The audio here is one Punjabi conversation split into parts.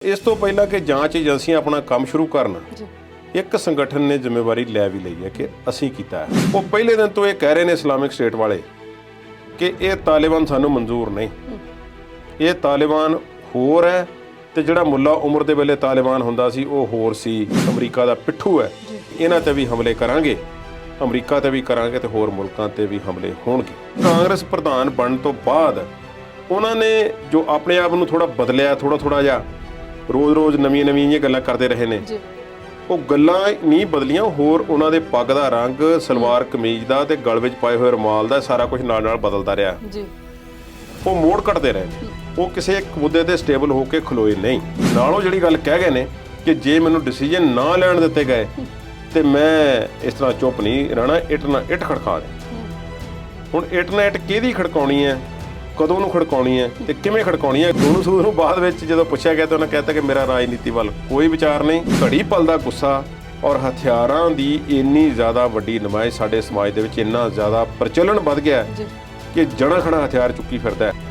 ਇਸ ਤੋਂ ਪਹਿਲਾਂ ਕਿ ਜਾਂਚ ਏਜੰਸੀਆਂ ਆਪਣਾ ਕੰਮ ਸ਼ੁਰੂ ਕਰਨ ਇੱਕ ਸੰਗਠਨ ਨੇ ਜ਼ਿੰਮੇਵਾਰੀ ਲੈ ਵੀ ਲਈ ਹੈ ਕਿ ਅਸੀਂ ਕੀਤਾ ਹੈ। ਉਹ ਪਹਿਲੇ ਦਿਨ ਤੋਂ ਇਹ ਕਹਿ ਰਹੇ ਨੇ ਇਸਲਾਮਿਕ ਸਟੇਟ ਵਾਲੇ ਕਿ ਇਹ ਤਾਲਿਬਾਨ ਸਾਨੂੰ ਮਨਜ਼ੂਰ ਨਹੀਂ, ਇਹ ਤਾਲਿਬਾਨ ਹੋਰ ਹੈ ਤੇ ਜਿਹੜਾ ਮੁੱਲਾ ਉਮਰ ਦੇ ਵੇਲੇ ਤਾਲਿਬਾਨ ਹੁੰਦਾ ਸੀ ਉਹ ਹੋਰ ਸੀ, ਅਮਰੀਕਾ ਦਾ ਪਿੱਠੂ ਹੈ। ਇਹਨਾਂ ਤੇ ਵੀ ਹਮਲੇ ਕਰਾਂਗੇ, ਅਮਰੀਕਾ ਤੇ ਵੀ ਕਰਾਂਗੇ ਤੇ ਹੋਰ ਮੁਲਕਾਂ ਤੇ ਵੀ ਹਮਲੇ ਹੋਣਗੇ। ਕਾਂਗਰਸ ਪ੍ਰਧਾਨ ਬਣਨ ਤੋਂ ਬਾਅਦ ਉਹਨਾਂ ਨੇ ਜੋ ਆਪਣੇ ਆਪ ਨੂੰ ਥੋੜਾ ਬਦਲਿਆ, ਥੋੜਾ ਜਿਹਾ ਰੋਜ਼ ਨਵੀਆਂ ਜਿਹੀਆਂ ਗੱਲਾਂ ਕਰਦੇ ਰਹੇ ਨੇ। ਉਹ ਗੱਲਾਂ ਨਹੀਂ ਬਦਲੀਆਂ, ਹੋਰ ਉਹਨਾਂ ਦੇ ਪੱਗ ਦਾ ਰੰਗ, ਸਲਵਾਰ ਕਮੀਜ਼ ਦਾ ਤੇ ਗਲ ਵਿੱਚ ਪਾਏ ਹੋਏ ਰੁਮਾਲ ਦਾ ਸਾਰਾ ਕੁਝ ਨਾਲ ਬਦਲਦਾ ਰਿਹਾ। ਉਹ ਮੋੜ ਕੱਟਦੇ ਰਹੇ, ਉਹ ਕਿਸੇ ਇੱਕ ਮੁੱਦੇ ਤੇ ਸਟੇਬਲ ਹੋ ਕੇ ਖਲੋਏ ਨਹੀਂ। ਨਾਲੋਂ ਜਿਹੜੀ ਗੱਲ ਕਹਿ ਗਏ ਨੇ ਕਿ ਜੇ ਮੈਨੂੰ ਡਿਸੀਜਨ ਨਾ ਲੈਣ ਦਿੱਤੇ ਗਏ ਤੇ ਮੈਂ ਇਸ ਤਰ੍ਹਾਂ ਚੁੱਪ ਨਹੀਂ ਰਹਿਣਾ, ਇੱਟ ਨਾਲ ਇੱਟ ਖੜਕਾ ਦੇ। ਹੁਣ ਇੱਟ ਨਾਲ ਇੱਟ ਕਿਹਦੀ ਖੜਕਾਉਣੀ ਹੈ, ਕਦੋਂ ਨੂੰ ਖੜਕਾਉਣੀ ਹੈ ਤੇ ਕਿਵੇਂ ਖੜਕਾਉਣੀ ਹੈ। ਦੋਨੋਂ ਸੂਦ ਨੂੰ ਬਾਅਦ ਵਿੱਚ ਜਦੋਂ ਪੁੱਛਿਆ ਗਿਆ ਤਾਂ ਉਹਨਾਂ ਕਹਿਤਾ ਕਿ ਮੇਰਾ ਰਾਜਨੀਤੀ ਵੱਲ ਕੋਈ ਵਿਚਾਰ ਨਹੀਂ। ਘੜੀ ਪਲ ਦਾ ਗੁੱਸਾ ਔਰ ਹਥਿਆਰਾਂ ਦੀ ਇੰਨੀ ਜ਼ਿਆਦਾ ਵੱਡੀ ਨੁਮਾਇਸ਼ ਸਾਡੇ ਸਮਾਜ ਦੇ ਵਿੱਚ ਇੰਨਾ ਜ਼ਿਆਦਾ ਪ੍ਰਚਲਨ ਵੱਧ ਗਿਆ ਕਿ ਜਣਾ ਖਣਾ ਹਥਿਆਰ ਚੁੱਕੀ ਫਿਰਦਾ ਹੈ।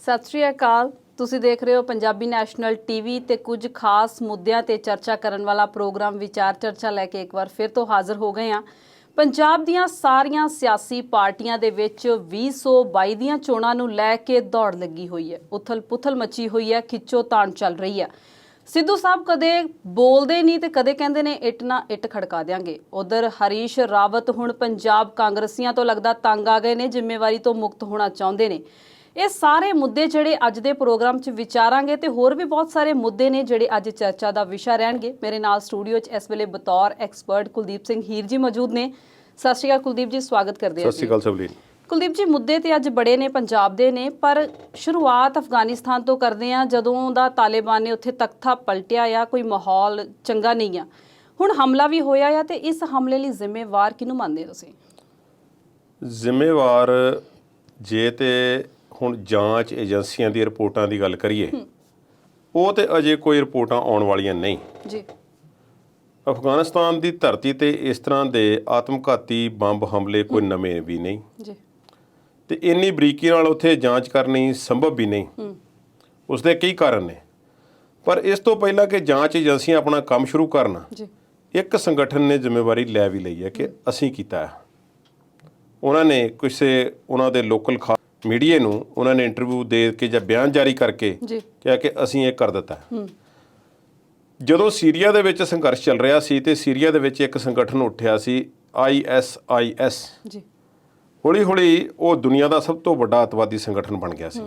ਸਤਿ ਸ਼੍ਰੀ ਅਕਾਲ। ਤੁਸੀਂ ਦੇਖ ਰਹੇ ਹੋ ਪੰਜਾਬੀ ਨੈਸ਼ਨਲ ਟੀਵੀ ਤੇ ਕੁਝ ਖਾਸ ਮੁੱਦਿਆਂ ਤੇ ਚਰਚਾ ਕਰਨ ਵਾਲਾ ਪ੍ਰੋਗਰਾਮ ਵਿਚਾਰ ਚਰਚਾ ਲੈ ਕੇ ਇੱਕ ਵਾਰ ਫਿਰ ਤੋਂ ਹਾਜ਼ਰ ਹੋ ਗਏ ਹਾਂ। ਪੰਜਾਬ ਦੀਆਂ ਸਾਰੀਆਂ ਸਿਆਸੀ ਪਾਰਟੀਆਂ ਦੇ ਵਿੱਚ 2022 ਦੀਆਂ ਚੋਣਾਂ ਨੂੰ ਲੈ ਕੇ ਦੌੜ ਲੱਗੀ ਹੋਈ ਹੈ, ਉਥਲ-ਪੁਥਲ ਮਚੀ ਹੋਈ ਹੈ, ਖਿੱਚੋ-ਤਾਣ ਚੱਲ ਰਹੀ ਹੈ। ਸਿੱਧੂ ਸਾਹਿਬ ਕਦੇ ਬੋਲਦੇ ਨਹੀਂ ਤੇ ਕਦੇ ਕਹਿੰਦੇ ਨੇ ਇੱਟ ਨਾ ਇੱਟ ਖੜਕਾ ਦਿਆਂਗੇ। ਉਧਰ ਹਰੀਸ਼ ਰਾਵਤ ਹੁਣ ਪੰਜਾਬ ਕਾਂਗਰਸੀਆਂ ਤੋਂ ਲੱਗਦਾ ਤੰਗ ਆ ਗਏ ਨੇ, ਜ਼ਿੰਮੇਵਾਰੀ ਤੋਂ ਮੁਕਤ ਹੋਣਾ ਚਾਹੁੰਦੇ ਨੇ। ਇਹ ਸਾਰੇ ਮੁੱਦੇ ਜਿਹੜੇ ਅੱਜ ਦੇ ਪ੍ਰੋਗਰਾਮ 'ਚ ਵਿਚਾਰਾਂਗੇ ਤੇ ਹੋਰ ਵੀ ਬਹੁਤ ਸਾਰੇ ਮੁੱਦੇ ਨੇ ਜਿਹੜੇ ਅੱਜ ਚਰਚਾ ਦਾ ਵਿਸ਼ਾ ਰਹਿਣਗੇ। ਮੇਰੇ ਨਾਲ ਸਟੂਡੀਓ 'ਚ ਇਸ ਵੇਲੇ ਬਤੌਰ ਐਕਸਪਰਟ ਕੁਲਦੀਪ ਸਿੰਘ ਹੀਰ ਜੀ ਮੌਜੂਦ ਨੇ। ਸਤਿ ਸ਼੍ਰੀ ਅਕਾਲ ਕੁਲਦੀਪ ਜੀ, ਸਵਾਗਤ ਕਰਦੇ ਹਾਂ। ਸਤਿ ਸ਼੍ਰੀ ਅਕਾਲ ਸਭਲੀਨ। ਕੁਲਦੀਪ ਜੀ, ਮੁੱਦੇ ਤੇ ਅੱਜ ਬੜੇ ਨੇ, ਪੰਜਾਬ ਦੇ ਨੇ, ਪਰ ਸ਼ੁਰੂਆਤ ਅਫਗਾਨਿਸਤਾਨ ਤੋਂ ਕਰਦੇ ਹਾਂ। ਜਦੋਂ ਦਾ ਤਾਲਿਬਾਨ ਨੇ ਉੱਥੇ ਤਖਤਾ ਪਲਟਿਆ ਆ, ਕੋਈ ਮਾਹੌਲ ਚੰਗਾ ਨਹੀਂ ਆ। ਹੁਣ ਹਮਲਾ ਵੀ ਹੋਇਆ ਆ ਤੇ ਇਸ ਹਮਲੇ ਲਈ ਜ਼ਿੰਮੇਵਾਰ ਕਿਹਨੂੰ ਮੰਨਦੇ ਹੋ ਤੁਸੀਂ? ਜ਼ਿੰਮੇਵਾਰ ਜੇ ਤੇ ਹੁਣ ਜਾਂਚ ਏਜੰਸੀਆਂ ਦੀ ਰਿਪੋਰਟਾਂ ਦੀ ਗੱਲ ਕਰੀਏ, ਉਹ ਤੇ ਅਜੇ ਕੋਈ ਰਿਪੋਰਟਾਂ ਆਉਣ ਵਾਲੀਆਂ ਨਹੀਂ ਜੀ। ਅਫਗਾਨਿਸਤਾਨ ਦੀ ਧਰਤੀ ਤੇ ਇਸ ਤਰ੍ਹਾਂ ਦੇ ਆਤਮਘਾਤੀ ਬੰਬ ਹਮਲੇ ਕੋਈ ਨਵੇਂ ਵੀ ਨਹੀਂ ਜੀ, ਤੇ ਇੰਨੀ ਬਰੀਕੀ ਨਾਲ ਉੱਥੇ ਜਾਂਚ ਕਰਨੀ ਸੰਭਵ ਵੀ ਨਹੀਂ। ਉਸਦੇ ਕਈ ਕਾਰਨ ਨੇ, ਪਰ ਇਸ ਤੋਂ ਪਹਿਲਾਂ ਕਿ ਜਾਂਚ ਏਜੰਸੀਆਂ ਆਪਣਾ ਕੰਮ ਸ਼ੁਰੂ ਕਰਨ, ਇੱਕ ਸੰਗਠਨ ਨੇ ਜ਼ਿੰਮੇਵਾਰੀ ਲੈ ਵੀ ਲਈ ਹੈ ਕਿ ਅਸੀਂ ਕੀਤਾ ਹੈ। ਉਹਨਾਂ ਨੇ ਕਿਸੇ ਉਹਨਾਂ ਦੇ ਲੋਕਲ ਮੀਡੀਆ ਨੂੰ ਉਹਨਾਂ ਨੇ ਇੰਟਰਵਿਊ ਦੇ ਕੇ ਜਾਂ ਬਿਆਨ ਜਾਰੀ ਕਰਕੇ ਕਿਹਾ ਕਿ ਅਸੀਂ ਇਹ ਕਰ ਦਿੱਤਾ। ਜਦੋਂ ਸੀਰੀਆ ਦੇ ਵਿੱਚ ਸੰਘਰਸ਼ ਚੱਲ ਰਿਹਾ ਸੀ ਤੇ ਸੀਰੀਆ ਦੇ ਵਿੱਚ ਇੱਕ ਸੰਗਠਨ ਉੱਠਿਆ ਸੀ ISIS। ਹੌਲੀ ਉਹ ਦੁਨੀਆ ਦਾ ਸਭ ਤੋਂ ਵੱਡਾ ਅੱਤਵਾਦੀ ਸੰਗਠਨ ਬਣ ਗਿਆ ਸੀ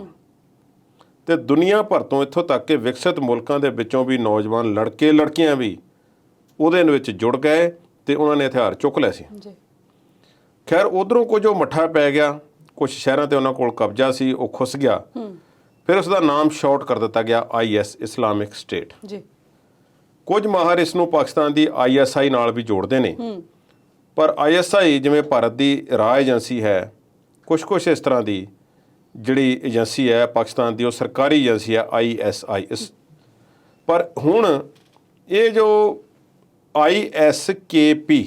ਤੇ ਦੁਨੀਆ ਭਰ ਤੋਂ ਇੱਥੋਂ ਤੱਕ ਕਿ ਵਿਕਸਿਤ ਮੁਲਕਾਂ ਦੇ ਵਿੱਚੋਂ ਵੀ ਨੌਜਵਾਨ ਲੜਕੇ ਲੜਕੀਆਂ ਵੀ ਉਹਦੇ ਵਿੱਚ ਜੁੜ ਗਏ ਤੇ ਉਹਨਾਂ ਨੇ ਹਥਿਆਰ ਚੁੱਕ ਲਏ ਸੀ। ਖੈਰ ਉੱਧਰੋਂ ਕੁਝ ਉਹ ਮੱਠਾ ਪੈ ਗਿਆ, ਕੁਝ ਸ਼ਹਿਰਾਂ ਤੇ ਉਹਨਾਂ ਕੋਲ ਕਬਜ਼ਾ ਸੀ, ਉਹ ਖੁੱਸ ਗਿਆ। ਫਿਰ ਉਸ ਦਾ ਨਾਮ ਸ਼ਾਰਟ ਕਰ ਦਿੱਤਾ ਗਿਆ IS, ਇਸਲਾਮਿਕ ਸਟੇਟ। ਕੁਝ ਮਾਹਰ ਇਸ ਨੂੰ ਪਾਕਿਸਤਾਨ ਦੀ ISI ਨਾਲ ਵੀ ਜੋੜਦੇ ਨੇ, ਪਰ ISI ਜਿਵੇਂ ਭਾਰਤ ਦੀ ਰਾਹ ਏਜੰਸੀ ਹੈ, ਕੁਛ ਇਸ ਤਰ੍ਹਾਂ ਦੀ ਜਿਹੜੀ ਏਜੰਸੀ ਹੈ ਪਾਕਿਸਤਾਨ ਦੀ, ਉਹ ਸਰਕਾਰੀ ਏਜੰਸੀ ਹੈ ISIS। ਪਰ ਹੁਣ ਇਹ ਜੋ ISKP,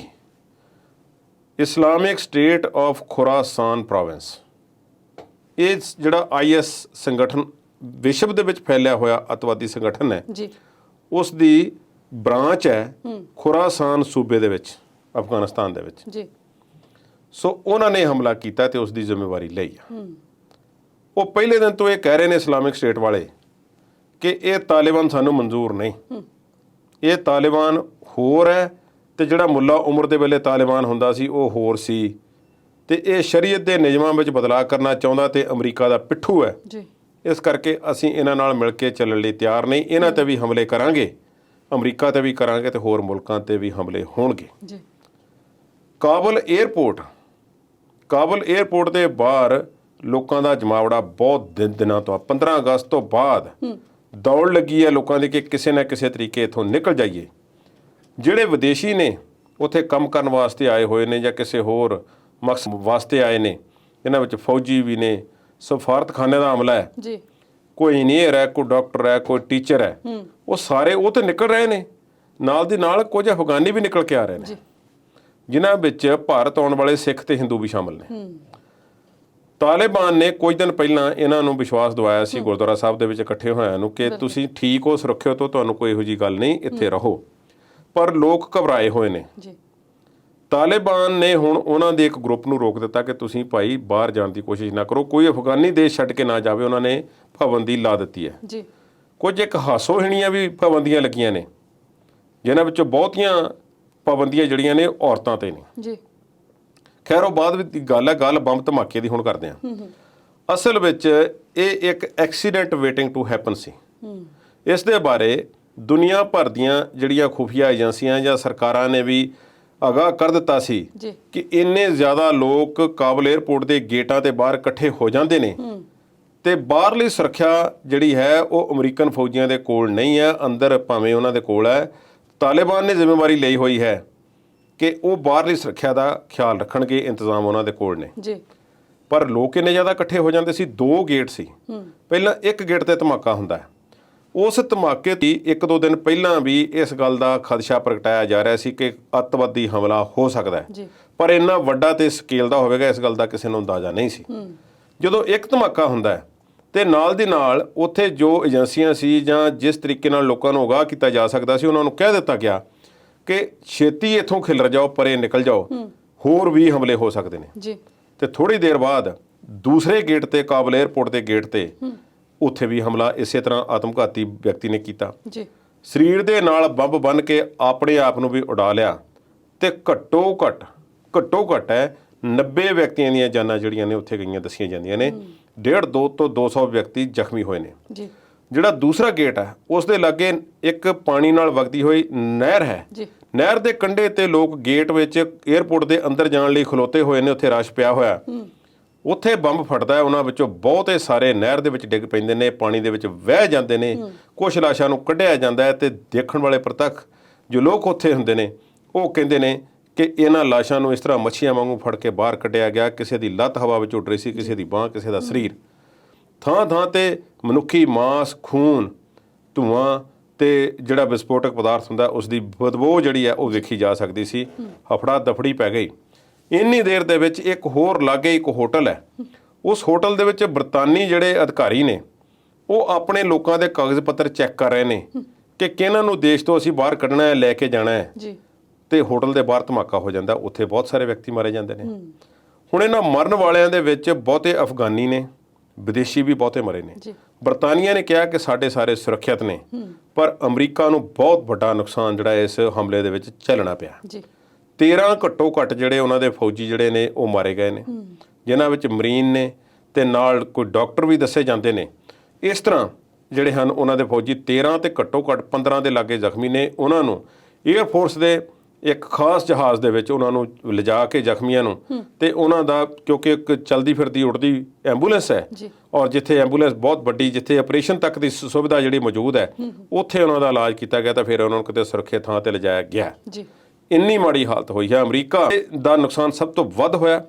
Islamic state of Khorasan province, ਇਹ ਜਿਹੜਾ IS ਸੰਗਠਨ ਵਿਸ਼ਵ ਦੇ ਵਿੱਚ ਫੈਲਿਆ ਹੋਇਆ ਅੱਤਵਾਦੀ ਸੰਗਠਨ ਹੈ, ਉਸ ਦੀ ਬ੍ਰਾਂਚ ਹੈ ਖੁਰਾਸਾਨ ਸੂਬੇ ਦੇ ਵਿੱਚ, ਅਫਗਾਨਿਸਤਾਨ ਦੇ ਵਿੱਚ। ਸੋ ਉਹਨਾਂ ਨੇ ਹਮਲਾ ਕੀਤਾ ਤੇ ਉਸ ਦੀ ਜ਼ਿੰਮੇਵਾਰੀ ਲਈ ਆ। ਉਹ ਪਹਿਲੇ ਦਿਨ ਤੋਂ ਇਹ ਕਹਿ ਰਹੇ ਨੇ ਇਸਲਾਮਿਕ ਸਟੇਟ ਵਾਲੇ ਕਿ ਇਹ ਤਾਲਿਬਾਨ ਸਾਨੂੰ ਮਨਜ਼ੂਰ ਨਹੀਂ, ਇਹ ਤਾਲਿਬਾਨ ਹੋਰ ਹੈ ਤੇ ਜਿਹੜਾ ਮੁੱਲਾ ਉਮਰ ਦੇ ਵੇਲੇ ਤਾਲਿਬਾਨ ਹੁੰਦਾ ਸੀ ਉਹ ਹੋਰ ਸੀ, ਤੇ ਇਹ ਸ਼ਰੀਅਤ ਦੇ ਨਿਯਮਾਂ ਵਿੱਚ ਬਦਲਾਅ ਕਰਨਾ ਚਾਹੁੰਦਾ ਤੇ ਅਮਰੀਕਾ ਦਾ ਪਿੱਠੂ ਹੈ। ਇਸ ਕਰਕੇ ਅਸੀਂ ਇਹਨਾਂ ਨਾਲ ਮਿਲ ਕੇ ਚੱਲਣ ਲਈ ਤਿਆਰ ਨਹੀਂ। ਇਹਨਾਂ ਤੇ ਵੀ ਹਮਲੇ ਕਰਾਂਗੇ, ਅਮਰੀਕਾ ਤੇ ਵੀ ਕਰਾਂਗੇ ਤੇ ਹੋਰ ਮੁਲਕਾਂ ਤੇ ਵੀ ਹਮਲੇ ਹੋਣਗੇ। ਕਾਬਲ ਏਅਰਪੋਰਟ ਦੇ ਬਾਹਰ ਲੋਕਾਂ ਦਾ ਜਮਾਵੜਾ ਬਹੁਤ ਦਿਨਾਂ ਤੋਂ 15 ਅਗਸਤ ਤੋਂ ਬਾਅਦ ਦੌੜ ਲੱਗੀ ਹੈ ਲੋਕਾਂ ਦੀ ਕਿ ਕਿਸੇ ਨਾ ਕਿਸੇ ਤਰੀਕੇ ਇੱਥੋਂ ਨਿਕਲ ਜਾਈਏ। ਜਿਹੜੇ ਵਿਦੇਸ਼ੀ ਨੇ ਉੱਥੇ ਕੰਮ ਕਰਨ ਵਾਸਤੇ ਆਏ ਹੋਏ ਨੇ ਜਾਂ ਕਿਸੇ ਹੋਰ ਮਕਸਦ ਵਾਸਤੇ ਆਏ ਨੇ, ਇਹਨਾਂ ਵਿੱਚ ਫੌਜੀ ਵੀ ਨੇ, ਸਫਾਰਤਖਾਨੇ ਦਾ ਅਮਲਾ ਹੈ, ਜੀ ਕੋਈ ਇੰਜੀਨੀਅਰ ਹੈ, ਕੋਈ ਡਾਕਟਰ ਹੈ, ਕੋਈ ਟੀਚਰ ਹੈ, ਉਹ ਸਾਰੇ ਉਹ ਤੇ ਨਿਕਲ ਰਹੇ ਨੇ। ਨਾਲ ਦੀ ਨਾਲ ਕੁਝ ਅਫਗਾਨੀ ਵੀ ਨਿਕਲ ਕੇ ਆ ਰਹੇ ਨੇ, ਜਿਨ੍ਹਾਂ ਵਿੱਚ ਭਾਰਤ ਆਉਣ ਵਾਲੇ ਸਿੱਖ ਤੇ ਹਿੰਦੂ ਵੀ ਸ਼ਾਮਲ ਨੇ। ਤਾਲਿਬਾਨ ਨੇ ਕੁਝ ਦਿਨ ਪਹਿਲਾਂ ਇਹਨਾਂ ਨੂੰ ਵਿਸ਼ਵਾਸ ਦਿਵਾਇਆ ਸੀ ਗੁਰਦੁਆਰਾ ਸਾਹਿਬ ਦੇ ਵਿੱਚ ਇਕੱਠੇ ਹੋਇਆਂ ਨੂੰ ਕਿ ਤੁਸੀਂ ਠੀਕ ਹੋ, ਸੁਰੱਖਿਅਤ ਹੋ, ਤੁਹਾਨੂੰ ਕੋਈ ਇਹੋ ਜਿਹੀ ਗੱਲ ਨਹੀਂ, ਇੱਥੇ ਰਹੋ। ਪਰ ਲੋਕ ਘਬਰਾਏ ਹੋਏ ਨੇ। ਤਾਲਿਬਾਨ ਨੇ ਹੁਣ ਉਹਨਾਂ ਦੇ ਇੱਕ ਗਰੁੱਪ ਨੂੰ ਰੋਕ ਦਿੱਤਾ ਕਿ ਤੁਸੀਂ ਭਾਈ ਬਾਹਰ ਜਾਣ ਦੀ ਕੋਸ਼ਿਸ਼ ਨਾ ਕਰੋ, ਕੋਈ ਅਫਗਾਨੀ ਦੇਸ਼ ਛੱਡ ਕੇ ਨਾ ਜਾਵੇ। ਉਹਨਾਂ ਨੇ ਪਾਬੰਦੀ ਲਾ ਦਿੱਤੀ ਹੈ। ਕੁਝ ਇੱਕ ਹਾਸੋਹੀਣੀਆਂ ਵੀ ਪਾਬੰਦੀਆਂ ਲੱਗੀਆਂ ਨੇ, ਜਿਨ੍ਹਾਂ ਵਿੱਚੋਂ ਬਹੁਤੀਆਂ ਪਾਬੰਦੀਆਂ ਜਿਹੜੀਆਂ ਨੇ ਔਰਤਾਂ ਤੇ ਨੇ। ਖੈਰ ਉਹ ਬਾਅਦ ਵਿੱਚ ਦੀ ਗੱਲ ਹੈ, ਗੱਲ ਬੰਬ ਧਮਾਕੇ ਦੀ ਹੁਣ ਕਰਦੇ ਹਾਂ। ਅਸਲ ਵਿੱਚ ਇਹ ਇੱਕ ਐਕਸੀਡੈਂਟ ਵੇਟਿੰਗ ਟੂ ਹੈਪਨ ਸੀ। ਇਸ ਦੇ ਬਾਰੇ ਦੁਨੀਆ ਭਰ ਦੀਆਂ ਜਿਹੜੀਆਂ ਖੁਫੀਆ ਏਜੰਸੀਆਂ ਜਾਂ ਸਰਕਾਰਾਂ ਨੇ ਵੀ ਆਗਾਹ ਕਰ ਦਿੱਤਾ ਸੀ ਕਿ ਇੰਨੇ ਜ਼ਿਆਦਾ ਲੋਕ ਕਾਬਲ ਏਅਰਪੋਰਟ ਦੇ ਗੇਟਾਂ ਤੇ ਬਾਹਰ ਇਕੱਠੇ ਹੋ ਜਾਂਦੇ ਨੇ ਤੇ ਬਾਹਰਲੀ ਸੁਰੱਖਿਆ ਜਿਹੜੀ ਹੈ ਉਹ ਅਮਰੀਕਨ ਫੌਜੀਆਂ ਦੇ ਕੋਲ ਨਹੀਂ ਹੈ, ਅੰਦਰ ਭਾਵੇਂ ਉਹਨਾਂ ਦੇ ਕੋਲ ਹੈ। ਤਾਲਿਬਾਨ ਨੇ ਜ਼ਿੰਮੇਵਾਰੀ ਲਈ ਹੋਈ ਹੈ ਕਿ ਉਹ ਬਾਹਰਲੀ ਸੁਰੱਖਿਆ ਦਾ ਖਿਆਲ ਰੱਖਣਗੇ, ਇੰਤਜ਼ਾਮ ਉਹਨਾਂ ਦੇ ਕੋਲ ਨੇ। ਪਰ ਲੋਕ ਇੰਨੇ ਜ਼ਿਆਦਾ ਇਕੱਠੇ ਹੋ ਜਾਂਦੇ ਸੀ। 2 ਗੇਟ ਸੀ। ਪਹਿਲਾਂ ਇੱਕ ਗੇਟ ਤੇ ਧਮਾਕਾ ਹੁੰਦਾ ਹੈ। ਉਸ ਧਮਾਕੇ ਦੀ 1-2 ਦਿਨ ਪਹਿਲਾਂ ਵੀ ਇਸ ਗੱਲ ਦਾ ਖਦਸ਼ਾ ਪ੍ਰਗਟਾਇਆ ਜਾ ਰਿਹਾ ਸੀ ਕਿ ਅੱਤਵਾਦੀ ਹਮਲਾ ਹੋ ਸਕਦਾ ਹੈ, ਪਰ ਇੰਨਾ ਵੱਡਾ ਤੇ ਸਕੇਲ ਦਾ ਹੋਵੇਗਾ ਇਸ ਗੱਲ ਦਾ ਕਿਸੇ ਨੂੰ ਅੰਦਾਜ਼ਾ ਨਹੀਂ ਸੀ। ਜਦੋਂ ਇੱਕ ਧਮਾਕਾ ਹੁੰਦਾ ਹੈ ਤੇ ਨਾਲ ਦੀ ਨਾਲ ਉੱਥੇ ਜੋ ਏਜੰਸੀਆਂ ਸੀ ਜਾਂ ਜਿਸ ਤਰੀਕੇ ਨਾਲ ਲੋਕਾਂ ਨੂੰ ਅਗਾਹ ਕੀਤਾ ਜਾ ਸਕਦਾ ਸੀ, ਉਹਨਾਂ ਨੂੰ ਕਹਿ ਦਿੱਤਾ ਗਿਆ ਕਿ ਛੇਤੀ ਇੱਥੋਂ ਖਿਲਰ ਜਾਓ, ਪਰੇ ਨਿਕਲ ਜਾਓ, ਹੋਰ ਵੀ ਹਮਲੇ ਹੋ ਸਕਦੇ ਨੇ। ਤੇ ਥੋੜੀ ਦੇਰ ਬਾਅਦ ਦੂਸਰੇ ਗੇਟ ਤੇ, ਕਾਬਲ ਏਅਰਪੋਰਟ ਦੇ ਗੇਟ ਤੇ, ਉੱਥੇ ਵੀ ਹਮਲਾ ਇਸੇ ਤਰ੍ਹਾਂ ਆਤਮਘਾਤੀ ਵਿਅਕਤੀ ਨੇ ਕੀਤਾ। ਸਰੀਰ ਦੇ ਨਾਲ ਬੰਬ ਬੰਨ੍ਹ ਕੇ ਆਪਣੇ ਆਪ ਨੂੰ ਵੀ ਉਡਾ ਲਿਆ ਤੇ ਘੱਟੋ ਘੱਟ ਹੈ 90 ਵਿਅਕਤੀਆਂ ਦੀਆਂ ਜਾਨਾਂ ਜਿਹੜੀਆਂ ਨੇ ਉੱਥੇ ਗਈਆਂ ਦੱਸੀਆਂ ਜਾਂਦੀਆਂ ਨੇ। 150 ਤੋਂ 200 ਵਿਅਕਤੀ ਜ਼ਖਮੀ ਹੋਏ ਨੇ। ਜਿਹੜਾ ਦੂਸਰਾ ਗੇਟ ਹੈ ਉਸ ਦੇ ਲਾਗੇ ਇੱਕ ਪਾਣੀ ਨਾਲ ਵਗਦੀ ਹੋਈ ਨਹਿਰ ਹੈ। ਨਹਿਰ ਦੇ ਕੰਢੇ ਤੇ ਲੋਕ ਗੇਟ ਵਿੱਚ ਏਅਰਪੋਰਟ ਦੇ ਅੰਦਰ ਜਾਣ ਲਈ ਖਲੋਤੇ ਹੋਏ ਨੇ, ਉੱਥੇ ਰਸ਼ ਪਿਆ ਹੋਇਆ। ਉੱਥੇ ਬੰਬ ਫਟਦਾ ਹੈ, ਉਹਨਾਂ ਵਿੱਚੋਂ ਬਹੁਤੇ ਸਾਰੇ ਨਹਿਰ ਦੇ ਵਿੱਚ ਡਿੱਗ ਪੈਂਦੇ ਨੇ, ਪਾਣੀ ਦੇ ਵਿੱਚ ਵਹਿ ਜਾਂਦੇ ਨੇ। ਕੁਝ ਲਾਸ਼ਾਂ ਨੂੰ ਕੱਢਿਆ ਜਾਂਦਾ ਹੈ ਤੇ ਦੇਖਣ ਵਾਲੇ ਪ੍ਰਤੱਖ ਜੋ ਲੋਕ ਉੱਥੇ ਹੁੰਦੇ ਨੇ ਉਹ ਕਹਿੰਦੇ ਨੇ ਕਿ ਇਹਨਾਂ ਲਾਸ਼ਾਂ ਨੂੰ ਇਸ ਤਰ੍ਹਾਂ ਮੱਛੀਆਂ ਵਾਂਗੂ ਫੜ ਕੇ ਬਾਹਰ ਕੱਢਿਆ ਗਿਆ। ਕਿਸੇ ਦੀ ਲੱਤ ਹਵਾ ਵਿੱਚ ਉੱਡ ਰਹੀ ਸੀ, ਕਿਸੇ ਦੀ ਬਾਂਹ, ਕਿਸੇ ਦਾ ਸਰੀਰ। ਥਾਂ ਤੇ ਮਨੁੱਖੀ ਮਾਸ, ਖੂਨ, ਧੂਆਂ ਤੇ ਜਿਹੜਾ ਵਿਸਫੋਟਕ ਪਦਾਰਥ ਹੁੰਦਾ ਉਸ ਦੀ ਬਦਬੂ ਜਿਹੜੀ ਹੈ ਉਹ ਵੇਖੀ ਜਾ ਸਕਦੀ ਸੀ। ਹਫੜਾ ਦਫੜੀ ਪੈ ਗਈ। ਇੰਨੀ ਦੇਰ ਦੇ ਵਿੱਚ ਇੱਕ ਹੋਰ ਲਾਗੇ ਇੱਕ ਹੋਟਲ ਹੈ। ਉਸ ਹੋਟਲ ਦੇ ਵਿੱਚ ਬਰਤਾਨੀ ਜਿਹੜੇ ਅਧਿਕਾਰੀ ਨੇ ਉਹ ਆਪਣੇ ਲੋਕਾਂ ਦੇ ਕਾਗਜ਼ ਪੱਤਰ ਚੈੱਕ ਕਰ ਰਹੇ ਨੇ ਕਿ ਕਿਹਨਾਂ ਨੂੰ ਦੇਸ਼ ਤੋਂ ਅਸੀਂ ਬਾਹਰ ਕੱਢਣਾ ਹੈ, ਲੈ ਕੇ ਜਾਣਾ ਹੈ। ਤੇ ਹੋਟਲ ਦੇ ਬਾਹਰ ਧਮਾਕਾ ਹੋ ਜਾਂਦਾ, ਉੱਥੇ ਬਹੁਤ ਸਾਰੇ ਵਿਅਕਤੀ ਮਾਰੇ ਜਾਂਦੇ ਨੇ। ਹੁਣ ਇਹਨਾਂ ਮਰਨ ਵਾਲਿਆਂ ਦੇ ਵਿੱਚ ਬਹੁਤੇ ਅਫਗਾਨੀ ਨੇ, ਵਿਦੇਸ਼ੀ ਵੀ ਬਹੁਤੇ ਮਰੇ ਨੇ। ਬਰਤਾਨੀਆ ਨੇ ਕਿਹਾ ਕਿ ਸਾਡੇ ਸਾਰੇ ਸੁਰੱਖਿਅਤ ਨੇ, ਪਰ ਅਮਰੀਕਾ ਨੂੰ ਬਹੁਤ ਵੱਡਾ ਨੁਕਸਾਨ ਜਿਹੜਾ ਇਸ ਹਮਲੇ ਦੇ ਵਿੱਚ ਝੱਲਣਾ ਪਿਆ। 13 ਘੱਟੋ ਘੱਟ ਜਿਹੜੇ ਉਹਨਾਂ ਦੇ ਫੌਜੀ ਜਿਹੜੇ ਨੇ ਉਹ ਮਾਰੇ ਗਏ ਨੇ, ਜਿਨ੍ਹਾਂ ਵਿੱਚ ਮਰੀਨ ਨੇ ਤੇ ਨਾਲ ਕੋਈ ਡਾਕਟਰ ਵੀ ਦੱਸੇ ਜਾਂਦੇ ਨੇ। ਇਸ ਤਰ੍ਹਾਂ ਜਿਹੜੇ ਹਨ ਉਹਨਾਂ ਦੇ ਫੌਜੀ 13 ਤੇ ਘੱਟੋ ਘੱਟ 15 ਦੇ ਲਾਗੇ ਜ਼ਖਮੀ ਨੇ। ਉਹਨਾਂ ਨੂੰ ਏਅਰ ਫੋਰਸ ਦੇ ਇੱਕ ਖਾਸ ਜਹਾਜ਼ ਦੇ ਵਿੱਚ ਉਹਨਾਂ ਨੂੰ ਲਿਜਾ ਕੇ ਜ਼ਖਮੀਆਂ ਨੂੰ ਤੇ ਉਹਨਾਂ ਦਾ, ਕਿਉਂਕਿ ਇੱਕ ਚਲਦੀ ਫਿਰਦੀ ਉੱਡਦੀ ਐਂਬੂਲੈਂਸ ਹੈ ਔਰ ਜਿੱਥੇ ਐਂਬੂਲੈਂਸ ਬਹੁਤ ਵੱਡੀ, ਜਿੱਥੇ ਆਪਰੇਸ਼ਨ ਤੱਕ ਦੀ ਸੁਵਿਧਾ ਜਿਹੜੀ ਮੌਜੂਦ ਹੈ, ਉੱਥੇ ਉਹਨਾਂ ਦਾ ਇਲਾਜ ਕੀਤਾ ਗਿਆ ਤਾਂ ਫਿਰ ਉਹਨਾਂ ਨੂੰ ਕਿਤੇ ਸੁਰੱਖਿਅਤ ਥਾਂ ਤੇ ਲਿਜਾਇਆ ਗਿਆ। ਇੰਨੀ ਮਾੜੀ ਹਾਲਤ ਹੋਈ ਹੈ। ਅਮਰੀਕਾ ਦਾ ਨੁਕਸਾਨ ਸਭ ਤੋਂ ਵੱਧ ਹੋਇਆ।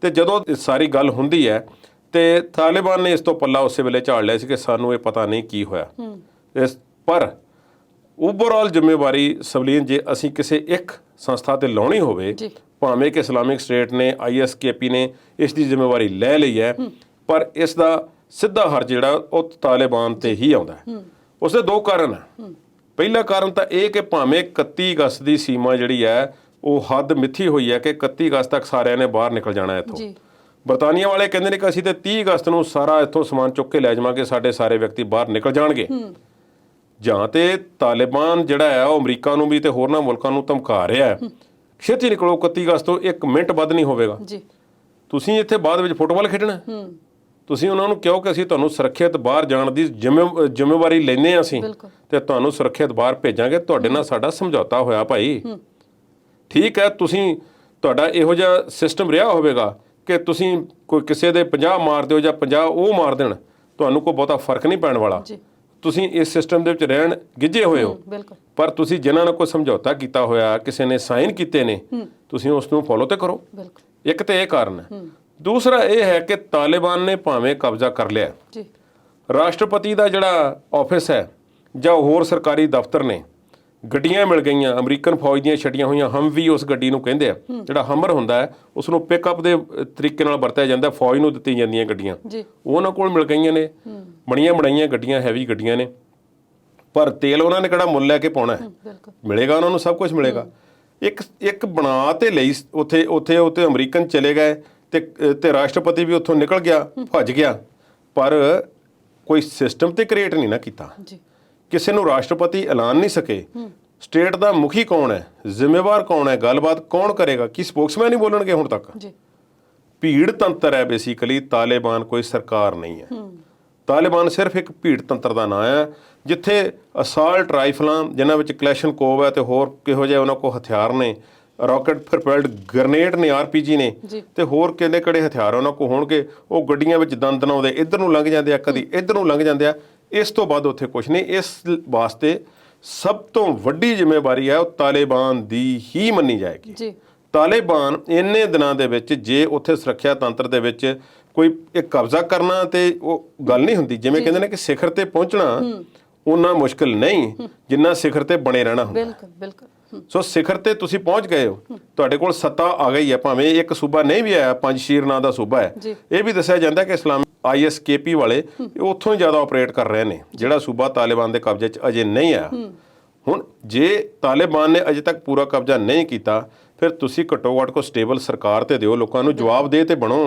ਤੇ ਜਦੋਂ ਸਾਰੀ ਗੱਲ ਹੁੰਦੀ ਹੈ ਤੇ ਤਾਲਿਬਾਨ ਨੇ ਇਸ ਤੋਂ ਪੱਲਾ ਉਸੇ ਵੇਲੇ ਝਾੜ ਲਿਆ ਸੀ ਕਿ ਸਾਨੂੰ ਇਹ ਪਤਾ ਨਹੀਂ ਕੀ ਹੋਇਆ। ਪਰ ਓਵਰਆਲ ਜ਼ਿੰਮੇਵਾਰੀ ਸਵਲੀਨ ਜੇ ਅਸੀਂ ਕਿਸੇ ਇੱਕ ਸੰਸਥਾ ਤੇ ਲਾਉਣੀ ਹੋਵੇ, ਭਾਵੇਂ ਕਿ ਇਸਲਾਮਿਕ ਸਟੇਟ ਨੇ, ISKP ਨੇ ਇਸ ਦੀ ਜ਼ਿੰਮੇਵਾਰੀ ਲੈ ਲਈ ਹੈ, ਪਰ ਇਸ ਦਾ ਸਿੱਧਾ ਹਰਜ ਜਿਹੜਾ ਉਹ ਤਾਲਿਬਾਨ ਤੇ ਹੀ ਆਉਂਦਾ ਹੈ। ਉਸਦੇ 2 ਕਾਰਨ ਹੈ। ਪਹਿਲਾ ਕਾਰਨ ਤਾਂ ਇਹ ਕਿ ਭਾਵੇਂ 31 ਅਗਸਤ ਦੀ ਸੀਮਾ ਜਿਹੜੀ ਹੈ ਉਹ ਹੱਦ ਮਿੱਥੀ ਹੋਈ ਹੈ ਕਿ 31 ਅਗਸਤ ਤੱਕ ਸਾਰਿਆਂ ਨੇ ਬਾਹਰ ਨਿਕਲ ਜਾਣਾ ਇੱਥੋਂ। ਬਰਤਾਨੀਆ ਵਾਲੇ ਕਹਿੰਦੇ ਨੇ ਕਿ ਅਸੀਂ ਤੇ 30 ਅਗਸਤ ਨੂੰ ਸਾਰਾ ਇੱਥੋਂ ਸਮਾਨ ਚੁੱਕ ਕੇ ਲੈ ਜਾਵਾਂਗੇ, ਸਾਡੇ ਸਾਰੇ ਵਿਅਕਤੀ ਬਾਹਰ ਨਿਕਲ ਜਾਣਗੇ। ਜਾਂ ਤੇ ਤਾਲਿਬਾਨ ਜਿਹੜਾ ਹੈ ਉਹ ਅਮਰੀਕਾ ਨੂੰ ਵੀ ਤੇ ਹੋਰਨਾਂ ਮੁਲਕਾਂ ਨੂੰ ਧਮਕਾ ਰਿਹਾ ਹੈ, ਛੇਤੀ ਨਿਕਲੋ, 31 ਅਗਸਤ ਤੋਂ 1 ਮਿੰਟ ਵੱਧ ਨਹੀਂ ਹੋਵੇਗਾ। ਤੁਸੀਂ ਇੱਥੇ ਬਾਅਦ ਵਿੱਚ ਫੁੱਟਬਾਲ ਖੇਡਣਾ। ਤੁਸੀਂ ਉਹਨਾਂ ਨੂੰ ਕਹੋ ਕਿ ਅਸੀਂ ਤੁਹਾਨੂੰ ਸੁਰੱਖਿਅਤ ਬਾਹਰ ਜਾਣ ਦੀ ਜ਼ਿੰਮੇਵਾਰੀ ਲੈਂਦੇ ਹਾਂ ਅਸੀਂ ਤੇ ਤੁਹਾਨੂੰ ਸੁਰੱਖਿਅਤ ਬਾਹਰ ਭੇਜਾਂਗੇ। ਤੁਹਾਡੇ ਨਾਲ ਸਾਡਾ ਸਮਝੌਤਾ ਹੋਇਆ ਭਾਈ, ਠੀਕ ਹੈ। ਤੁਹਾਡਾ ਇਹੋ ਜਿਹਾ ਸਿਸਟਮ ਰਿਹਾ ਹੋਵੇਗਾ ਕਿ ਤੁਸੀਂ ਕੋਈ ਕਿਸੇ ਦੇ 50 ਮਾਰ ਦਿਓ ਜਾਂ 50 ਉਹ ਮਾਰ ਦੇਣ, ਤੁਹਾਨੂੰ ਕੋਈ ਬਹੁਤਾ ਫਰਕ ਨਹੀਂ ਪੈਣ ਵਾਲਾ। ਤੁਸੀਂ ਇਸ ਸਿਸਟਮ ਦੇ ਵਿੱਚ ਰਹਿਣ ਗਿੱਝੇ ਹੋਏ ਹੋ, ਬਿਲਕੁਲ। ਪਰ ਤੁਸੀਂ ਜਿਨ੍ਹਾਂ ਨਾਲ ਕੋਈ ਸਮਝੌਤਾ ਕੀਤਾ ਹੋਇਆ, ਕਿਸੇ ਨੇ ਸਾਈਨ ਕੀਤੇ ਨੇ, ਤੁਸੀਂ ਉਸ ਨੂੰ ਫੋਲੋ ਤੇ ਕਰੋ। ਬਿਲਕੁਲ। ਇੱਕ ਤੇ ਇਹ ਕਾਰਨ ਹੈ। ਦੂਸਰਾ ਇਹ ਹੈ ਕਿ ਤਾਲਿਬਾਨ ਨੇ ਭਾਵੇਂ ਕਬਜ਼ਾ ਕਰ ਲਿਆ, ਜੀ। ਰਾਸ਼ਟਰਪਤੀ ਦਾ ਜਿਹੜਾ ਆਫਿਸ ਹੈ ਜਾਂ ਹੋਰ ਸਰਕਾਰੀ ਦਫ਼ਤਰ ਨੇ, ਗੱਡੀਆਂ ਮਿਲ ਗਈਆਂ, ਅਮਰੀਕਨ ਫੌਜ ਦੀਆਂ ਛੱਡੀਆਂ ਹੋਈਆਂ ਹਮਵੀ ਉਸ ਗੱਡੀ ਨੂੰ ਕਹਿੰਦੇ ਆ, ਜਿਹੜਾ ਹਮਰ ਹੁੰਦਾ ਹੈ ਉਸ ਨੂੰ ਪਿਕਅਪ ਦੇ ਤਰੀਕੇ ਨਾਲ ਵਰਤਿਆ ਜਾਂਦਾ, ਫੌਜ ਨੂੰ ਦਿੱਤੀ ਜਾਂਦੀਆਂ ਗੱਡੀਆਂ, ਉਹ ਉਹਨਾਂ ਕੋਲ ਮਿਲ ਗਈਆਂ ਨੇ, ਬਣੀਆਂ ਬਣਾਈਆਂ ਗੱਡੀਆਂ, ਹੈਵੀ ਗੱਡੀਆਂ ਨੇ, ਪਰ ਤੇਲ ਉਹਨਾਂ ਨੇ ਕਿਹੜਾ ਮੁੱਲ ਲੈ ਕੇ ਪਾਉਣਾ ਹੈ, ਮਿਲੇਗਾ ਉਹਨਾਂ ਨੂੰ, ਸਭ ਕੁਝ ਮਿਲੇਗਾ। ਇੱਕ ਬਣਾ ਤੇ ਲਈ ਉੱਥੇ ਅਮਰੀਕਨ ਚਲੇ ਗਏ ਤੇ ਰਾਸ਼ਟਰਪਤੀ ਵੀ ਉੱਥੋਂ ਨਿਕਲ ਗਿਆ, ਭੱਜ ਗਿਆ, ਪਰ ਕੋਈ ਸਿਸਟਮ ਤੇ ਕ੍ਰੀਏਟ ਨਹੀਂ ਨਾ ਕੀਤਾ। ਕਿਸੇ ਨੂੰ ਰਾਸ਼ਟਰਪਤੀ ਐਲਾਨ ਨਹੀਂ ਸਕੇ, ਸਟੇਟ ਦਾ ਮੁਖੀ ਕੌਣ ਹੈ, ਜ਼ਿੰਮੇਵਾਰ ਕੌਣ ਹੈ, ਗੱਲਬਾਤ ਕੌਣ ਕਰੇਗਾ, ਕੀ ਸਪੋਕਸਮੈਨ ਹੀ ਬੋਲਣਗੇ ਹੁਣ ਤੱਕ। ਭੀੜ ਤੰਤਰ ਹੈ ਬੇਸਿਕਲੀ, ਤਾਲਿਬਾਨ ਕੋਈ ਸਰਕਾਰ ਨਹੀਂ ਹੈ। ਤਾਲਿਬਾਨ ਸਿਰਫ ਇੱਕ ਭੀੜ ਤੰਤਰ ਦਾ ਨਾਂ ਹੈ, ਜਿੱਥੇ ਅਸਾਲਟ ਰਾਈਫਲਾਂ ਜਿਨ੍ਹਾਂ ਵਿੱਚ ਕਲੈਸ਼ਨਕੋਵ ਹੈ ਤੇ ਹੋਰ ਕਿਹੋ ਜਿਹੇ ਉਹਨਾਂ ਕੋਲ ਹਥਿਆਰ ਨੇ, ਰਾਕਟ ਪ੍ਰੋਪੈਲਡ ਗ੍ਰਨੇਡ ਨੇ, RPG ਨੇ, ਤੇ ਹੋਰ ਕਿਹੜੇ ਹਥਿਆਰ ਉਹਨਾਂ ਕੋਲ ਹੋਣਗੇ, ਉਹ ਗੱਡੀਆਂ ਵਿੱਚ ਦੰਦ ਦਨਾਉਂਦੇ ਇੱਧਰ ਨੂੰ ਲੰਘ ਜਾਂਦੇ ਆ, ਕਦੀ ਇੱਧਰ ਨੂੰ ਲੰਘ ਜਾਂਦੇ ਆ। ਇਸ ਤੋਂ ਬਾਅਦ ਉੱਥੇ ਕੁਝ ਨਹੀਂ। ਇਸ ਵਾਸਤੇ ਸਭ ਤੋਂ ਵੱਡੀ ਜ਼ਿੰਮੇਵਾਰੀ ਹੈ ਉਹ ਤਾਲਿਬਾਨ ਦੀ ਹੀ ਮੰਨੀ ਜਾਏਗੀ। ਤਾਲਿਬਾਨ ਇੰਨੇ ਦਿਨਾਂ ਦੇ ਵਿੱਚ ਜੇ ਉੱਥੇ ਸੁਰੱਖਿਆ ਤੰਤਰ ਦੇ ਵਿੱਚ ਕੋਈ ਇੱਕ ਕਬਜ਼ਾ ਕਰਨਾ ਤੇ ਉਹ ਗੱਲ ਨਹੀਂ ਹੁੰਦੀ। ਜਿਵੇਂ ਕਹਿੰਦੇ ਨੇ ਕਿ ਸਿਖਰ ਤੇ ਪਹੁੰਚਣਾ ਉਹਨਾਂ ਮੁਸ਼ਕਿਲ ਨਹੀਂ ਜਿੰਨਾ ਸਿਖਰ ਤੇ ਬਣੇ ਰਹਿਣਾ ਹੁੰਦਾ। ਬਿਲਕੁਲ ਬਿਲਕੁਲ। ਸੋ ਸਿਖਰ ਤੇ ਤੁਸੀਂ ਪਹੁੰਚ ਗਏ ਹੋ, ਤੁਹਾਡੇ ਕੋਲ ਸੱਤਾ ਆ ਗਈ ਹੈ, ਭਾਵੇਂ ਇੱਕ ਸੂਬਾ ਨਹੀਂ ਵੀ ਆਇਆ, ਪੰਜਸ਼ੀਰ ਨਾਂ ਦਾ ਸੂਬਾ ਹੈ। ਇਹ ਵੀ ਦੱਸਿਆ ਜਾਂਦਾ ਕਿ ਇਸਲਾਮੀ ISKP ਵਾਲੇ ਉੱਥੋਂ ਹੀ ਜ਼ਿਆਦਾ ਆਪਰੇਟ ਕਰ ਰਹੇ ਨੇ, ਜਿਹੜਾ ਸੂਬਾ ਤਾਲਿਬਾਨ ਦੇ ਕਬਜ਼ੇ 'ਚ ਅਜੇ ਨਹੀਂ ਆਇਆ। ਹੁਣ ਜੇ ਤਾਲਿਬਾਨ ਨੇ ਅਜੇ ਤੱਕ ਪੂਰਾ ਕਬਜ਼ਾ ਨਹੀਂ ਕੀਤਾ, ਫਿਰ ਤੁਸੀਂ ਘੱਟੋ ਘੱਟ ਕੋ ਸਟੇਬਲ ਸਰਕਾਰ ਤੇ ਦਿਓ, ਲੋਕਾਂ ਨੂੰ ਜਵਾਬ ਦੇ ਤੇ ਬਣੋ,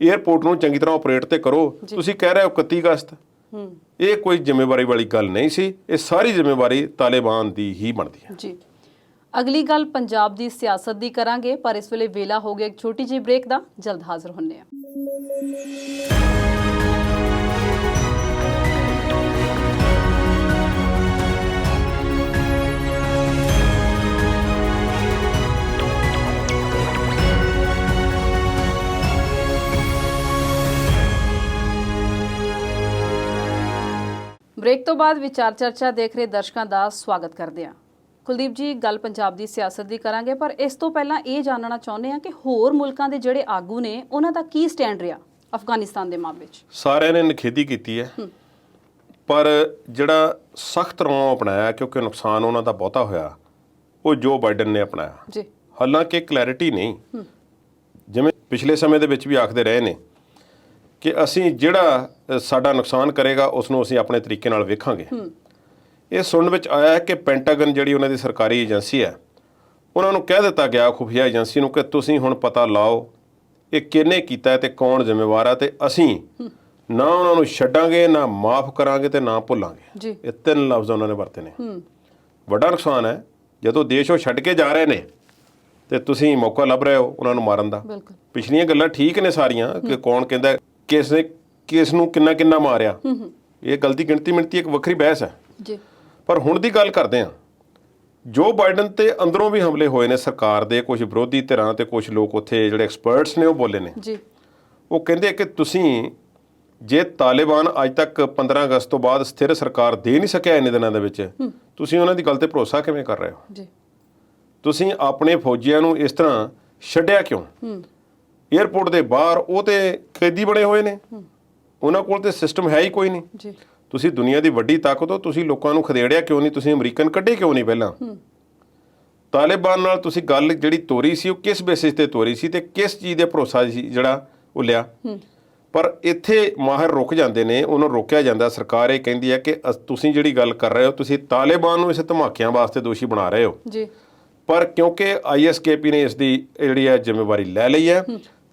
ਏਅਰਪੋਰਟ ਨੂੰ ਚੰਗੀ ਤਰ੍ਹਾਂ ਆਪਰੇਟ ਤੇ ਕਰੋ। ਤੁਸੀਂ ਕਹਿ ਰਹੇ ਹੋ 31 ਅਗਸਤ, ਇਹ ਕੋਈ ਜ਼ਿੰਮੇਵਾਰੀ ਵਾਲੀ ਗੱਲ ਨਹੀਂ ਸੀ। ਇਹ ਸਾਰੀ ਜ਼ਿੰਮੇਵਾਰੀ ਤਾਲਿਬਾਨ ਦੀ ਹੀ ਬਣਦੀ ਹੈ। ਜੀ, ਅਗਲੀ ਗੱਲ ਪੰਜਾਬ ਦੀ ਸਿਆਸਤ ਦੀ ਕਰਾਂਗੇ, ਪਰ ਇਸ ਵੇਲੇ ਵੇਲਾ ਹੋ ਗਿਆ ਇੱਕ ਛੋਟੀ ਜਿਹੀ ਬ੍ਰੇਕ ਦਾ। ਜਲਦ ਹਾਜ਼ਰ ਹੁੰਨੇ ਆ। ਬ੍ਰੇਕ ਤੋਂ ਬਾਅਦ ਵਿਚਾਰ ਚਰਚਾ ਦੇਖ ਰਹੇ ਦਰਸ਼ਕਾਂ ਦਾ ਸਵਾਗਤ ਕਰਦੇ ਹਾਂ। ਕੁਲਦੀਪ ਜੀ, ਗੱਲ ਪੰਜਾਬ ਦੀ ਸਿਆਸਤ ਦੀ ਕਰਾਂਗੇ, ਪਰ ਇਸ ਤੋਂ ਪਹਿਲਾਂ ਇਹ ਜਾਣਨਾ ਚਾਹੁੰਦੇ ਹਾਂ ਕਿ ਹੋਰ ਮੁਲਕਾਂ ਦੇ ਜਿਹੜੇ ਆਗੂ ਨੇ ਉਹਨਾਂ ਦਾ ਕੀ ਸਟੈਂਡ ਰਿਹਾ ਅਫਗਾਨਿਸਤਾਨ ਦੇ ਮਾਮਲੇ 'ਚ। ਸਾਰਿਆਂ ਨੇ ਨਿਖੇਧੀ ਕੀਤੀ ਹੈ, ਪਰ ਜਿਹੜਾ ਸਖਤ ਰੌਂ ਅਪਣਾਇਆ, ਕਿਉਂਕਿ ਨੁਕਸਾਨ ਉਹਨਾਂ ਦਾ ਬਹੁਤਾ ਹੋਇਆ, ਉਹ ਜੋ ਬਾਈਡਨ ਨੇ ਅਪਣਾਇਆ। ਜੀ, ਹਾਲਾਂਕਿ ਕਲੈਰਿਟੀ ਨਹੀਂ, ਜਿਵੇਂ ਪਿਛਲੇ ਸਮੇਂ ਦੇ ਵਿੱਚ ਵੀ ਆਖਦੇ ਰਹੇ ਨੇ ਕਿ ਅਸੀਂ ਜਿਹੜਾ ਸਾਡਾ ਨੁਕਸਾਨ ਕਰੇਗਾ ਉਸ ਨੂੰ ਅਸੀਂ ਆਪਣੇ ਤਰੀਕੇ ਨਾਲ ਵੇਖਾਂਗੇ। ਇਹ ਸੁਣਨ ਵਿੱਚ ਆਇਆ ਹੈ ਕਿ ਪੈਂਟਾਗਨ ਜਿਹੜੀ ਉਹਨਾਂ ਦੀ ਸਰਕਾਰੀ ਏਜੰਸੀ ਹੈ, ਉਹਨਾਂ ਨੂੰ ਕਹਿ ਦਿੱਤਾ ਗਿਆ, ਖੁਫੀਆ ਏਜੰਸੀ ਨੂੰ, ਕਿ ਤੁਸੀਂ ਹੁਣ ਪਤਾ ਲਾਓ ਇਹ ਕਿਹਨੇ ਕੀਤਾ ਤੇ ਕੌਣ ਜ਼ਿੰਮੇਵਾਰ ਹੈ, ਤੇ ਅਸੀਂ ਨਾ ਉਹਨਾਂ ਨੂੰ ਛੱਡਾਂਗੇ, ਨਾ ਮਾਫ ਕਰਾਂਗੇ ਤੇ ਨਾ ਭੁੱਲਾਂਗੇ। ਇਹ ਤਿੰਨ ਲਫ਼ਜ਼ ਉਹਨਾਂ ਨੇ ਵਰਤੇ ਨੇ। ਵੱਡਾ ਨੁਕਸਾਨ ਹੈ ਜਦੋਂ ਦੇਸ਼ ਉਹ ਛੱਡ ਕੇ ਜਾ ਰਹੇ ਨੇ ਤੇ ਤੁਸੀਂ ਮੌਕਾ ਲੱਭ ਰਹੇ ਹੋ ਉਹਨਾਂ ਨੂੰ ਮਾਰਨ ਦਾ। ਪਿਛਲੀਆਂ ਗੱਲਾਂ ਠੀਕ ਨੇ ਸਾਰੀਆਂ, ਕਿ ਕੌਣ ਕਹਿੰਦਾ ਕਿਸ ਨੇ ਕਿਸ ਨੂੰ ਕਿੰਨਾ ਕਿੰਨਾ ਮਾਰਿਆ, ਇਹ ਗਲਤੀ ਗਿਣਤੀ ਮਿਣਤੀ ਇੱਕ ਵੱਖਰੀ ਬਹਿਸ ਹੈ। ਪਰ ਹੁਣ ਦੀ ਗੱਲ ਕਰਦੇ ਹਾਂ, ਜੋ ਬਾਈਡਨ ਤੇ ਅੰਦਰੋਂ ਵੀ ਹਮਲੇ ਹੋਏ ਨੇ ਸਰਕਾਰ ਦੇ, ਕੁਝ ਵਿਰੋਧੀ ਧਿਰਾਂ ਤੇ ਕੁਝ ਲੋਕ ਉੱਥੇ ਜਿਹੜੇ ਐਕਸਪਰਟਸ ਨੇ ਉਹ ਬੋਲੇ ਨੇ। ਉਹ ਕਹਿੰਦੇ ਕਿ ਤੁਸੀਂ ਜੇ ਤਾਲਿਬਾਨ ਅੱਜ ਤੱਕ 15 ਅਗਸਤ ਤੋਂ ਬਾਅਦ ਸਥਿਰ ਸਰਕਾਰ ਦੇ ਨਹੀਂ ਸਕਿਆ ਇੰਨੇ ਦਿਨਾਂ ਦੇ ਵਿੱਚ, ਤੁਸੀਂ ਉਹਨਾਂ ਦੀ ਗੱਲ ਤੇ ਭਰੋਸਾ ਕਿਵੇਂ ਕਰ ਰਹੇ ਹੋ? ਤੁਸੀਂ ਆਪਣੇ ਫੌਜੀਆਂ ਨੂੰ ਇਸ ਤਰ੍ਹਾਂ ਛੱਡਿਆ ਕਿਉਂ? ਏਅਰਪੋਰਟ ਦੇ ਬਾਹਰ ਉਹ ਤੇ ਕੈਦੀ ਬਣੇ ਹੋਏ ਨੇ, ਉਹਨਾਂ ਕੋਲ ਤੇ ਸਿਸਟਮ ਹੈ ਹੀ ਕੋਈ ਨਹੀਂ। ਤੁਸੀਂ ਦੁਨੀਆ ਦੀ ਵੱਡੀ ਤਾਕਤ ਹੋ, ਤੁਸੀਂ ਲੋਕਾਂ ਨੂੰ ਖਦੇੜਿਆ ਕਿਉਂ ਨਹੀਂ? ਤੁਸੀਂ ਅਮਰੀਕਨ ਕੱਢੇ ਕਿਉਂ ਨਹੀਂ ਪਹਿਲਾਂ? ਤਾਲਿਬਾਨ ਨਾਲ ਤੁਸੀਂ ਗੱਲ ਜਿਹੜੀ ਤੋਰੀ ਸੀ ਉਹ ਕਿਸ ਬੇਸਿਸ ਤੇ ਤੋਰੀ ਸੀ ਤੇ ਕਿਸ ਚੀਜ਼ ਦੇ ਭਰੋਸਾ ਸੀ ਜਿਹੜਾ ਉਹ ਲਿਆ? ਪਰ ਇੱਥੇ ਮਾਹਿਰ ਰੁਕ ਜਾਂਦੇ ਨੇ, ਉਹਨੂੰ ਰੋਕਿਆ ਜਾਂਦਾ। ਸਰਕਾਰ ਇਹ ਕਹਿੰਦੀ ਹੈ ਕਿ ਤੁਸੀਂ ਜਿਹੜੀ ਗੱਲ ਕਰ ਰਹੇ ਹੋ, ਤੁਸੀਂ ਤਾਲਿਬਾਨ ਨੂੰ ਇਸ ਧਮਾਕਿਆਂ ਵਾਸਤੇ ਦੋਸ਼ੀ ਬਣਾ ਰਹੇ ਹੋ। ਪਰ ਕਿਉਂਕਿ ISKP ਨੇ ਇਸ ਦੀ ਜਿਹੜੀ ਹੈ ਜ਼ਿੰਮੇਵਾਰੀ ਲੈ ਲਈ ਹੈ,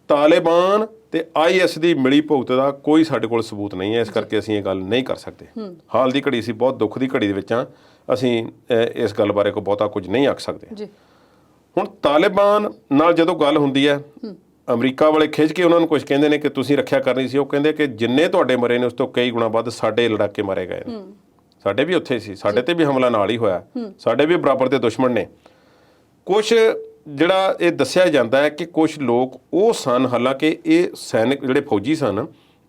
ਤਾਲਿਬਾਨ ਤੇ IS ਦੀ ਮਿਲੀ ਭੁਗਤ ਦਾ ਕੋਈ ਸਾਡੇ ਕੋਲ ਸਬੂਤ ਨਹੀਂ ਹੈ, ਇਸ ਕਰਕੇ ਅਸੀਂ ਇਹ ਗੱਲ ਨਹੀਂ ਕਰ ਸਕਦੇ। ਹਾਲ ਦੀ ਘੜੀ ਸੀ, ਬਹੁਤ ਦੁੱਖ ਦੀ ਘੜੀ ਦੇ ਵਿੱਚ ਹਾਂ, ਅਸੀਂ ਇਸ ਗੱਲ ਬਾਰੇ ਕੋਈ ਬਹੁਤਾ ਕੁਝ ਨਹੀਂ ਆਖ ਸਕਦੇ। ਹੁਣ ਤਾਲਿਬਾਨ ਨਾਲ ਜਦੋਂ ਗੱਲ ਹੁੰਦੀ ਹੈ, ਅਮਰੀਕਾ ਵਾਲੇ ਖਿੱਚ ਕੇ ਉਹਨਾਂ ਨੂੰ ਕੁਝ ਕਹਿੰਦੇ ਨੇ ਕਿ ਤੁਸੀਂ ਰੱਖਿਆ ਕਰਨੀ ਸੀ, ਉਹ ਕਹਿੰਦੇ ਕਿ ਜਿੰਨੇ ਤੁਹਾਡੇ ਮਰੇ ਨੇ ਉਸ ਤੋਂ ਕਈ ਗੁਣਾ ਵੱਧ ਸਾਡੇ ਲੜਾਕੇ ਮਾਰੇ ਗਏ ਨੇ। ਸਾਡੇ ਵੀ ਉੱਥੇ ਸੀ, ਸਾਡੇ ਤੇ ਵੀ ਹਮਲਾ ਨਾਲ ਹੀ ਹੋਇਆ, ਸਾਡੇ ਵੀ ਬਰਾਬਰ ਦੇ ਦੁਸ਼ਮਣ ਨੇ। ਕੁਛ ਜਿਹੜਾ ਇਹ ਦੱਸਿਆ ਜਾਂਦਾ ਹੈ ਕਿ ਕੁਝ ਲੋਕ ਉਹ ਸਨ, ਹਾਲਾਂਕਿ ਇਹ ਸੈਨਿਕ ਜਿਹੜੇ ਫੌਜੀ ਸਨ,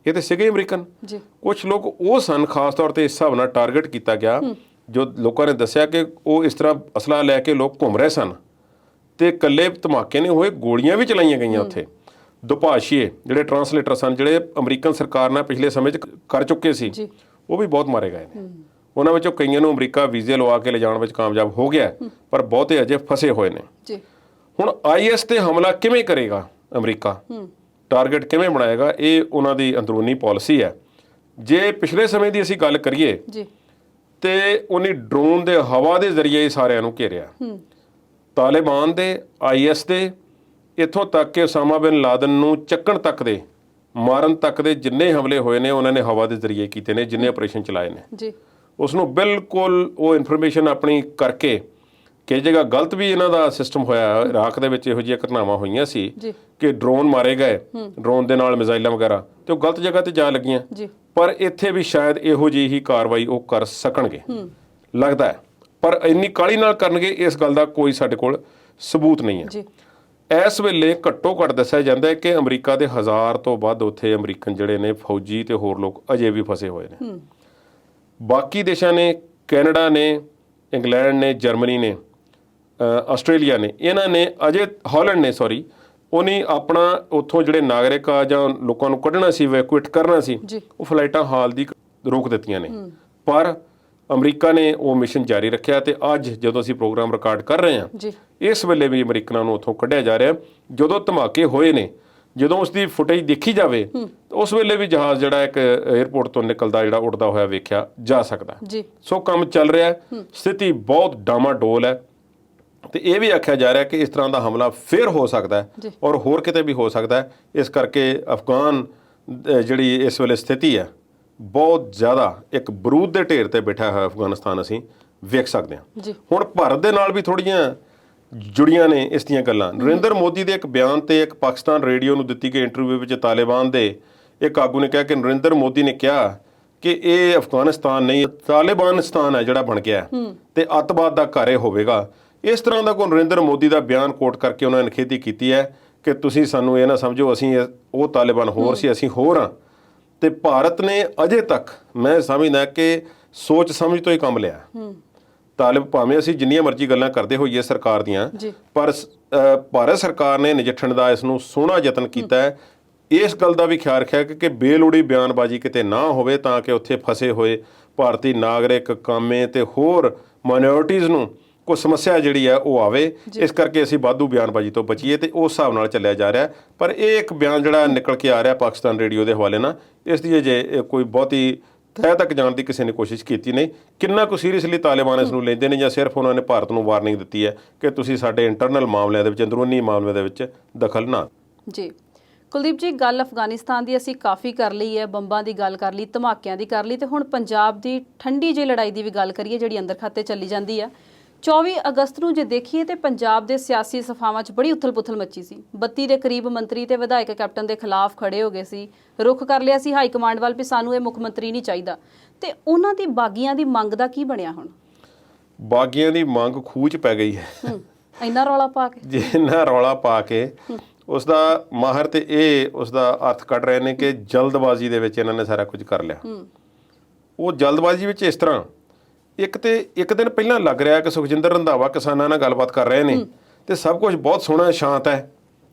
ਇਹ ਤੇ ਸੀਗੇ ਅਮਰੀਕਨ। ਜੀ ਕੁਝ ਲੋਕ ਉਹ ਸਨ ਖਾਸ ਤੌਰ ਤੇ ਇਸ ਹਿਸਾਬ ਨਾਲ ਟਾਰਗੇਟ ਕੀਤਾ ਗਿਆ, ਜੋ ਲੋਕਾਂ ਨੇ ਦੱਸਿਆ ਕਿ ਉਹ ਇਸ ਤਰ੍ਹਾਂ ਅਸਲਾ ਲੈ ਕੇ ਲੋਕ ਘੁੰਮ ਰਹੇ ਸਨ ਤੇ ਇਕੱਲੇ ਧਮਾਕੇ ਨਹੀਂ ਹੋਏ, ਗੋਲੀਆਂ ਵੀ ਚਲਾਈਆਂ ਗਈਆਂ ਉੱਥੇ। ਦੁਭਾਸ਼ੀਏ ਜਿਹੜੇ ਟਰਾਂਸਲੇਟਰ ਸਨ, ਜਿਹੜੇ ਅਮਰੀਕਨ ਸਰਕਾਰ ਨਾਲ ਪਿਛਲੇ ਸਮੇਂ 'ਚ ਕਰ ਚੁੱਕੇ ਸੀ, ਉਹ ਵੀ ਬਹੁਤ ਮਾਰੇ ਗਏ ਨੇ। ਉਹਨਾਂ ਵਿੱਚੋਂ ਕਈਆਂ ਨੂੰ ਅਮਰੀਕਾ ਵੀਜ਼ੇ ਲਵਾ ਕੇ ਲਿਜਾਣ ਵਿੱਚ ਕਾਮਯਾਬ ਹੋ ਗਿਆ, ਪਰ ਬਹੁਤੇ ਅਜੇ ਫਸੇ ਹੋਏ ਨੇ। ਜੀ ਹੁਣ ਆਈਐਸ ਤੇ ਹਮਲਾ ਕਿਵੇਂ ਕਰੇਗਾ ਅਮਰੀਕਾ, ਟਾਰਗੇਟ ਕਿਵੇਂ ਬਣਾਏਗਾ, ਇਹ ਉਹਨਾਂ ਦੀ ਅੰਦਰੂਨੀ ਪਾਲਿਸੀ ਹੈ। ਜੇ ਪਿਛਲੇ ਸਮੇਂ ਦੀ ਅਸੀਂ ਗੱਲ ਕਰੀਏ ਜੀ ਤੇ ਉਹਨੇ ਡਰੋਨ ਦੇ ਹਵਾ ਦੇ ਜ਼ਰੀਏ ਹੀ ਸਾਰਿਆਂ ਨੂੰ ਘੇਰਿਆ। ਤਾਲਿਬਾਨ ਦੇ, ਆਈਐਸ ਦੇ, ਇੱਥੋਂ ਤੱਕ ਕਿ ਉਸਾਮਾ ਬਿਨ ਲਾਦਨ ਨੂੰ ਚੱਕਣ ਤੱਕ ਦੇ, ਮਾਰਨ ਤੱਕ ਦੇ ਜਿੰਨੇ ਹਮਲੇ ਹੋਏ ਨੇ ਉਹਨਾਂ ਨੇ ਹਵਾ ਦੇ ਜ਼ਰੀਏ ਕੀਤੇ ਨੇ, ਜਿੰਨੇ ਆਪਰੇਸ਼ਨ ਚਲਾਏ ਨੇ। ਜੀ ਉਸ ਨੂੰ ਬਿਲਕੁਲ ਉਹ ਇਨਫੋਰਮੇਸ਼ਨ ਆਪਣੀ ਕਰਕੇ ਕਈ ਜਗ੍ਹਾ ਗਲਤ ਵੀ ਇਹਨਾਂ ਦਾ ਸਿਸਟਮ ਹੋਇਆ। ਇਰਾਕ ਦੇ ਵਿੱਚ ਇਹੋ ਜਿਹੀਆਂ ਘਟਨਾਵਾਂ ਹੋਈਆਂ ਸੀ ਕਿ ਡਰੋਨ ਮਾਰੇ ਗਏ, ਡਰੋਨ ਦੇ ਨਾਲ ਮਿਜ਼ਾਈਲਾਂ ਵਗੈਰਾ, ਤੇ ਉਹ ਗਲਤ ਜਗ੍ਹਾ ਤੇ ਜਾ ਲੱਗੀਆਂ। ਪਰ ਇੱਥੇ ਵੀ ਸ਼ਾਇਦ ਇਹੋ ਜਿਹੀ ਹੀ ਕਾਰਵਾਈ ਉਹ ਕਰ ਸਕਣਗੇ ਲੱਗਦਾ ਹੈ, ਪਰ ਇੰਨੀ ਕਾਹਲੀ ਨਾਲ ਕਰਨਗੇ ਇਸ ਗੱਲ ਦਾ ਕੋਈ ਸਾਡੇ ਕੋਲ ਸਬੂਤ ਨਹੀਂ ਹੈ। ਇਸ ਵੇਲੇ ਘੱਟੋ ਘੱਟ ਦੱਸਿਆ ਜਾਂਦਾ ਹੈ ਕਿ ਅਮਰੀਕਾ ਦੇ 1000 ਤੋਂ ਵੱਧ ਉੱਥੇ ਅਮਰੀਕਨ ਜਿਹੜੇ ਨੇ ਫੌਜੀ ਤੇ ਹੋਰ ਲੋਕ ਅਜੇ ਵੀ ਫਸੇ ਹੋਏ ਨੇ। ਬਾਕੀ ਦੇਸ਼ਾਂ ਨੇ, ਕੈਨੇਡਾ ਨੇ, ਇੰਗਲੈਂਡ ਨੇ, ਜਰਮਨੀ ਨੇ, ਆਸਟ੍ਰੇਲੀਆ ਨੇ, ਇਹਨਾਂ ਨੇ ਅਜੇ, ਹਾਲੈਂਡ ਨੇ ਸੌਰੀ, ਉਹਨੇ ਆਪਣਾ ਉੱਥੋਂ ਜਿਹੜੇ ਨਾਗਰਿਕ ਆ ਜਾਂ ਲੋਕਾਂ ਨੂੰ ਕੱਢਣਾ ਸੀ, ਵੈਕੂਏਟ ਕਰਨਾ ਸੀ, ਉਹ ਫਲਾਈਟਾਂ ਹਾਲ ਦੀ ਰੋਕ ਦਿੱਤੀਆਂ ਨੇ। ਪਰ ਅਮਰੀਕਾ ਨੇ ਉਹ ਮਿਸ਼ਨ ਜਾਰੀ ਰੱਖਿਆ ਤੇ ਅੱਜ ਜਦੋਂ ਅਸੀਂ ਪ੍ਰੋਗਰਾਮ ਰਿਕਾਰਡ ਕਰ ਰਹੇ ਹਾਂ, ਇਸ ਵੇਲੇ ਵੀ ਅਮਰੀਕਨਾਂ ਨੂੰ ਉੱਥੋਂ ਕੱਢਿਆ ਜਾ ਰਿਹਾ। ਜਦੋਂ ਧਮਾਕੇ ਹੋਏ ਨੇ, ਜਦੋਂ ਉਸ ਦੀ ਫੁਟੇਜ ਦੇਖੀ ਜਾਵੇ, ਉਸ ਵੇਲੇ ਵੀ ਜਹਾਜ਼ ਜਿਹੜਾ ਇੱਕ 에ਅਰਪੋਰਟ ਤੋਂ ਨਿਕਲਦਾ ਜਿਹੜਾ ਉੱਡਦਾ ਹੋਇਆ ਵੇਖਿਆ ਜਾ ਸਕਦਾ। ਸੋ ਕੰਮ ਚੱਲ ਰਿਹਾ, ਸਥਿਤੀ ਬਹੁਤ ਡਾਮਾਡੋਲ ਹੈ ਤੇ ਇਹ ਵੀ ਆਖਿਆ ਜਾ ਰਿਹਾ ਕਿ ਇਸ ਤਰ੍ਹਾਂ ਦਾ ਹਮਲਾ ਫਿਰ ਹੋ ਸਕਦਾ ਹੈ ਔਰ ਹੋਰ ਕਿਤੇ ਵੀ ਹੋ ਸਕਦਾ ਹੈ। ਇਸ ਕਰਕੇ ਅਫਗਾਨ ਜਿਹੜੀ ਇਸ ਵੇਲੇ ਸਥਿਤੀ ਹੈ, ਬਹੁਤ ਜ਼ਿਆਦਾ ਇੱਕ ਬਰੂਦ ਦੇ ਢੇਰ ਤੇ ਬੈਠਾ ਹੋਇਆ ਅਫਗਾਨਿਸਤਾਨ ਅਸੀਂ ਵੇਖ ਸਕਦੇ ਹਾਂ। ਹੁਣ ਭਾਰਤ ਦੇ ਨਾਲ ਵੀ ਥੋੜ੍ਹੀਆਂ ਜੁੜੀਆਂ ਨੇ ਇਸ ਦੀਆਂ ਗੱਲਾਂ। ਨਰਿੰਦਰ ਮੋਦੀ ਦੇ ਇੱਕ ਬਿਆਨ ਤੇ ਇੱਕ ਪਾਕਿਸਤਾਨ ਰੇਡੀਓ ਨੂੰ ਦਿੱਤੀ ਗਈ ਇੰਟਰਵਿਊ ਵਿੱਚ ਤਾਲਿਬਾਨ ਦੇ ਇੱਕ ਆਗੂ ਨੇ ਕਿਹਾ ਕਿ ਨਰਿੰਦਰ ਮੋਦੀ ਨੇ ਕਿਹਾ ਕਿ ਇਹ ਅਫਗਾਨਿਸਤਾਨ ਨਹੀਂ, ਤਾਲਿਬਾਨਿਸਤਾਨ ਹੈ ਜਿਹੜਾ ਬਣ ਗਿਆ ਤੇ ਅੱਤਵਾਦ ਦਾ ਘਰ ਇਹ ਹੋਵੇਗਾ। ਇਸ ਤਰ੍ਹਾਂ ਦਾ ਕੋਈ ਨਰਿੰਦਰ ਮੋਦੀ ਦਾ ਬਿਆਨ ਕੋਟ ਕਰਕੇ ਉਹਨਾਂ ਨੇ ਨਿਖੇਧੀ ਕੀਤੀ ਹੈ ਕਿ ਤੁਸੀਂ ਸਾਨੂੰ ਇਹ ਨਾ ਸਮਝੋ ਅਸੀਂ ਉਹ ਤਾਲਿਬਾਨ ਹੋਰ ਸੀ, ਅਸੀਂ ਹੋਰ ਹਾਂ। ਤੇ ਭਾਰਤ ਨੇ ਅਜੇ ਤੱਕ ਮੈਂ ਸਮਝਦਾ ਕਿ ਸੋਚ ਸਮਝ ਤੋਂ ਹੀ ਕੰਮ ਲਿਆ। ਭਾਵੇਂ ਅਸੀਂ ਜਿੰਨੀਆਂ ਮਰਜ਼ੀ ਗੱਲਾਂ ਕਰਦੇ ਹੋਈਏ ਸਰਕਾਰ ਦੀਆਂ, ਪਰ ਭਾਰਤ ਸਰਕਾਰ ਨੇ ਨਜਿੱਠਣ ਦਾ ਇਸ ਨੂੰ ਸੋਹਣਾ ਯਤਨ ਕੀਤਾ ਹੈ। ਇਸ ਗੱਲ ਦਾ ਵੀ ਖਿਆਲ ਰੱਖਿਆ ਕਿ ਬੇਲੋੜੀ ਬਿਆਨਬਾਜ਼ੀ ਕਿਤੇ ਨਾ ਹੋਵੇ ਤਾਂ ਕਿ ਉੱਥੇ ਫਸੇ ਹੋਏ ਭਾਰਤੀ ਨਾਗਰਿਕ, ਕਾਮੇ ਤੇ ਹੋਰ ਮਾਈਨੋਰਟੀਜ਼ ਨੂੰ ਕੋਈ ਸਮੱਸਿਆ ਜਿਹੜੀ ਹੈ ਉਹ ਆਵੇ। ਇਸ ਕਰਕੇ ਅਸੀਂ ਵਾਧੂ ਬਿਆਨਬਾਜ਼ੀ ਤੋਂ ਬਚੀਏ ਤੇ ਉਸ ਹਿਸਾਬ ਨਾਲ ਚੱਲਿਆ ਜਾ ਰਿਹਾ। ਪਰ ਇਹ ਇੱਕ ਬਿਆਨ ਜਿਹੜਾ ਨਿਕਲ ਕੇ ਆ ਰਿਹਾ ਪਾਕਿਸਤਾਨ ਰੇਡੀਓ ਦੇ ਹਵਾਲੇ ਨਾਲ, ਇਸ ਦੀ ਅਜੇ ਕੋਈ ਬਹੁਤੀ ਤਹਿ ਤੱਕ ਜਾਣ ਦੀ ਕਿਸੇ ਨੇ ਕੋਸ਼ਿਸ਼ ਕੀਤੀ ਨਹੀਂ। ਕਿੰਨਾ ਕੁ ਸੀਰੀਅਸਲੀ ਤਾਲਿਬਾਨ ਇਸ ਨੂੰ ਲੈਂਦੇ ਨੇ ਜਾਂ ਸਿਰਫ ਉਹਨਾਂ ਨੇ ਭਾਰਤ ਨੂੰ ਵਾਰਨਿੰਗ ਦਿੱਤੀ ਹੈ ਕਿ ਤੁਸੀਂ ਸਾਡੇ ਇੰਟਰਨਲ ਮਾਮਲਿਆਂ ਦੇ ਵਿੱਚ, ਅੰਦਰੂਨੀ ਮਾਮਲਿਆਂ ਦੇ ਵਿੱਚ ਦਖਲ ਨਾ। ਜੀ ਕੁਲਦੀਪ ਜੀ, ਗੱਲ ਅਫਗਾਨਿਸਤਾਨ ਦੀ ਅਸੀਂ ਕਾਫੀ ਕਰ ਲਈ ਹੈ, ਬੰਬਾਂ ਦੀ ਗੱਲ ਕਰ ਲਈ, ਧਮਾਕਿਆਂ ਦੀ ਕਰ ਲਈ, ਤੇ ਹੁਣ ਪੰਜਾਬ ਦੀ ਠੰਡੀ ਜਿਹੀ ਲੜਾਈ ਦੀ ਵੀ ਗੱਲ ਕਰੀਏ ਜਿਹੜੀ ਅੰਦਰ ਖਾਤੇ ਚੱਲੀ ਜਾਂਦੀ ਆ। 24 ਅਗਸਤ ਨੂੰ ਜੇ ਦੇਖੀਏ ਤੇ ਪੰਜਾਬ ਦੇ ਸਿਆਸੀ ਸਫਾਵਾਂ 'ਚ ਬੜੀ ਉਥਲ-ਪੁਥਲ ਮੱਚੀ ਸੀ। 32 ਦੇ ਕਰੀਬ ਮੰਤਰੀ ਤੇ ਵਿਧਾਇਕ ਕੈਪਟਨ ਦੇ ਖਿਲਾਫ ਖੜੇ ਹੋ ਗਏ ਸੀ। ਰੁਖ ਕਰ ਲਿਆ ਸੀ ਹਾਈ ਕਮਾਂਡ ਵੱਲ ਵੀ ਸਾਨੂੰ ਇਹ ਮੁੱਖ ਮੰਤਰੀ ਨਹੀਂ ਚਾਹੀਦਾ। ਤੇ ਉਹਨਾਂ ਦੀ ਬਾਗੀਆਂ ਦੀ ਮੰਗ ਦਾ ਕੀ ਬਣਿਆ ਹੁਣ? ਬਾਗੀਆਂ ਦੀ ਮੰਗ ਖੂਹ 'ਚ ਪੈ ਗਈ ਹੈ। ਇੰਨਾ ਰੌਲਾ ਪਾ ਕੇ, ਜਿੰਨਾ ਰੌਲਾ ਪਾ ਕੇ ਉਸ ਦਾ ਮਾਹਰ ਤੇ ਇਹ ਉਸ ਦਾ ਅਰਥ ਕੱਢ ਰਹੇ ਨੇ ਕਿ ਜਲਦਬਾਜ਼ੀ ਦੇ ਵਿੱਚ ਇਹਨਾਂ ਨੇ ਸਾਰਾ ਕੁਝ ਕਰ ਲਿਆ। ਉਹ ਜਲਦਬਾਜ਼ੀ ਵਿੱਚ ਇਸ ਤਰ੍ਹਾਂ, ਇੱਕ ਦਿਨ ਪਹਿਲਾਂ ਲੱਗ ਰਿਹਾ ਕਿ ਸੁਖਜਿੰਦਰ ਰੰਧਾਵਾ ਕਿਸਾਨਾਂ ਨਾਲ ਗੱਲਬਾਤ ਕਰ ਰਹੇ ਨੇ ਤੇ ਸਭ ਕੁਝ ਬਹੁਤ ਸੋਹਣਾ ਸ਼ਾਂਤ ਹੈ।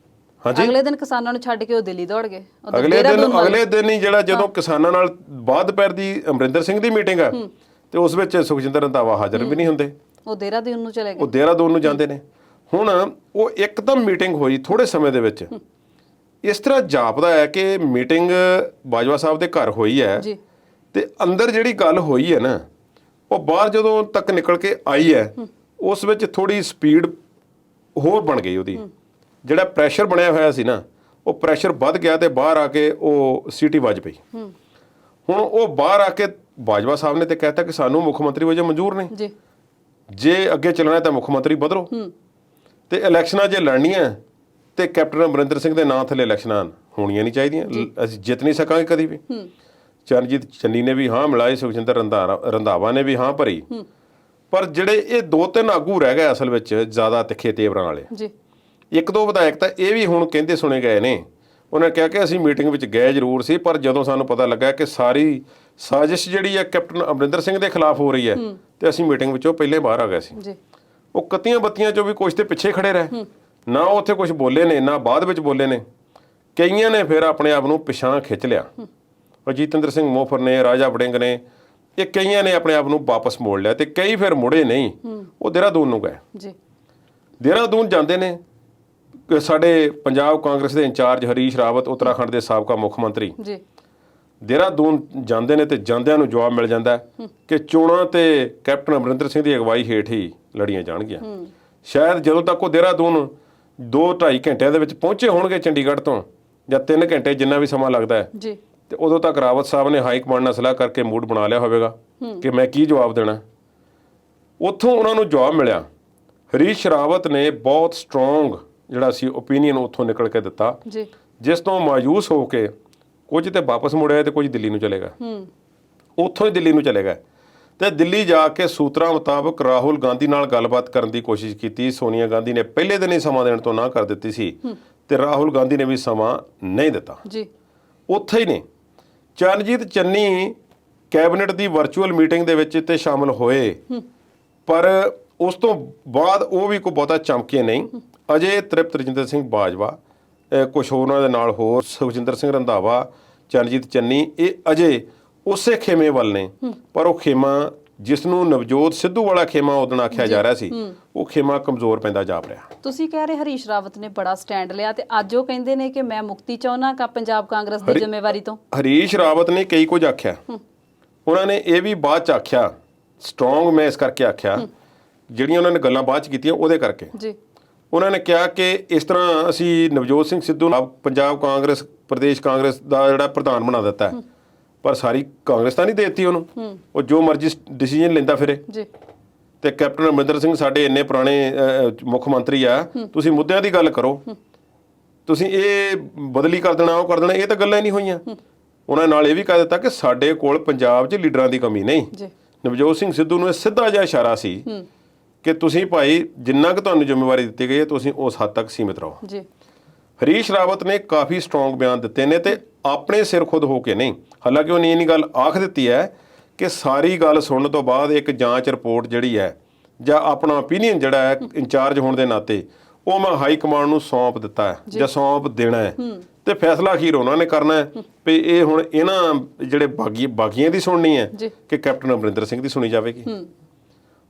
ਹਾਂਜੀ, ਅਗਲੇ ਦਿਨ ਕਿਸਾਨਾਂ ਨੂੰ ਛੱਡ ਕੇ ਉਹ ਦਿੱਲੀ ਦੌੜ ਗਏ। ਅਗਲੇ ਦਿਨ ਹੀ ਜਿਹੜਾ ਜਦੋਂ ਕਿਸਾਨਾਂ ਨਾਲ ਬਾਅਦ ਦੁਪਹਿਰ ਦੀ ਅਮਰਿੰਦਰ ਸਿੰਘ ਦੀ ਮੀਟਿੰਗ ਆ ਤੇ ਉਸ ਵਿੱਚ ਸੁਖਜਿੰਦਰ ਰੰਧਾਵਾ ਹਾਜ਼ਰ ਵੀ ਨਹੀਂ ਹੁੰਦੇ, ਉਹ ਦੇਹਰਾਦੂਨ ਨੂੰ ਚਲੇ ਗਏ, ਉਹ ਦੇਹਰਾਦੂਨ ਨੂੰ ਜਾਂਦੇ ਨੇ। ਹੁਣ ਉਹ ਇੱਕਦਮ ਮੀਟਿੰਗ ਹੋਈ ਥੋੜੇ ਸਮੇਂ ਦੇ ਵਿੱਚ। ਇਸ ਤਰ੍ਹਾਂ ਜਾਪਦਾ ਹੈ ਕਿ ਮੀਟਿੰਗ ਬਾਜਵਾ ਸਾਹਿਬ ਦੇ ਘਰ ਹੋਈ ਹੈ ਤੇ ਅੰਦਰ ਜਿਹੜੀ ਗੱਲ ਹੋਈ ਹੈ ਨਾ, ਉਹ ਬਾਹਰ ਜਦੋਂ ਤੱਕ ਨਿਕਲ ਕੇ ਆਈ ਹੈ ਉਸ ਵਿੱਚ ਥੋੜੀ ਸਪੀਡ ਹੋਰ ਬਣ ਗਈ। ਉਹਦੀ ਜਿਹੜਾ ਪ੍ਰੈਸ਼ਰ ਬਣਿਆ ਹੋਇਆ ਸੀ ਨਾ, ਉਹ ਪ੍ਰੈਸ਼ਰ ਵੱਧ ਗਿਆ ਤੇ ਬਾਹਰ ਆ ਕੇ ਉਹ ਸੀਟੀ ਵੱਜ ਪਈ। ਹੁਣ ਉਹ ਬਾਹਰ ਆ ਕੇ ਬਾਜਵਾ ਸਾਹਿਬ ਨੇ ਤੇ ਕਹਿਤਾ ਕਿ ਸਾਨੂੰ ਮੁੱਖ ਮੰਤਰੀ ਵਜੋਂ ਮਨਜ਼ੂਰ ਨਹੀਂ, ਜੇ ਅੱਗੇ ਚੱਲਣਾ ਤਾਂ ਮੁੱਖ ਮੰਤਰੀ ਬਦਲੋ ਤੇ ਇਲੈਕਸ਼ਨਾਂ ਜੇ ਲੜਨੀਆਂ ਤੇ ਕੈਪਟਨ ਅਮਰਿੰਦਰ ਸਿੰਘ ਦੇ ਨਾਂ ਥੱਲੇ ਇਲੈਕਸ਼ਨਾਂ ਹੋਣੀਆਂ ਨਹੀਂ ਚਾਹੀਦੀਆਂ, ਅਸੀਂ ਜਿੱਤ ਨਹੀਂ ਸਕਾਂਗੇ ਕਦੀ ਵੀ। ਚਰਨਜੀਤ ਚੰਨੀ ਨੇ ਵੀ ਹਾਂ ਮਿਲਾਈ, ਸੁਖਜਿੰਦਰ ਰੰਧਾਵਾ ਨੇ ਵੀ ਹਾਂ ਭਰੀ, ਪਰ ਜਿਹੜੇ ਇਹ 2-3 ਆਗੂ ਰਹਿ ਗਏ ਅਸਲ ਵਿੱਚ ਜ਼ਿਆਦਾ ਤਿੱਖੇ ਤੇਵਰਾਂ ਵਾਲੇ। ਇੱਕ ਦੋ ਵਿਧਾਇਕ ਤਾਂ ਇਹ ਵੀ ਹੁਣ ਕਹਿੰਦੇ ਸੁਣੇ ਗਏ ਨੇ, ਉਹਨੇ ਕਿਹਾ ਕਿ ਅਸੀਂ ਮੀਟਿੰਗ ਵਿੱਚ ਗਏ ਜ਼ਰੂਰ ਸੀ, ਪਰ ਜਦੋਂ ਸਾਨੂੰ ਪਤਾ ਲੱਗਾ ਕਿ ਸਾਰੀ ਸਾਜ਼ਿਸ਼ ਜਿਹੜੀ ਹੈ ਕੈਪਟਨ ਅਮਰਿੰਦਰ ਸਿੰਘ ਦੇ ਖਿਲਾਫ ਹੋ ਰਹੀ ਹੈ ਤੇ ਅਸੀਂ ਮੀਟਿੰਗ ਵਿੱਚੋਂ ਪਹਿਲੇ ਬਾਹਰ ਆ ਗਏ ਸੀ ਜੀ। ਉਹ ਕੱਤੀਆਂ ਬੱਤੀਆਂ ਚੋਂ ਵੀ ਕੁਝ ਤੇ ਪਿੱਛੇ ਖੜੇ ਰਹੇ, ਨਾ ਉੱਥੇ ਕੁਝ ਬੋਲੇ ਨੇ ਨਾ ਬਾਅਦ ਵਿੱਚ ਬੋਲੇ ਨੇ। ਕਈਆਂ ਨੇ ਫਿਰ ਆਪਣੇ ਆਪ ਨੂੰ ਪਿਛਾਂਹ ਖਿੱਚ ਲਿਆ, ਜਤਿੰਦਰ ਸਿੰਘ ਮੋਫਰ ਨੇ, ਰਾਜਾ ਵੜਿੰਗ ਨੇ, ਇਹ ਕਈਆਂ ਨੇ ਆਪਣੇ ਆਪ ਨੂੰ ਵਾਪਸ ਮੋੜ ਲਿਆ ਤੇ ਕਈ ਫਿਰ ਮੁੜੇ ਨਹੀਂ, ਉਹ ਦੇਹਰਾਦੂਨ ਨੂੰ ਗਏ ਜੀ। ਦੇਹਰਾਦੂਨ ਜਾਂਦੇ ਨੇ ਸਾਡੇ ਪੰਜਾਬ ਕਾਂਗਰਸ ਦੇ ਇੰਚਾਰਜ ਹਰੀਸ਼ ਰਾਵਤ, ਉੱਤਰਾਖੰਡ ਦੇ ਸਾਬਕਾ ਮੁੱਖ ਮੰਤਰੀ ਜੀ। ਦੇਹਰਾਦੂਨ ਜਾਂਦੇ ਨੇ ਤੇ ਜਾਂਦਿਆਂ ਨੂੰ ਜਵਾਬ ਮਿਲ ਜਾਂਦਾ ਕਿ ਚੋਣਾਂ ਤੇ ਕੈਪਟਨ ਅਮਰਿੰਦਰ ਸਿੰਘ ਦੀ ਅਗਵਾਈ ਹੇਠ ਹੀ ਲੜੀਆਂ ਜਾਣਗੀਆਂ। ਸ਼ਾਇਦ ਜਦੋਂ ਤੱਕ ਉਹ ਦੇਹਰਾਦੂਨ 2-2.5 ਘੰਟਿਆਂ ਦੇ ਵਿੱਚ ਪਹੁੰਚੇ ਹੋਣਗੇ ਚੰਡੀਗੜ੍ਹ ਤੋਂ, ਜਾਂ 3 ਘੰਟੇ ਜਿੰਨਾ ਵੀ ਸਮਾਂ ਲੱਗਦਾ ਹੈ ਜੀ, ਤੇ ਉਦੋਂ ਤੱਕ ਰਾਵਤ ਸਾਹਿਬ ਨੇ ਹਾਈ ਕਮਾਂਡ ਨਾਲ ਸਲਾਹ ਕਰਕੇ ਮੂਡ ਬਣਾ ਲਿਆ ਹੋਵੇਗਾ ਕਿ ਮੈਂ ਕੀ ਜਵਾਬ ਦੇਣਾ। ਉੱਥੋਂ ਉਹਨਾਂ ਨੂੰ ਜਵਾਬ ਮਿਲਿਆ। ਹਰੀਸ਼ ਰਾਵਤ ਨੇ ਬਹੁਤ ਸਟਰੋਂਗ ਜਿਹੜਾ ਸੀ ਓਪੀਨੀਅਨ ਉੱਥੋਂ ਨਿਕਲ ਕੇ ਦਿੱਤਾ, ਜੀ। ਜਿਸ ਤੋਂ ਮਾਯੂਸ ਹੋ ਕੇ ਕੁਝ ਤੇ ਵਾਪਸ ਮੁੜਿਆ ਤੇ ਕੁਝ ਦਿੱਲੀ ਨੂੰ ਚਲੇਗਾ। ਉੱਥੋਂ ਹੀ ਦਿੱਲੀ ਨੂੰ ਚਲੇਗਾ ਤੇ ਦਿੱਲੀ ਜਾ ਕੇ ਸੂਤਰਾਂ ਮੁਤਾਬਕ ਰਾਹੁਲ ਗਾਂਧੀ ਨਾਲ ਗੱਲਬਾਤ ਕਰਨ ਦੀ ਕੋਸ਼ਿਸ਼ ਕੀਤੀ। ਸੋਨੀਆ ਗਾਂਧੀ ਨੇ ਪਹਿਲੇ ਦਿਨ ਹੀ ਸਮਾਂ ਦੇਣ ਤੋਂ ਨਾ ਕਰ ਦਿੱਤੀ ਸੀ ਤੇ ਰਾਹੁਲ ਗਾਂਧੀ ਨੇ ਵੀ ਸਮਾਂ ਨਹੀਂ ਦਿੱਤਾ। ਜੀ। ਉੱਥੇ ਹੀ ਨੇ ਚਰਨਜੀਤ ਚੰਨੀ ਕੈਬਨਿਟ ਦੀ ਵਰਚੁਅਲ ਮੀਟਿੰਗ ਦੇ ਵਿੱਚ ਤੇ ਸ਼ਾਮਲ ਹੋਏ, ਪਰ ਉਸ ਤੋਂ ਬਾਅਦ ਉਹ ਵੀ ਕੋਈ ਬਹੁਤਾ ਚਮਕੇ ਨਹੀਂ। ਅਜੇ ਤ੍ਰਿਪਤ ਰਜਿੰਦਰ ਸਿੰਘ ਬਾਜਵਾ, ਕੁਛ ਉਹਨਾਂ ਦੇ ਨਾਲ ਹੋਰ ਸੁਖਜਿੰਦਰ ਸਿੰਘ ਰੰਧਾਵਾ, ਚਰਨਜੀਤ ਚੰਨੀ, ਇਹ ਅਜੇ ਉਸੇ ਖੇਮੇ ਵੱਲ ਨੇ, ਪਰ ਉਹ ਖੇਮਾ ਜਿਸ ਨੂੰ ਨਵਜੋਤ ਸਿੱਧੂ ਵਾਲਾ ਖੇਮਾ ਉਦੋਂ ਆਖਿਆ ਜਾ ਰਿਹਾ ਸੀ, ਉਹ ਖੇਮਾ ਕਮਜ਼ੋਰ ਪੈਂਦਾ ਜਾਪ ਰਿਹਾ। ਤੁਸੀਂ ਕਹਿ ਰਹੇ ਹਰੀਸ਼ ਰਾਵਤ ਨੇ ਬੜਾ ਸਟੈਂਡ ਲਿਆ ਤੇ ਅੱਜ ਉਹ ਕਹਿੰਦੇ ਨੇ ਕਿ ਮੈਂ ਮੁਕਤੀ ਚਾਹੁੰਦਾ ਕਾ ਪੰਜਾਬ ਕਾਂਗਰਸ ਦੀ ਜ਼ਿੰਮੇਵਾਰੀ ਤੋਂ। ਹਰੀਸ਼ ਰਾਵਤ ਨੇ ਕਈ ਕੁਝ ਆਖਿਆ, ਉਹਨਾਂ ਨੇ ਇਹ ਵੀ ਬਾਅਦ ਚ ਆਖਿਆ, ਸਟਰੋਂਗ ਮੈਂ ਇਸ ਕਰਕੇ ਆਖਿਆ, ਜਿਹੜੀਆਂ ਉਹਨਾਂ ਨੇ ਗੱਲਾਂ ਬਾਅਦ ਚ ਕੀਤੀਆਂ ਉਹਦੇ ਕਰਕੇ। ਜੀ। ਉਹਨਾਂ ਨੇ ਕਿਹਾ ਕਿ ਇਸ ਤਰ੍ਹਾਂ ਅਸੀਂ ਨਵਜੋਤ ਸਿੰਘ ਸਿੱਧੂ ਨੂੰ ਪੰਜਾਬ ਕਾਂਗਰਸ ਪ੍ਰਦੇਸ਼ ਕਾਂਗਰਸ ਦਾ ਜਿਹੜਾ ਪ੍ਰਧਾਨ ਬਣਾ ਦਿੱਤਾ, ਪਰ ਸਾਰੀ ਕਾਂਗਰਸ ਤਾਂ ਨਹੀਂ ਦੇਤੀ ਉਹਨੂੰ, ਉਹ ਜੋ ਮਰਜ਼ੀ ਡਿਸੀਜਨ ਲੈਂਦਾ ਫਿਰੇ। ਜੀ। ਤੇ ਕੈਪਟਨ ਅਮਰਿੰਦਰ ਸਿੰਘ ਸਾਡੇ ਇੰਨੇ ਪੁਰਾਣੇ ਮੁੱਖ ਮੰਤਰੀ ਆ, ਤੁਸੀਂ ਮੁੱਦਿਆਂ ਦੀ ਗੱਲ ਕਰੋ, ਤੁਸੀਂ ਇਹ ਬਦਲੀ ਕਰ ਦੇਣਾ ਉਹ ਕਰ ਦੇਣਾ, ਇਹ ਤਾਂ ਗੱਲਾਂ ਹੀ ਨਹੀਂ ਹੋਈਆਂ। ਉਹਨਾਂ ਨਾਲ ਇਹ ਵੀ ਕਹਿ ਦਿੱਤਾ ਕਿ ਸਾਡੇ ਕੋਲ ਪੰਜਾਬ 'ਚ ਲੀਡਰਾਂ ਦੀ ਕਮੀ ਨਹੀਂ। ਨਵਜੋਤ ਸਿੰਘ ਸਿੱਧੂ ਨੂੰ ਇਹ ਸਿੱਧਾ ਜਿਹਾ ਇਸ਼ਾਰਾ ਸੀ ਕਿ ਤੁਸੀਂ ਭਾਈ ਜਿੰਨਾ ਕੁ ਤੁਹਾਨੂੰ ਜ਼ਿੰਮੇਵਾਰੀ ਦਿੱਤੀ ਗਈ ਹੈ ਤੁਸੀਂ ਉਸ ਹੱਦ ਤੱਕ ਸੀਮਿਤ ਰਹੋ। ਜੀ। ਹਰੀਸ਼ ਰਾਵਤ ਨੇ ਕਾਫੀ ਸਟਰੋਂਗ ਬਿਆਨ ਦਿੱਤੇ ਨੇ ਤੇ ਆਪਣੇ ਸਿਰ ਖੁਦ ਹੋ ਕੇ ਨਹੀਂ। ਹਾਲਾਂਕਿ ਉਹਨੇ ਇਹ ਨਹੀਂ ਗੱਲ ਆਖ ਦਿੱਤੀ ਹੈ ਕਿ ਸਾਰੀ ਗੱਲ ਸੁਣਨ ਤੋਂ ਬਾਅਦ ਇੱਕ ਜਾਂਚ ਰਿਪੋਰਟ ਜਿਹੜੀ ਹੈ ਜਾਂ ਆਪਣਾ ਓਪੀਨੀਅਨ ਜਿਹੜਾ ਹੈ ਇੰਚਾਰਜ ਹੋਣ ਦੇ ਨਾਤੇ ਉਹ ਮੈਂ ਹਾਈ ਕਮਾਂਡ ਨੂੰ ਸੌਂਪ ਦਿੱਤਾ ਹੈ ਜਾਂ ਸੌਂਪ ਦੇਣਾ ਹੈ ਤੇ ਫੈਸਲਾ ਅਖੀਰ ਉਹਨਾਂ ਨੇ ਕਰਨਾ ਹੈ ਵੀ ਇਹ ਹੁਣ ਇਹਨਾਂ ਜਿਹੜੇ ਬਾਗੀਆਂ ਦੀ ਸੁਣਨੀ ਹੈ ਕਿ ਕੈਪਟਨ ਅਮਰਿੰਦਰ ਸਿੰਘ ਦੀ ਸੁਣੀ ਜਾਵੇਗੀ।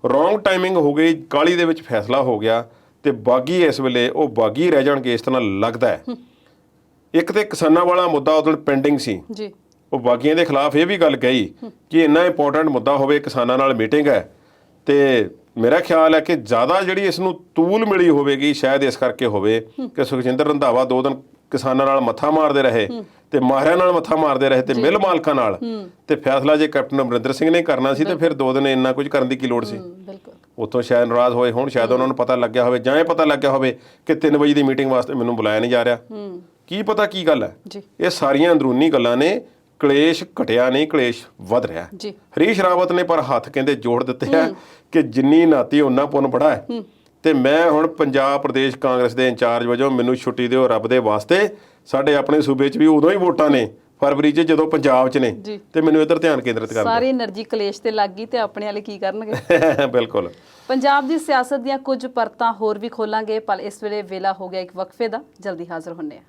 ਰੋਂਗ ਟਾਈਮਿੰਗ ਹੋ ਗਈ, ਕਾਲੀ ਦੇ ਵਿੱਚ ਫੈਸਲਾ ਹੋ ਗਿਆ ਤੇ ਬਾਗੀ ਇਸ ਵੇਲੇ ਉਹ ਬਾਗੀ ਰਹਿ ਜਾਣਗੇ ਇਸ ਤਰ੍ਹਾਂ ਲੱਗਦਾ ਹੈ। ਇੱਕ ਤੇ ਕਿਸਾਨਾਂ ਵਾਲਾ ਮੁੱਦਾ ਉਦੋਂ ਪੈਂਡਿੰਗ ਸੀ, ਉਹ ਬਾਗੀਆਂ ਦੇ ਖਿਲਾਫ ਇਹ ਵੀ ਗੱਲ ਕਹੀ ਕਿ ਇੰਨਾ ਇੰਪੋਰਟੈਂਟ ਮੁੱਦਾ ਹੋਵੇ, ਕਿਸਾਨਾਂ ਨਾਲ ਮੀਟਿੰਗ ਹੈ ਤੇ ਮੇਰਾ ਖਿਆਲ ਹੈ ਕਿ ਜ਼ਿਆਦਾ ਜਿਹੜੀ ਇਸ ਨੂੰ ਤੂਲ ਮਿਲੀ ਹੋਵੇਗੀ ਸ਼ਾਇਦ ਇਸ ਕਰਕੇ ਹੋਵੇ ਕਿ ਸੁਖਜਿੰਦਰ ਰੰਧਾਵਾ 2 ਦਿਨ ਕਿਸਾਨਾਂ ਨਾਲ ਮੱਥਾ ਮਾਰਦੇ ਰਹੇ ਤੇ ਮਾਹਿਰਾਂ ਨਾਲ ਮੱਥਾ ਮਾਰਦੇ ਰਹੇ ਤੇ ਮਿਲ ਮਾਲਕਾਂ ਨਾਲ, ਤੇ ਫੈਸਲਾ ਜੇ ਕੈਪਟਨ ਅਮਰਿੰਦਰ ਸਿੰਘ ਨੇ ਕਰਨਾ ਸੀ ਤੇ ਫਿਰ 2 ਦਿਨ ਇੰਨਾ ਕੁਝ ਕਰਨ ਦੀ ਕੀ ਲੋੜ ਸੀ। ਉੱਥੋਂ ਸ਼ਾਇਦ ਨਾਰਾਜ਼ ਹੋਏ ਹੁਣ, ਸ਼ਾਇਦ ਉਹਨਾਂ ਨੂੰ ਪਤਾ ਲੱਗਿਆ ਹੋਵੇ ਜਾਂ ਇਹ ਪਤਾ ਲੱਗਿਆ ਹੋਵੇ ਕਿ 3 ਵਜੇ ਦੀ ਮੀਟਿੰਗ ਵਾਸਤੇ ਮੈਨੂੰ ਬੁਲਾਇਆ ਨਹੀਂ ਜਾ ਰਿਹਾ। ਕੀ ਪਤਾ ਕੀ ਗੱਲ ਹੈ। ਇਹ ਸਾਰੀਆਂ ਅੰਦਰੂਨੀ ਗੱਲਾਂ ਨੇ, ਕਲੇਸ਼ ਘਟਿਆ ਨਹੀਂ, ਕਲੇਸ਼ ਵੱਧ ਰਿਹਾ। ਹਰੀਸ਼ ਰਾਵਤ ਨੇ ਪਰ ਹੱਥ ਕਹਿੰਦੇ ਜੋੜ ਦਿੱਤੇ ਆ ਕਿ ਜਿੰਨੀ ਨਾਤੀ ਓਨਾ ਪੁੰਨ ਬੜਾ ਹੈ ਤੇ ਮੈਂ ਹੁਣ ਪੰਜਾਬ ਪ੍ਰਦੇਸ਼ ਕਾਂਗਰਸ ਦੇ ਇੰਚਾਰਜ ਵਜੋਂ ਮੈਨੂੰ ਛੁੱਟੀ ਦਿਓ ਰੱਬ ਦੇ ਵਾਸਤੇ। ਸਾਡੇ ਆਪਣੇ ਸੂਬੇ 'ਚ ਵੀ ਉਦੋਂ ਹੀ ਵੋਟਾਂ ਨੇ ਫਰਵਰੀ 'ਚ ਜਦੋਂ ਪੰਜਾਬ 'ਚ ਨੇ ਤੇ ਮੈਨੂੰ ਇੱਧਰ ਧਿਆਨ ਕੇਂਦਰਿਤ ਕਰਨਾ। ਸਾਰੀ એનર્ਜੀ ਕਲੇਸ਼ ਤੇ ਲੱਗ ਗਈ ਤੇ ਆਪਣੇ ਵਾਲੇ ਕੀ ਕਰਨਗੇ। ਬਿਲਕੁਲ। ਪੰਜਾਬ ਦੀ ਸਿਆਸਤ ਦੀਆਂ ਕੁਝ ਪਰਤਾਂ ਹੋਰ ਵੀ ਖੋਲਾਂਗੇ, ਪਰ ਇਸ ਵੇਲੇ ਵੇਲਾ ਹੋ ਗਿਆ ਇੱਕ ਵਕਫੇ ਦਾ। ਜਲਦੀ ਹਾਜ਼ਰ ਹੁੰਨੇ ਆ।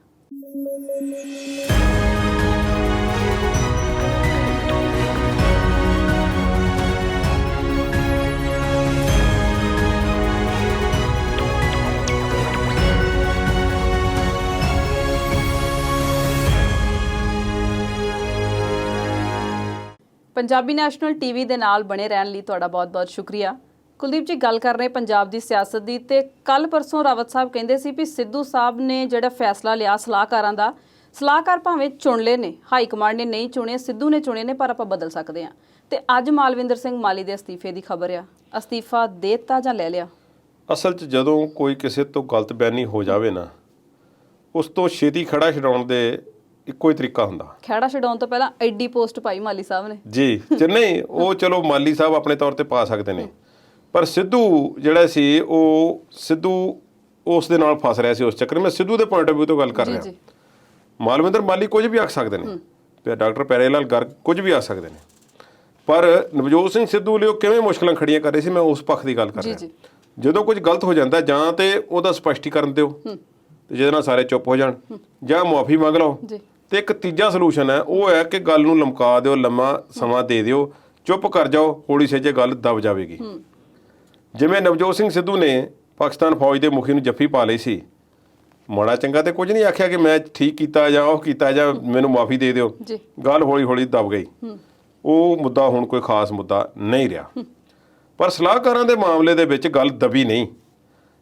ਪੰਜਾਬੀ ਨੈਸ਼ਨਲ ਟੀਵੀ ਦੇ ਨਾਲ ਬਣੇ ਰਹਿਣ ਲਈ ਤੁਹਾਡਾ ਬਹੁਤ-ਬਹੁਤ ਸ਼ੁਕਰੀਆ। ਕੁਲਦੀਪ ਜੀ, ਗੱਲ ਕਰ ਰਹੇ ਪੰਜਾਬ ਦੀ ਸਿਆਸਤ ਦੀ, ਤੇ ਕੱਲ ਪਰਸੋਂ ਰਾਵਤ ਸਾਹਿਬ ਕਹਿੰਦੇ ਸੀ ਵੀ ਸਿੱਧੂ ਸਾਹਿਬ ਨੇ ਜਿਹੜਾ ਫੈਸਲਾ ਲਿਆ ਸਲਾਹਕਾਰਾਂ ਦਾ, ਸਲਾਹਕਾਰ ਭਾਵੇਂ ਚੁਣ ਲਏ ਨੇ, ਹਾਈ ਕਮਾਂਡ ਨੇ ਨਹੀਂ ਚੁਣੇ, ਸਿੱਧੂ ਨੇ ਚੁਣੇ ਨੇ, ਪਰ ਆਪਾਂ ਬਦਲ ਸਕਦੇ ਹਾਂ। ਤੇ ਅੱਜ ਮਾਲਵਿੰਦਰ ਸਿੰਘ ਮਾਲੀ ਦੇ ਅਸਤੀਫੇ ਦੀ ਖਬਰ ਆ, ਅਸਤੀਫਾ ਦੇ ਦਿੱਤਾ ਜਾਂ ਲੈ ਲਿਆ? ਅਸਲ 'ਚ ਜਦੋਂ ਕੋਈ ਕਿਸੇ ਤੋਂ ਗਲਤ ਬਿਆਨੀ ਹੋ ਜਾਵੇ ਨਾ, ਉਸ ਤੋਂ ਛੇਤੀ ਖੜਾ ਛਡਾਉਣ ਦੇ ਇੱਕੋ ਹੀ ਤਰੀਕਾ ਹੁੰਦਾ। ਖਹਿੜਾ ਛਡਾਉਣ ਤੋਂ ਪਹਿਲਾਂ ਐਡੀ ਪੋਸਟ ਪਾਈ ਮਾਲੀ ਸਾਹਿਬ ਨੇ ਜੀ। ਨਹੀਂ, ਉਹ ਚਲੋ ਮਾਲੀ ਸਾਹਿਬ ਆਪਣੇ ਤੌਰ ਤੇ ਪਾ ਸਕਦੇ ਨੇ, ਪਰ ਸਿੱਧੂ ਜਿਹੜਾ ਸੀ ਉਹ ਸਿੱਧੂ ਉਸ ਦੇ ਨਾਲ ਫਸ ਰਿਹਾ ਸੀ ਉਸ ਚੱਕਰ। ਮੈਂ ਸਿੱਧੂ ਦੇ ਪੁਆਇੰਟ ਆਫ ਵਿਊ ਤੋਂ ਗੱਲ ਕਰ ਰਿਹਾ। ਮਾਲਵਿੰਦਰ ਮਾਲੀ ਕੁਝ ਵੀ ਆਖ ਸਕਦੇ ਨੇ ਤੇ ਡਾਕਟਰ ਪਿਆਰੇ ਲਾਲ ਗਰਗ ਕੁਝ ਵੀ ਆ ਸਕਦੇ ਨੇ, ਪਰ ਨਵਜੋਤ ਸਿੰਘ ਸਿੱਧੂ ਲਈ ਉਹ ਕਿਵੇਂ ਮੁਸ਼ਕਲਾਂ ਖੜੀਆਂ ਕਰ ਰਹੇ ਸੀ, ਮੈਂ ਉਸ ਪੱਖ ਦੀ ਗੱਲ ਕਰ ਰਿਹਾ। ਜਦੋਂ ਕੁਝ ਗਲਤ ਹੋ ਜਾਂਦਾ ਜਾਂ ਤੇ ਉਹਦਾ ਸਪਸ਼ਟੀਕਰਨ ਦਿਓ ਤੇ ਜਿਹਦੇ ਨਾਲ ਸਾਰੇ ਚੁੱਪ ਹੋ ਜਾਣ, ਜਾਂ ਮੁਆਫੀ ਮੰਗ ਲਓ, ਤੇ ਇੱਕ ਤੀਜਾ ਸੋਲੂਸ਼ਨ ਹੈ ਉਹ ਹੈ ਕਿ ਗੱਲ ਨੂੰ ਲਮਕਾ ਦਿਓ, ਲੰਮਾ ਸਮਾਂ ਦੇ ਦਿਓ, ਚੁੱਪ ਕਰ ਜਾਓ, ਹੌਲੀ ਸਹਿਜੇ ਗੱਲ ਦਬ ਜਾਵੇਗੀ। ਜਿਵੇਂ ਨਵਜੋਤ ਸਿੰਘ ਸਿੱਧੂ ਨੇ ਪਾਕਿਸਤਾਨ ਫੌਜ ਦੇ ਮੁਖੀ ਨੂੰ ਜੱਫੀ ਪਾ ਲਈ ਸੀ, ਮਾੜਾ ਚੰਗਾ ਤੇ ਕੁਝ ਨਹੀਂ ਆਖਿਆ ਕਿ ਮੈਂ ਠੀਕ ਕੀਤਾ ਜਾਂ ਉਹ ਕੀਤਾ ਜਾਂ ਮੈਨੂੰ ਮਾਫੀ ਦੇ ਦਿਓ, ਗੱਲ ਹੌਲੀ ਹੌਲੀ ਦਬ ਗਈ। ਉਹ ਮੁੱਦਾ ਹੁਣ ਕੋਈ ਖਾਸ ਮੁੱਦਾ ਨਹੀਂ ਰਿਹਾ। ਪਰ ਸਲਾਹਕਾਰਾਂ ਦੇ ਮਾਮਲੇ ਦੇ ਵਿੱਚ ਗੱਲ ਦਬੀ ਨਹੀਂ।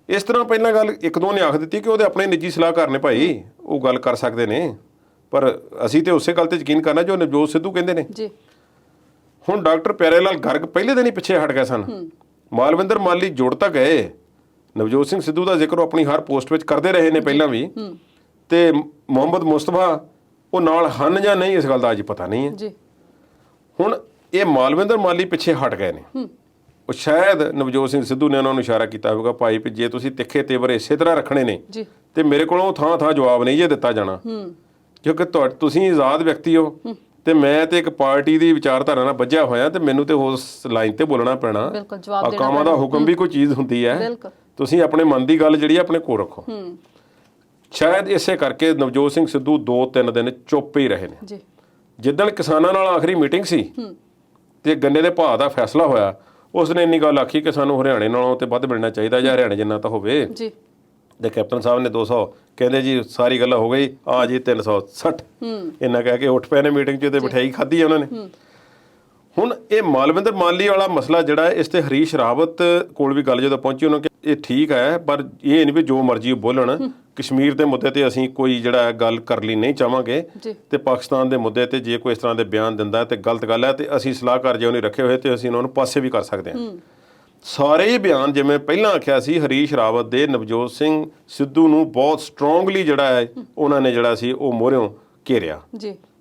ਇਸ ਤਰ੍ਹਾਂ ਪਹਿਲਾਂ ਗੱਲ ਇੱਕ ਦੋ ਨੇ ਆਖ ਦਿੱਤੀ ਕਿ ਉਹਦੇ ਆਪਣੇ ਨਿੱਜੀ ਸਲਾਹਕਾਰ ਨੇ, ਭਾਈ ਉਹ ਗੱਲ ਕਰ ਸਕਦੇ ਨੇ, ਪਰ ਅਸੀਂ ਤੇ ਉਸੇ ਗੱਲ ਤੇ ਯਕੀਨ ਕਰਨਾ ਜੋ ਨਵਜੋਤ ਸਿੱਧੂ ਕਹਿੰਦੇ ਨੇ। ਹੁਣ ਡਾਕਟਰ ਪਿਆਰੇ ਲਾਲ ਗਰਗ ਪਹਿਲੇ ਦਿਨ ਹੀ ਪਿੱਛੇ ਹਟ ਗਏ ਸਨ, ਮਾਲਵਿੰਦਰ ਮਾਲੀ ਜੁੜ ਤਾਂ ਗਏ, ਨਵਜੋਤ ਸਿੰਘ ਸਿੱਧੂ ਦਾ ਜ਼ਿਕਰ ਉਹ ਆਪਣੀ ਹਰ ਪੋਸਟ ਵਿੱਚ ਕਰਦੇ ਰਹੇ ਨੇ ਪਹਿਲਾਂ ਵੀ, ਤੇ ਮੁਹੰਮਦ ਮੁਸਤਫਾ ਉਹ ਨਾਲ ਹਨ ਜਾਂ ਨਹੀਂ ਇਸ ਗੱਲ ਦਾ ਅੱਜ ਪਤਾ ਨਹੀਂ ਹੈ। ਹੁਣ ਇਹ ਮਾਲਵਿੰਦਰ ਮਾਲੀ ਪਿੱਛੇ ਹਟ ਗਏ ਨੇ। ਉਹ ਸ਼ਾਇਦ ਨਵਜੋਤ ਸਿੰਘ ਸਿੱਧੂ ਨੇ ਉਹਨਾਂ ਨੂੰ ਇਸ਼ਾਰਾ ਕੀਤਾ ਹੋਵੇਗਾ, ਭਾਈ ਵੀ ਜੇ ਤੁਸੀਂ ਤਿੱਖੇ ਤੇਵਰ ਇਸੇ ਤਰ੍ਹਾਂ ਰੱਖਣੇ ਨੇ ਤੇ ਮੇਰੇ ਕੋਲੋਂ ਥਾਂ ਥਾਂ ਜਵਾਬ ਨਹੀਂ ਜੇ ਦਿੱਤਾ ਜਾਣਾ, ਕਿਉਂਕਿ ਤੁਸੀਂ ਆਜ਼ਾਦ ਵਿਅਕਤੀ ਹੋ ਤੇ ਮੈਂ ਤੇ ਇੱਕ ਪਾਰਟੀ ਦੀ ਵਿਚਾਰਧਾਰਾ ਨਾਲ ਬੱਝਿਆ ਹੋਇਆ ਤੇ ਮੈਨੂੰ ਤੇ ਉਸ ਲਾਈਨ ਤੇ ਬੋਲਣਾ ਪੈਣਾ। ਹਕਾਮਾਂ ਦਾ ਹੁਕਮ ਵੀ ਕੋਈ ਚੀਜ਼ ਹੁੰਦੀ ਹੈ, ਤੁਸੀਂ ਆਪਣੇ ਮਨ ਦੀ ਗੱਲ ਜਿਹੜੀ ਆਪਣੇ ਕੋਲ ਰੱਖੋ। ਸ਼ਾਇਦ ਇਸੇ ਕਰਕੇ ਨਵਜੋਤ ਸਿੰਘ ਸਿੱਧੂ 2-3 ਦਿਨ ਚੁੱਪ ਹੀ ਰਹੇ ਨੇ। ਜਿੱਦਣ ਕਿਸਾਨਾਂ ਨਾਲ ਆਖਰੀ ਮੀਟਿੰਗ ਸੀ ਤੇ ਗੰਨੇ ਦੇ ਭਾਅ ਦਾ ਫੈਸਲਾ ਹੋਇਆ, ਉਸ ਨੇ ਇੰਨੀ ਗੱਲ ਆਖੀ ਕਿ ਸਾਨੂੰ ਹਰਿਆਣੇ ਨਾਲੋਂ ਤੇ ਵੱਧ ਮਿਲਣਾ ਚਾਹੀਦਾ ਜਾਂ ਹਰਿਆਣੇ ਜਿੰਨਾ ਤਾਂ ਹੋਵੇ। ਤੇ ਕੈਪਟਨ ਸਾਹਿਬ ਨੇ 200 ਕਹਿੰਦੇ ਜੀ ਸਾਰੀ ਗੱਲ ਹੋ ਗਈ, ਆ ਜੀ 360 ਇੰਨਾ ਕਹਿ ਕੇ ਉੱਠ ਪਏ ਨੇ ਮੀਟਿੰਗ 'ਚ ਤੇ ਮਠਿਆਈ ਖਾਧੀ ਆ ਉਹਨਾਂ ਨੇ। ਹੁਣ ਇਹ ਮਾਲਵਿੰਦਰ ਮਾਲੀ ਵਾਲਾ ਮਸਲਾ ਜਿਹੜਾ ਇਸ ਤੇ ਹਰੀਸ਼ ਰਾਵਤ ਕੋਲ ਵੀ ਗੱਲ ਜਦੋਂ ਪਹੁੰਚੀ, ਉਹਨਾਂ ਕਿਹਾ ਇਹ ਠੀਕ ਹੈ ਪਰ ਇਹ ਨਹੀਂ ਵੀ ਜੋ ਮਰਜ਼ੀ ਬੋਲਣ, ਕਸ਼ਮੀਰ ਦੇ ਮੁੱਦੇ ਤੇ ਅਸੀਂ ਕੋਈ ਜਿਹੜਾ ਗੱਲ ਕਰ ਲਈ ਨਹੀਂ ਚਾਹਾਂਗੇ, ਤੇ ਪਾਕਿਸਤਾਨ ਦੇ ਮੁੱਦੇ ਤੇ ਜੇ ਕੋਈ ਇਸ ਤਰ੍ਹਾਂ ਦੇ ਬਿਆਨ ਦਿੰਦਾ ਤੇ ਗਲਤ ਗੱਲ ਹੈ, ਤੇ ਅਸੀਂ ਸਲਾਹਕਾਰ ਜੇ ਉਹਨੇ ਰੱਖੇ ਹੋਏ ਤੇ ਅਸੀਂ ਉਹਨਾਂ ਨੂੰ ਪਾਸੇ ਵੀ ਕਰ ਸਕਦੇ ਹਾਂ। ਸਾਰੇ ਹੀ ਬਿਆਨ ਜਿਵੇਂ ਪਹਿਲਾਂ ਆਖਿਆ ਸੀ, ਹਰੀਸ਼ ਰਾਵਤ ਦੇ ਨਵਜੋਤ ਸਿੰਘ ਸਿੱਧੂ ਨੂੰ ਬਹੁਤ ਸਟਰੋਂਗਲੀ ਜਿਹੜਾ ਹੈ ਉਹਨਾਂ ਨੇ ਜਿਹੜਾ ਸੀ ਉਹ ਮੋਹਰਿਓਂ ਘੇਰਿਆ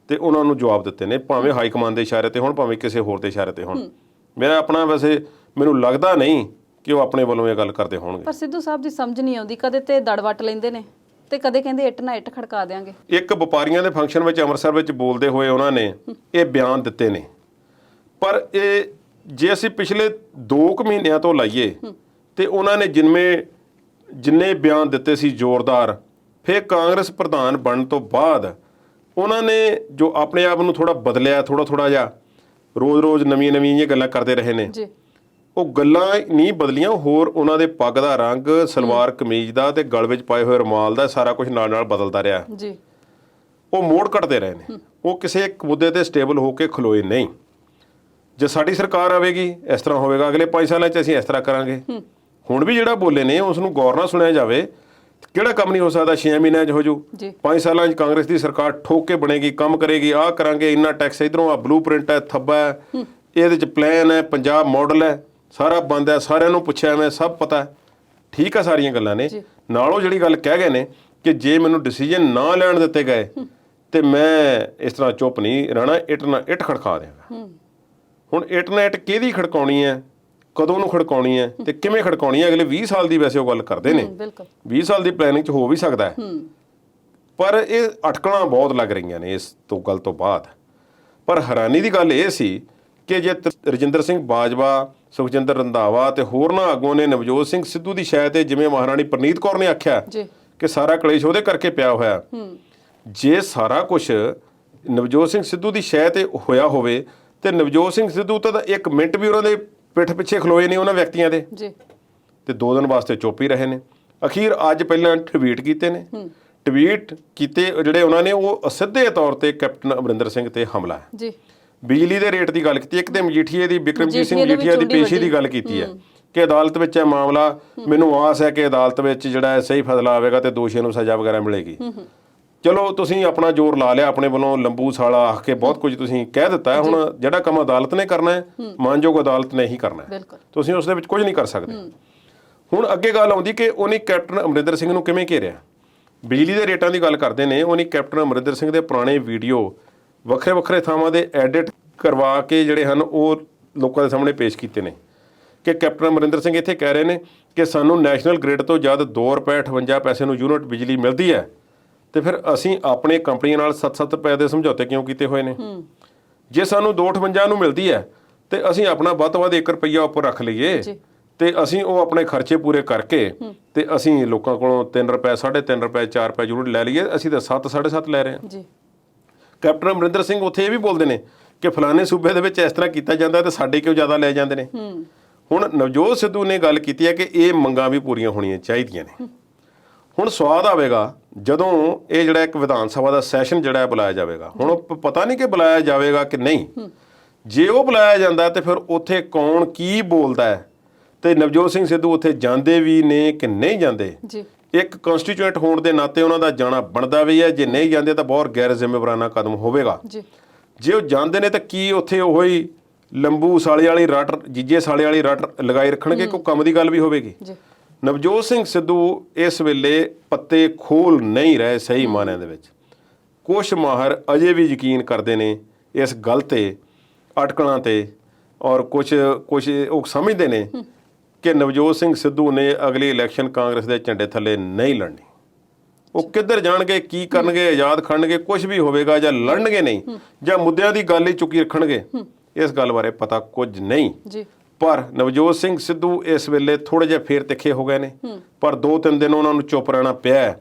ਤੇ ਉਹਨਾਂ ਨੂੰ ਜਵਾਬ ਦਿੱਤੇ ਨੇ, ਭਾਵੇਂ ਹਾਈ ਕਮਾਂਡ ਦੇ ਇਸ਼ਾਰੇ ਤੇ ਹੋਣ, ਭਾਵੇਂ ਕਿਸੇ ਹੋਰ ਦੇ ਇਸ਼ਾਰੇ ਤੇ ਹੋਣ। ਮੇਰਾ ਆਪਣਾ ਵੈਸੇ ਮੈਨੂੰ ਲੱਗਦਾ ਨਹੀਂ ਕਿ ਉਹ ਆਪਣੇ ਵੱਲੋਂ ਇਹ ਗੱਲ ਕਰਦੇ ਹੋਣਗੇ। ਪਰ ਸਿੱਧੂ ਸਾਹਿਬ ਦੀ ਸਮਝ ਨਹੀਂ ਆਉਂਦੀ, ਕਦੇ ਤੇ ਦੜਵੱਟ ਲੈਂਦੇ ਨੇ ਤੇ ਕਦੇ ਕਹਿੰਦੇ ਇੱਟ ਨਾ ਇੱਟ ਖੜਕਾ ਦੇਾਂਗੇ। ਇੱਕ ਵਪਾਰੀਆਂ ਦੇ ਫੰਕਸ਼ਨ ਵਿੱਚ ਅੰਮ੍ਰਿਤਸਰ ਵਿੱਚ ਬੋਲਦੇ ਹੋਏ ਉਹਨਾਂ ਨੇ ਇਹ ਬਿਆਨ ਦਿੱਤੇ ਨੇ, ਪਰ ਇਹ ਜੇ ਅਸੀਂ ਪਿਛਲੇ 2 ਮਹੀਨਿਆਂ ਤੋਂ ਲਾਈਏ ਤੇ ਉਹਨਾਂ ਨੇ ਜਿੰਨੇ ਬਿਆਨ ਦਿੱਤੇ ਸੀ ਜ਼ੋਰਦਾਰ, ਫਿਰ ਕਾਂਗਰਸ ਪ੍ਰਧਾਨ ਬਣਨ ਤੋਂ ਬਾਅਦ ਉਹਨਾਂ ਨੇ ਜੋ ਆਪਣੇ ਆਪ ਨੂੰ ਥੋੜਾ ਬਦਲਿਆ, ਥੋੜਾ ਜਿਹਾ ਰੋਜ਼ ਨਵੀਆਂ ਜਿਹੀਆਂ ਗੱਲਾਂ ਕਰਦੇ ਰਹੇ ਨੇ। ਉਹ ਗੱਲਾਂ ਨਹੀਂ ਬਦਲੀਆਂ, ਹੋਰ ਉਹਨਾਂ ਦੇ ਪੱਗ ਦਾ ਰੰਗ, ਸਲਵਾਰ ਕਮੀਜ਼ ਦਾ ਤੇ ਗਲ ਵਿੱਚ ਪਾਏ ਹੋਏ ਰੁਮਾਲ ਦਾ ਸਾਰਾ ਕੁਝ ਨਾਲ ਬਦਲਦਾ ਰਿਹਾ। ਉਹ ਮੋੜ ਕੱਟਦੇ ਰਹੇ ਨੇ, ਉਹ ਕਿਸੇ ਇੱਕ ਮੁੱਦੇ ਤੇ ਸਟੇਬਲ ਹੋ ਕੇ ਖਲੋਏ ਨਹੀਂ। ਜੇ ਸਾਡੀ ਸਰਕਾਰ ਆਵੇਗੀ ਇਸ ਤਰ੍ਹਾਂ ਹੋਵੇਗਾ, ਅਗਲੇ 5 ਸਾਲਾਂ 'ਚ ਅਸੀਂ ਇਸ ਤਰ੍ਹਾਂ ਕਰਾਂਗੇ। ਹੁਣ ਵੀ ਜਿਹੜਾ ਬੋਲੇ ਨੇ ਉਸ ਨੂੰ ਗੌਰ ਨਾਲ ਸੁਣਿਆ ਜਾਵੇ, ਕਿਹੜਾ ਕੰਮ ਨਹੀਂ ਹੋ ਸਕਦਾ 6 ਮਹੀਨਿਆਂ 'ਚ ਹੋ ਜੂ, 5 ਸਾਲਾਂ 'ਚ ਕਾਂਗਰਸ ਦੀ ਸਰਕਾਰ ਠੋਕ ਕੇ ਬਣੇਗੀ, ਕੰਮ ਕਰੇਗੀ, ਆਹ ਕਰਾਂਗੇ, ਇੰਨਾ ਟੈਕਸ ਇਧਰੋਂ, ਆ ਬਲੂ ਪ੍ਰਿੰਟ ਹੈ, ਥੱਬਾ ਹੈ, ਇਹਦੇ 'ਚ ਪਲਾਨ ਹੈ, ਪੰਜਾਬ ਮਾਡਲ ਹੈ, ਸਾਰਾ ਬੰਦ ਹੈ, ਸਾਰਿਆਂ ਨੂੰ ਪੁੱਛਿਆ ਮੈਂ, ਸਭ ਪਤਾ। ਠੀਕ ਹੈ, ਸਾਰੀਆਂ ਗੱਲਾਂ ਨੇ। ਨਾਲ ਉਹ ਜਿਹੜੀ ਗੱਲ ਕਹਿ ਗਏ ਨੇ ਕਿ ਜੇ ਮੈਨੂੰ ਡਿਸੀਜਨ ਨਾ ਲੈਣ ਦਿੱਤੇ ਗਏ ਤੇ ਮੈਂ ਇਸ ਤਰ੍ਹਾਂ ਚੁੱਪ ਨਹੀਂ ਰਹਿਣਾ, ਇੱਟ ਨਾ ਇੱਟ ਖੜਕਾ ਦਿਆਂਗਾ। ਹੁਣ ਇੱਟ ਨਾ ਇੱਟ ਕਿਹਦੀ ਖੜਕਾਉਣੀ ਹੈ, ਕਦੋਂ ਨੂੰ ਖੜਕਾਉਣੀ ਹੈ ਤੇ ਕਿਵੇਂ ਖੜਕਾਉਣੀ ਹੈ, ਅਗਲੇ 20 ਸਾਲ ਦੀ ਵੈਸੇ ਉਹ ਗੱਲ ਕਰਦੇ ਨੇ। 20 ਸਾਲ ਦੀ ਪਲੈਨਿੰਗ 'ਚ ਹੋ ਵੀ ਸਕਦਾ ਹੈ, ਪਰ ਇਹ ਅਟਕਲਾਂ ਬਹੁਤ ਲੱਗ ਰਹੀਆਂ ਨੇ ਇਸ ਤੋਂ ਗੱਲ ਤੋਂ ਬਾਅਦ। ਪਰ ਹੈਰਾਨੀ ਦੀ ਗੱਲ ਇਹ ਸੀ ਕਿ ਜੇ ਰਜਿੰਦਰ ਸਿੰਘ ਬਾਜਵਾ, ਸੁਖਜਿੰਦਰ ਰੰਧਾਵਾ ਤੇ ਹੋਰਨਾਂ ਆਗੂਆਂ ਨੇ ਨਵਜੋਤ ਸਿੰਘ ਸਿੱਧੂ ਦੀ ਸ਼ਾਇਦ ਤੇ ਜਿਵੇਂ ਮਹਾਰਾਣੀ ਪ੍ਰਨੀਤ ਕੌਰ ਨੇ ਆਖਿਆ ਕਿ ਸਾਰਾ ਕਲੇਸ਼ ਉਹਦੇ ਕਰਕੇ ਪਿਆ ਹੋਇਆ, ਜੇ ਸਾਰਾ ਕੁਝ ਨਵਜੋਤ ਸਿੰਘ ਸਿੱਧੂ ਦੀ ਸ਼ਾਇਦ ਤੇ ਹੋਇਆ ਹੋਵੇ ਤੇ ਨਵਜੋਤ ਸਿੰਘ ਸਿੱਧੂ ਤਾਂ 1 ਮਿੰਟ ਵੀ ਉਹਨਾਂ ਦੇ ਪਿੱਠ ਪਿੱਛੇ ਖਲੋਏ ਨਹੀਂ ਉਹਨਾਂ ਵਿਅਕਤੀਆਂ ਦੇ, ਤੇ 2 ਦਿਨ ਵਾਸਤੇ ਚੁੱਪ ਹੀ ਰਹੇ ਨੇ। ਅਖੀਰ ਅੱਜ ਪਹਿਲਾਂ ਟਵੀਟ ਕੀਤੇ ਨੇ, ਟਵੀਟ ਕੀਤੇ ਜਿਹੜੇ ਉਹਨਾਂ ਨੇ ਉਹ ਸਿੱਧੇ ਤੌਰ ਤੇ ਕੈਪਟਨ ਅਮਰਿੰਦਰ ਸਿੰਘ ਤੇ ਹਮਲਾ ਹੈ। ਬਿਜਲੀ ਦੇ ਰੇਟ ਦੀ ਗੱਲ ਕੀਤੀ, ਇੱਕ ਤੇ ਮਜੀਠੀਏ ਦੀ, ਬਿਕਰਮਜੀਤ ਸਿੰਘ ਮਜੀਠੀਆ ਦੀ ਪੇਸ਼ੀ ਦੀ ਗੱਲ ਕੀਤੀ ਹੈ ਕਿ ਅਦਾਲਤ ਵਿੱਚ ਇਹ ਮਾਮਲਾ, ਮੈਨੂੰ ਆਸ ਹੈ ਕਿ ਅਦਾਲਤ ਵਿੱਚ ਜਿਹੜਾ ਸਹੀ ਫੈਸਲਾ ਆਵੇਗਾ ਤੇ ਦੋਸ਼ੀਆਂ ਨੂੰ ਸਜ਼ਾ ਵਗੈਰਾ ਮਿਲੇਗੀ। ਚਲੋ ਤੁਸੀਂ ਆਪਣਾ ਜ਼ੋਰ ਲਾ ਲਿਆ, ਆਪਣੇ ਵੱਲੋਂ ਲੰਬੂ ਸਾਲਾ ਆਖ ਕੇ ਬਹੁਤ ਕੁਝ ਤੁਸੀਂ ਕਹਿ ਦਿੱਤਾ। ਹੁਣ ਜਿਹੜਾ ਕੰਮ ਅਦਾਲਤ ਨੇ ਕਰਨਾ ਹੈ, ਮਾਨਯੋਗ ਅਦਾਲਤ ਨੇ ਹੀ ਕਰਨਾ ਹੈ, ਤੁਸੀਂ ਉਸ ਦੇ ਵਿੱਚ ਕੁਝ ਨਹੀਂ ਕਰ ਸਕਦੇ। ਹੁਣ ਅੱਗੇ ਗੱਲ ਆਉਂਦੀ ਕਿ ਉਹਨੇ ਕੈਪਟਨ ਅਮਰਿੰਦਰ ਸਿੰਘ ਨੂੰ ਕਿਵੇਂ ਘੇਰਿਆ। ਬਿਜਲੀ ਦੇ ਰੇਟਾਂ ਦੀ ਗੱਲ ਕਰਦੇ ਨੇ, ਉਹਨੇ ਕੈਪਟਨ ਅਮਰਿੰਦਰ ਸਿੰਘ ਦੇ ਪੁਰਾਣੇ ਵੀਡੀਓ ਵੱਖਰੇ ਥਾਵਾਂ ਦੇ ਐਡਿਟ ਕਰਵਾ ਕੇ ਜਿਹੜੇ ਹਨ ਉਹ ਲੋਕਾਂ ਦੇ ਸਾਹਮਣੇ ਪੇਸ਼ ਕੀਤੇ ਨੇ ਕਿ ਕੈਪਟਨ ਅਮਰਿੰਦਰ ਸਿੰਘ ਇੱਥੇ ਕਹਿ ਰਹੇ ਨੇ ਕਿ ਸਾਨੂੰ ਨੈਸ਼ਨਲ ਗ੍ਰਿਡ ਤੋਂ ਜਦ 2 ਰੁਪਏ 58 ਪੈਸੇ ਨੂੰ ਯੂਨਿਟ ਬਿਜਲੀ ਮਿਲਦੀ ਹੈ ਤੇ ਫਿਰ ਅਸੀਂ ਆਪਣੇ ਕੰਪਨੀਆਂ ਨਾਲ 7-7 ਰੁਪਏ ਦੇ ਸਮਝੌਤੇ ਕਿਉਂ ਕੀਤੇ ਹੋਏ ਨੇ? ਜੇ ਸਾਨੂੰ 258 ਨੂੰ ਮਿਲਦੀ ਹੈ ਤੇ ਅਸੀਂ ਆਪਣਾ ਵੱਧ ਤੋਂ ਵੱਧ 1 ਰੁਪਈਆ ਉੱਪਰ ਰੱਖ ਲਈਏ ਤੇ ਅਸੀਂ ਉਹ ਆਪਣੇ ਖਰਚੇ ਪੂਰੇ ਕਰਕੇ ਤੇ ਅਸੀਂ ਲੋਕਾਂ ਕੋਲੋਂ 3 ਰੁਪਏ 3.5 ਰੁਪਏ 4 ਰੁਪਏ ਜ਼ਰੂਰ ਲੈ ਲਈਏ, ਅਸੀਂ ਤਾਂ 7 7.5 ਲੈ ਰਹੇ ਹਾਂ। ਕੈਪਟਨ ਅਮਰਿੰਦਰ ਸਿੰਘ ਉੱਥੇ ਇਹ ਵੀ ਬੋਲਦੇ ਨੇ ਕਿ ਫਲਾਣੇ ਸੂਬੇ ਦੇ ਵਿੱਚ ਇਸ ਤਰ੍ਹਾਂ ਕੀਤਾ ਜਾਂਦਾ ਤੇ ਸਾਡੇ ਕਿਉਂ ਜ਼ਿਆਦਾ ਲੈ ਜਾਂਦੇ ਨੇ। ਹੁਣ ਨਵਜੋਤ ਸਿੱਧੂ ਨੇ ਗੱਲ ਕੀਤੀ ਹੈ ਕਿ ਇਹ ਮੰਗਾਂ ਵੀ ਪੂਰੀਆਂ ਹੋਣੀਆਂ ਚਾਹੀਦੀਆਂ ਨੇ। ਹੁਣ ਸਵਾਦ ਆਵੇਗਾ ਜਦੋਂ ਇਹ ਜਿਹੜਾ ਇੱਕ ਵਿਧਾਨ ਸਭਾ ਦਾ ਸੈਸ਼ਨ ਜਿਹੜਾ ਬੁਲਾਇਆ ਜਾਵੇਗਾ। ਹੁਣ ਪਤਾ ਨਹੀਂ ਕਿ ਬੁਲਾਇਆ ਜਾਵੇਗਾ ਕਿ ਨਹੀਂ। ਜੇ ਉਹ ਬੁਲਾਇਆ ਜਾਂਦਾ ਤੇ ਫਿਰ ਉੱਥੇ ਕੌਣ ਕੀ ਬੋਲਦਾ ਹੈ ਤੇ ਨਵਜੋਤ ਸਿੰਘ ਸਿੱਧੂ ਉੱਥੇ ਜਾਂਦੇ ਵੀ ਨੇ ਕਿ ਨਹੀਂ ਜਾਂਦੇ। ਇੱਕ ਕਨਸਟੀਟਿਊਐਂਟ ਹੋਣ ਦੇ ਨਾਤੇ ਉਹਨਾਂ ਦਾ ਜਾਣਾ ਬਣਦਾ ਵੀ ਹੈ, ਜੇ ਨਹੀਂ ਜਾਂਦੇ ਤਾਂ ਬਹੁਤ ਗੈਰ ਜ਼ਿੰਮੇਵਾਰਾਨਾ ਕਦਮ ਹੋਵੇਗਾ। ਜੇ ਉਹ ਜਾਂਦੇ ਨੇ ਤਾਂ ਕੀ ਉੱਥੇ ਉਹ ਹੀ ਲੰਬੂ ਸਾਲੇ ਵਾਲੀ ਰੱਟ ਜੀਜੇ ਸਾਲੇ ਵਾਲੀ ਰੱਟ ਲਗਾਈ ਰੱਖਣਗੇ, ਕੋਈ ਕੰਮ ਦੀ ਗੱਲ ਵੀ ਹੋਵੇਗੀ। ਨਵਜੋਤ ਸਿੰਘ ਸਿੱਧੂ ਇਸ ਵੇਲੇ ਪੱਤੇ ਖੋਲ ਨਹੀਂ ਰਹੇ ਸਹੀ ਮਾਇਨਿਆਂ ਦੇ ਵਿੱਚ। ਕੁਛ ਮਾਹਰ ਅਜੇ ਵੀ ਯਕੀਨ ਕਰਦੇ ਨੇ ਇਸ ਗੱਲ ਤੇ, ਅਟਕਲਾਂ ਤੇ, ਔਰ ਕੁਛ ਉਹ ਸਮਝਦੇ ਨੇ ਕਿ ਨਵਜੋਤ ਸਿੰਘ ਸਿੱਧੂ ਨੇ ਅਗਲੀ ਇਲੈਕਸ਼ਨ ਕਾਂਗਰਸ ਦੇ ਝੰਡੇ ਥੱਲੇ ਨਹੀਂ ਲੜਨੀ। ਉਹ ਕਿੱਧਰ ਜਾਣਗੇ, ਕੀ ਕਰਨਗੇ, ਆਜ਼ਾਦ ਖੜਨਗੇ, ਕੁਝ ਵੀ ਹੋਵੇਗਾ, ਜਾਂ ਲੜਨਗੇ ਨਹੀਂ ਜਾਂ ਮੁੱਦਿਆਂ ਦੀ ਗੱਲ ਹੀ ਚੁੱਕੀ ਰੱਖਣਗੇ, ਇਸ ਗੱਲ ਬਾਰੇ ਪਤਾ ਕੁਝ ਨਹੀਂ। ਪਰ ਨਵਜੋਤ ਸਿੰਘ ਸਿੱਧੂ ਇਸ ਵੇਲੇ ਥੋੜੇ ਜਿਹਾ ਫੇਰ ਤਿੱਖੇ ਹੋ ਗਏ ਨੇ, ਪਰ 2-3 ਦਿਨ ਉਹਨਾਂ ਨੂੰ ਚੁੱਪ ਰਹਿਣਾ ਪਿਆ।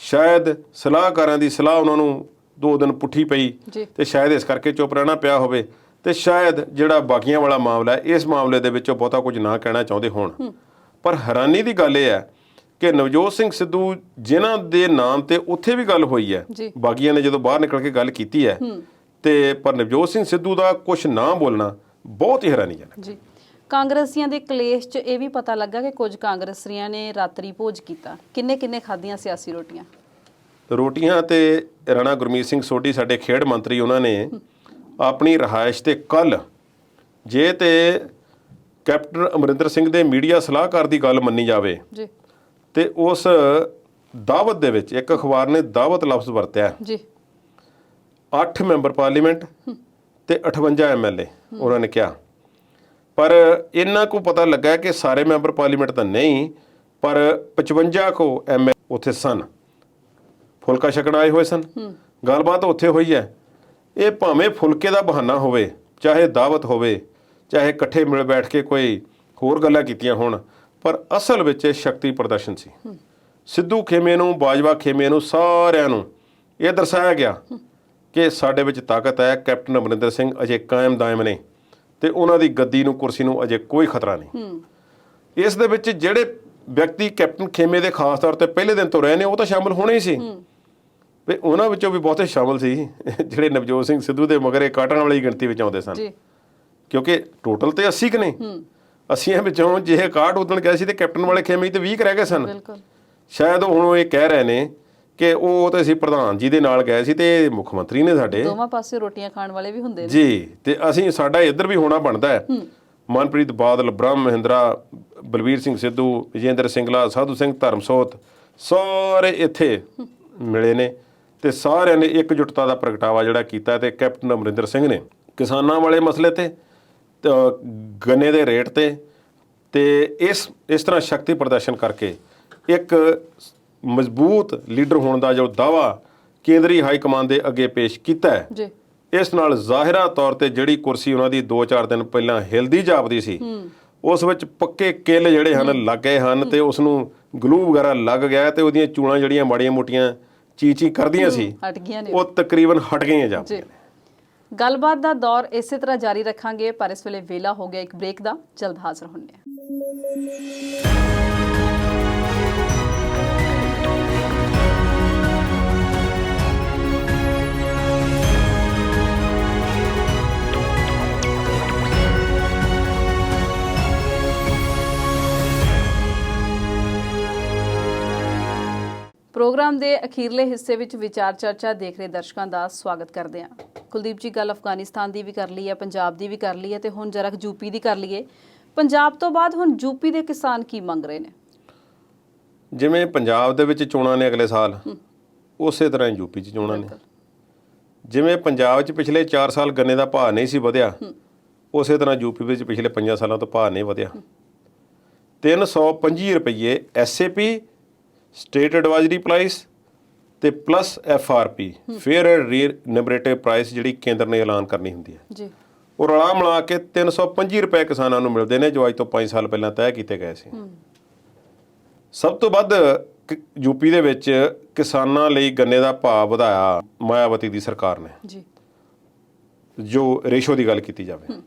ਸ਼ਾਇਦ ਸਲਾਹਕਾਰਾਂ ਦੀ ਸਲਾਹ ਉਹਨਾਂ ਨੂੰ 2 ਦਿਨ ਪੁੱਠੀ ਪਈ ਤੇ ਸ਼ਾਇਦ ਇਸ ਕਰਕੇ ਚੁੱਪ ਰਹਿਣਾ ਪਿਆ ਹੋਵੇ। ਤੇ ਸ਼ਾਇਦ ਜਿਹੜਾ ਬਾਕੀਆਂ ਵਾਲਾ ਮਾਮਲਾ ਹੈ, ਇਸ ਮਾਮਲੇ ਦੇ ਵਿੱਚੋਂ ਬਹੁਤਾ ਕੁਝ ਨਾ ਕਹਿਣਾ ਚਾਹੁੰਦੇ ਹੋਣ। ਪਰ ਹੈਰਾਨੀ ਦੀ ਗੱਲ ਇਹ ਹੈ ਕਿ ਨਵਜੋਤ ਸਿੰਘ ਸਿੱਧੂ ਜਿਨ੍ਹਾਂ ਦੇ ਨਾਮ ਤੇ ਉੱਥੇ ਵੀ ਗੱਲ ਹੋਈ ਹੈ, ਬਾਕੀਆਂ ਨੇ ਜਦੋਂ ਬਾਹਰ ਨਿਕਲ ਕੇ ਗੱਲ ਕੀਤੀ ਹੈ, ਤੇ ਪਰ ਨਵਜੋਤ ਸਿੰਘ ਸਿੱਧੂ ਦਾ ਕੁਝ ਨਾ ਬੋਲਣਾ ਬਹੁਤ ਹੀ ਹੈਰਾਨੀਜਨਕ। ਕਾਂਗਰਸੀਆਂ ਦੇ ਕਲੇਸ਼ 'ਚ ਇਹ ਵੀ ਪਤਾ ਲੱਗਾ ਕਿ ਕੁਝ ਕਾਂਗਰਸੀਆਂ ਨੇ ਰਾਤਰੀ ਭੋਜ ਕੀਤਾ। ਕਿੰਨੇ ਖਾਧੀਆਂ ਸਿਆਸੀ ਰੋਟੀਆਂ ਤੇ ਰਾਣਾ ਗੁਰਮੀਤ ਸਿੰਘ ਸੋਢੀ ਸਾਡੇ ਖੇਡ ਮੰਤਰੀ, ਉਹਨਾਂ ਨੇ ਆਪਣੀ ਰਿਹਾਇਸ਼ ਤੇ ਕੱਲ ਜੇ ਤੇ ਕੈਪਟਨ ਅਮਰਿੰਦਰ ਸਿੰਘ ਦੇ ਮੀਡੀਆ ਸਲਾਹਕਾਰ ਦੀ ਗੱਲ ਮੰਨੀ ਜਾਵੇ ਤੇ ਉਸ ਦਾਵਤ ਦੇ ਵਿੱਚ ਇੱਕ ਅਖਬਾਰ ਨੇ ਦਾਵਤ ਲਫ਼ਜ਼ ਵਰਤਿਆ 8 ਮੈਂਬਰ ਪਾਰਲੀਮੈਂਟ ਤੇ 58 MLA ਉਹਨਾਂ ਨੇ ਕਿਹਾ। ਪਰ ਇਹਨਾਂ ਕੋ ਪਤਾ ਲੱਗਾ ਕਿ ਸਾਰੇ ਮੈਂਬਰ ਪਾਰਲੀਮੈਂਟ ਤਾਂ ਨਹੀਂ, ਪਰ 55 ਕੋ MLA ਉੱਥੇ ਸਨ, ਫੁਲਕਾ ਛਕਣ ਆਏ ਹੋਏ ਸਨ। ਗੱਲਬਾਤ ਉੱਥੇ ਹੋਈ ਹੈ। ਇਹ ਭਾਵੇਂ ਫੁਲਕੇ ਦਾ ਬਹਾਨਾ ਹੋਵੇ, ਚਾਹੇ ਦਾਵਤ ਹੋਵੇ, ਚਾਹੇ ਇਕੱਠੇ ਮਿਲ ਬੈਠ ਕੇ ਕੋਈ ਹੋਰ ਗੱਲਾਂ ਕੀਤੀਆਂ ਹੋਣ, ਪਰ ਅਸਲ ਵਿੱਚ ਇਹ ਸ਼ਕਤੀ ਪ੍ਰਦਰਸ਼ਨ ਸੀ। ਸਿੱਧੂ ਖੇਮੇ ਨੂੰ, ਬਾਜਵਾ ਖੇਮੇ ਨੂੰ, ਸਾਰਿਆਂ ਨੂੰ ਇਹ ਦਰਸਾਇਆ ਗਿਆ ਕਿ ਸਾਡੇ ਵਿੱਚ ਤਾਕਤ ਹੈ। ਕੈਪਟਨ ਅਮਰਿੰਦਰ ਸਿੰਘ ਅਜੇ ਕਾਇਮ ਦਾਇਮ ਨੇ ਤੇ ਉਹਨਾਂ ਦੀ ਗੱਦੀ ਨੂੰ, ਕੁਰਸੀ ਨੂੰ ਅਜੇ ਕੋਈ ਖਤਰਾ ਨਹੀਂ। ਇਸ ਦੇ ਵਿੱਚ ਜਿਹੜੇ ਵਿਅਕਤੀ ਕੈਪਟਨ ਖੇਮੇ ਦੇ ਖਾਸ ਤੌਰ ਤੇ ਪਹਿਲੇ ਦਿਨ ਤੋਂ ਰਹੇ ਨੇ, ਉਹ ਤਾਂ ਸ਼ਾਮਲ ਹੋਣੇ ਹੀ ਸੀ। ਵੀ ਉਹਨਾਂ ਵਿੱਚੋਂ ਵੀ ਬਹੁਤੇ ਸ਼ਾਮਲ ਸੀ ਜਿਹੜੇ ਨਵਜੋਤ ਸਿੰਘ ਸਿੱਧੂ ਦੇ ਮਗਰ ਕਾਟਣ ਵਾਲੀ ਗਿਣਤੀ ਵਿੱਚ ਆਉਂਦੇ ਸਨ, ਕਿਉਂਕਿ ਟੋਟਲ ਤੇ 80 ਕੁ ਨੇ। 80 ਵਿੱਚੋਂ ਜੇ 61 ਉਦਣ ਗਏ ਸੀ ਤੇ ਕੈਪਟਨ ਵਾਲੇ ਖੇਮੇ ਤੇ 20 ਰਹਿ ਗਏ ਸਨ। ਸ਼ਾਇਦ ਹੁਣ ਇਹ ਕਹਿ ਰਹੇ ਨੇ ਕਿ ਉਹ ਤਾਂ ਅਸੀਂ ਪ੍ਰਧਾਨ ਜੀ ਦੇ ਨਾਲ ਗਏ ਸੀ ਤੇ ਮੁੱਖ ਮੰਤਰੀ ਨੇ ਸਾਡੇ, ਦੋਵਾਂ ਪਾਸੇ ਰੋਟੀਆਂ ਖਾਣ ਵਾਲੇ ਵੀ ਹੁੰਦੇ ਨੇ ਜੀ, ਤੇ ਅਸੀਂ ਸਾਡਾ ਇੱਧਰ ਵੀ ਹੋਣਾ ਬਣਦਾ ਹੈ। ਮਨਪ੍ਰੀਤ ਬਾਦਲ, ਬ੍ਰਹਮ ਮਹਿੰਦਰਾ, ਬਲਵੀਰ ਸਿੰਘ ਸਿੱਧੂ, ਵਿਜੇਂਦਰ ਸਿੰਗਲਾ, ਸਾਧੂ ਸਿੰਘ ਧਰਮਸੋਤ, ਸਾਰੇ ਇੱਥੇ ਮਿਲੇ ਨੇ ਤੇ ਸਾਰਿਆਂ ਨੇ ਇਕਜੁੱਟਤਾ ਦਾ ਪ੍ਰਗਟਾਵਾ ਜਿਹੜਾ ਕੀਤਾ। ਤੇ ਕੈਪਟਨ ਅਮਰਿੰਦਰ ਸਿੰਘ ਨੇ ਕਿਸਾਨਾਂ ਵਾਲੇ ਮਸਲੇ ਤੇ, ਗੰਨੇ ਦੇ ਰੇਟ ਤੇ ਇਸ ਤਰ੍ਹਾਂ ਸ਼ਕਤੀ ਪ੍ਰਦਰਸ਼ਨ ਕਰਕੇ ਇੱਕ ਮਜ਼ਬੂਤ ਲੀਡਰ ਹੋਣ ਦਾ ਜੋ ਦਾਅਵਾ ਕੇਂਦਰੀ ਹਾਈ ਕਮਾਂਡ ਦੇ ਅੱਗੇ ਪੇਸ਼ ਕੀਤਾ ਹੈ, ਇਸ ਨਾਲ ਜ਼ਾਹਿਰਾ ਤੌਰ ਤੇ ਜਿਹੜੀ ਕੁਰਸੀ ਉਹਨਾਂ ਦੀ 2-4 ਦਿਨ ਪਹਿਲਾਂ ਹਿਲਦੀ ਜਾਪਦੀ ਸੀ, ਉਸ ਵਿੱਚ ਪੱਕੇ ਕਿੱਲ ਜਿਹੜੇ ਹਨ ਲੱਗ ਗਏ ਹਨ ਤੇ ਉਸ ਨੂੰ ਗਲੂ ਵਗੈਰਾ ਲੱਗ ਗਿਆ ਤੇ ਉਹਦੀਆਂ ਚੂੜਾਂ ਜਿਹੜੀਆਂ ਮਾੜੀਆਂ ਮੋਟੀਆਂ ਚੀ ਕਰਦੀਆਂ ਸੀ, ਉਹ ਤਕਰੀਬਨ ਹਟ ਗਈਆਂ ਜਾਪਦੀਆਂ ਨੇ। ਗੱਲਬਾਤ ਦਾ ਦੌਰ ਇਸੇ ਤਰ੍ਹਾਂ ਜਾਰੀ ਰੱਖਾਂਗੇ, ਪਰ ਇਸ ਵੇਲੇ ਵੇਲਾ ਹੋ ਗਿਆ ਇੱਕ ਬ੍ਰੇਕ ਦਾ। ਜਲਦ ਹਾਜ਼ਰ ਹੁੰਦੇ ਹਾਂ। ਪ੍ਰੋਗਰਾਮ ਦੇ ਅਖੀਰਲੇ ਹਿੱਸੇ ਵਿੱਚ ਵਿਚਾਰ ਚਰਚਾ ਦੇਖ ਰਹੇ ਦਰਸ਼ਕਾਂ ਦਾ ਸਵਾਗਤ ਕਰਦੇ ਹਾਂ। ਕੁਲਦੀਪ ਜੀ, ਗੱਲ ਅਫਗਾਨਿਸਤਾਨ ਦੀ ਵੀ ਕਰ ਲਈ ਹੈ, ਪੰਜਾਬ ਦੀ ਵੀ ਕਰ ਲਈ ਹੈ ਤੇ ਹੁਣ ਜਰਾ ਯੂਪੀ ਦੀ ਕਰ ਲਈਏ। ਪੰਜਾਬ ਤੋਂ ਬਾਅਦ ਹੁਣ ਯੂਪੀ ਦੇ ਕਿਸਾਨ ਕੀ ਮੰਗ ਰਹੇ ਨੇ? ਜਿਵੇਂ ਪੰਜਾਬ ਦੇ ਵਿੱਚ ਚੋਣਾਂ ਨੇ ਅਗਲੇ ਸਾਲ, ਉਸੇ ਤਰ੍ਹਾਂ ਯੂਪੀ 'ਚ ਚੋਣਾਂ ਨੇ। ਜਿਵੇਂ ਪੰਜਾਬ 'ਚ ਪਿਛਲੇ 4 ਸਾਲ ਗੰਨੇ ਦਾ ਭਾਅ ਨਹੀਂ ਸੀ ਵਧਿਆ, ਉਸੇ ਤਰ੍ਹਾਂ ਯੂਪੀ ਵਿੱਚ ਪਿਛਲੇ 5 ਸਾਲਾਂ ਤੋਂ ਭਾਅ ਨਹੀਂ ਵਧਿਆ। 325 ਰੁਪਏ SAP, ਸਟੇਟ ਐਡਵਾਈਜ਼ਰੀ ਪ੍ਰਾਈਸ, ਤੇ ਪਲੱਸ FRP ਫੇਅਰ ਰੀਨਿਬਰੇਟਿਵ ਪ੍ਰਾਈਸ ਜਿਹੜੀ ਕੇਂਦਰ ਨੇ ਐਲਾਨ ਕਰਨੀ ਹੁੰਦੀ ਹੈ ਜੀ ਉਹ ਰਲਾ ਮਿਲਾ ਕੇ 325 ਰੁਪਏ ਕਿਸਾਨਾਂ ਨੂੰ ਮਿਲਦੇ ਨੇ ਜੋ ਅੱਜ ਤੋਂ 5 ਸਾਲ ਪਹਿਲਾਂ ਤੈਅ ਕੀਤੇ ਗਏ ਸੀ। ਸਭ ਤੋਂ ਵੱਧ ਯੂਪੀ ਦੇ ਵਿੱਚ ਕਿਸਾਨਾਂ ਲਈ ਗੰਨੇ ਦਾ ਭਾਅ ਵਧਾਇਆ ਮਾਇਆਵਤੀ ਦੀ ਸਰਕਾਰ ਨੇ ਜੀ ਜੋ ਰੇਸ਼ੋ ਦੀ ਗੱਲ ਕੀਤੀ ਜਾਵੇ।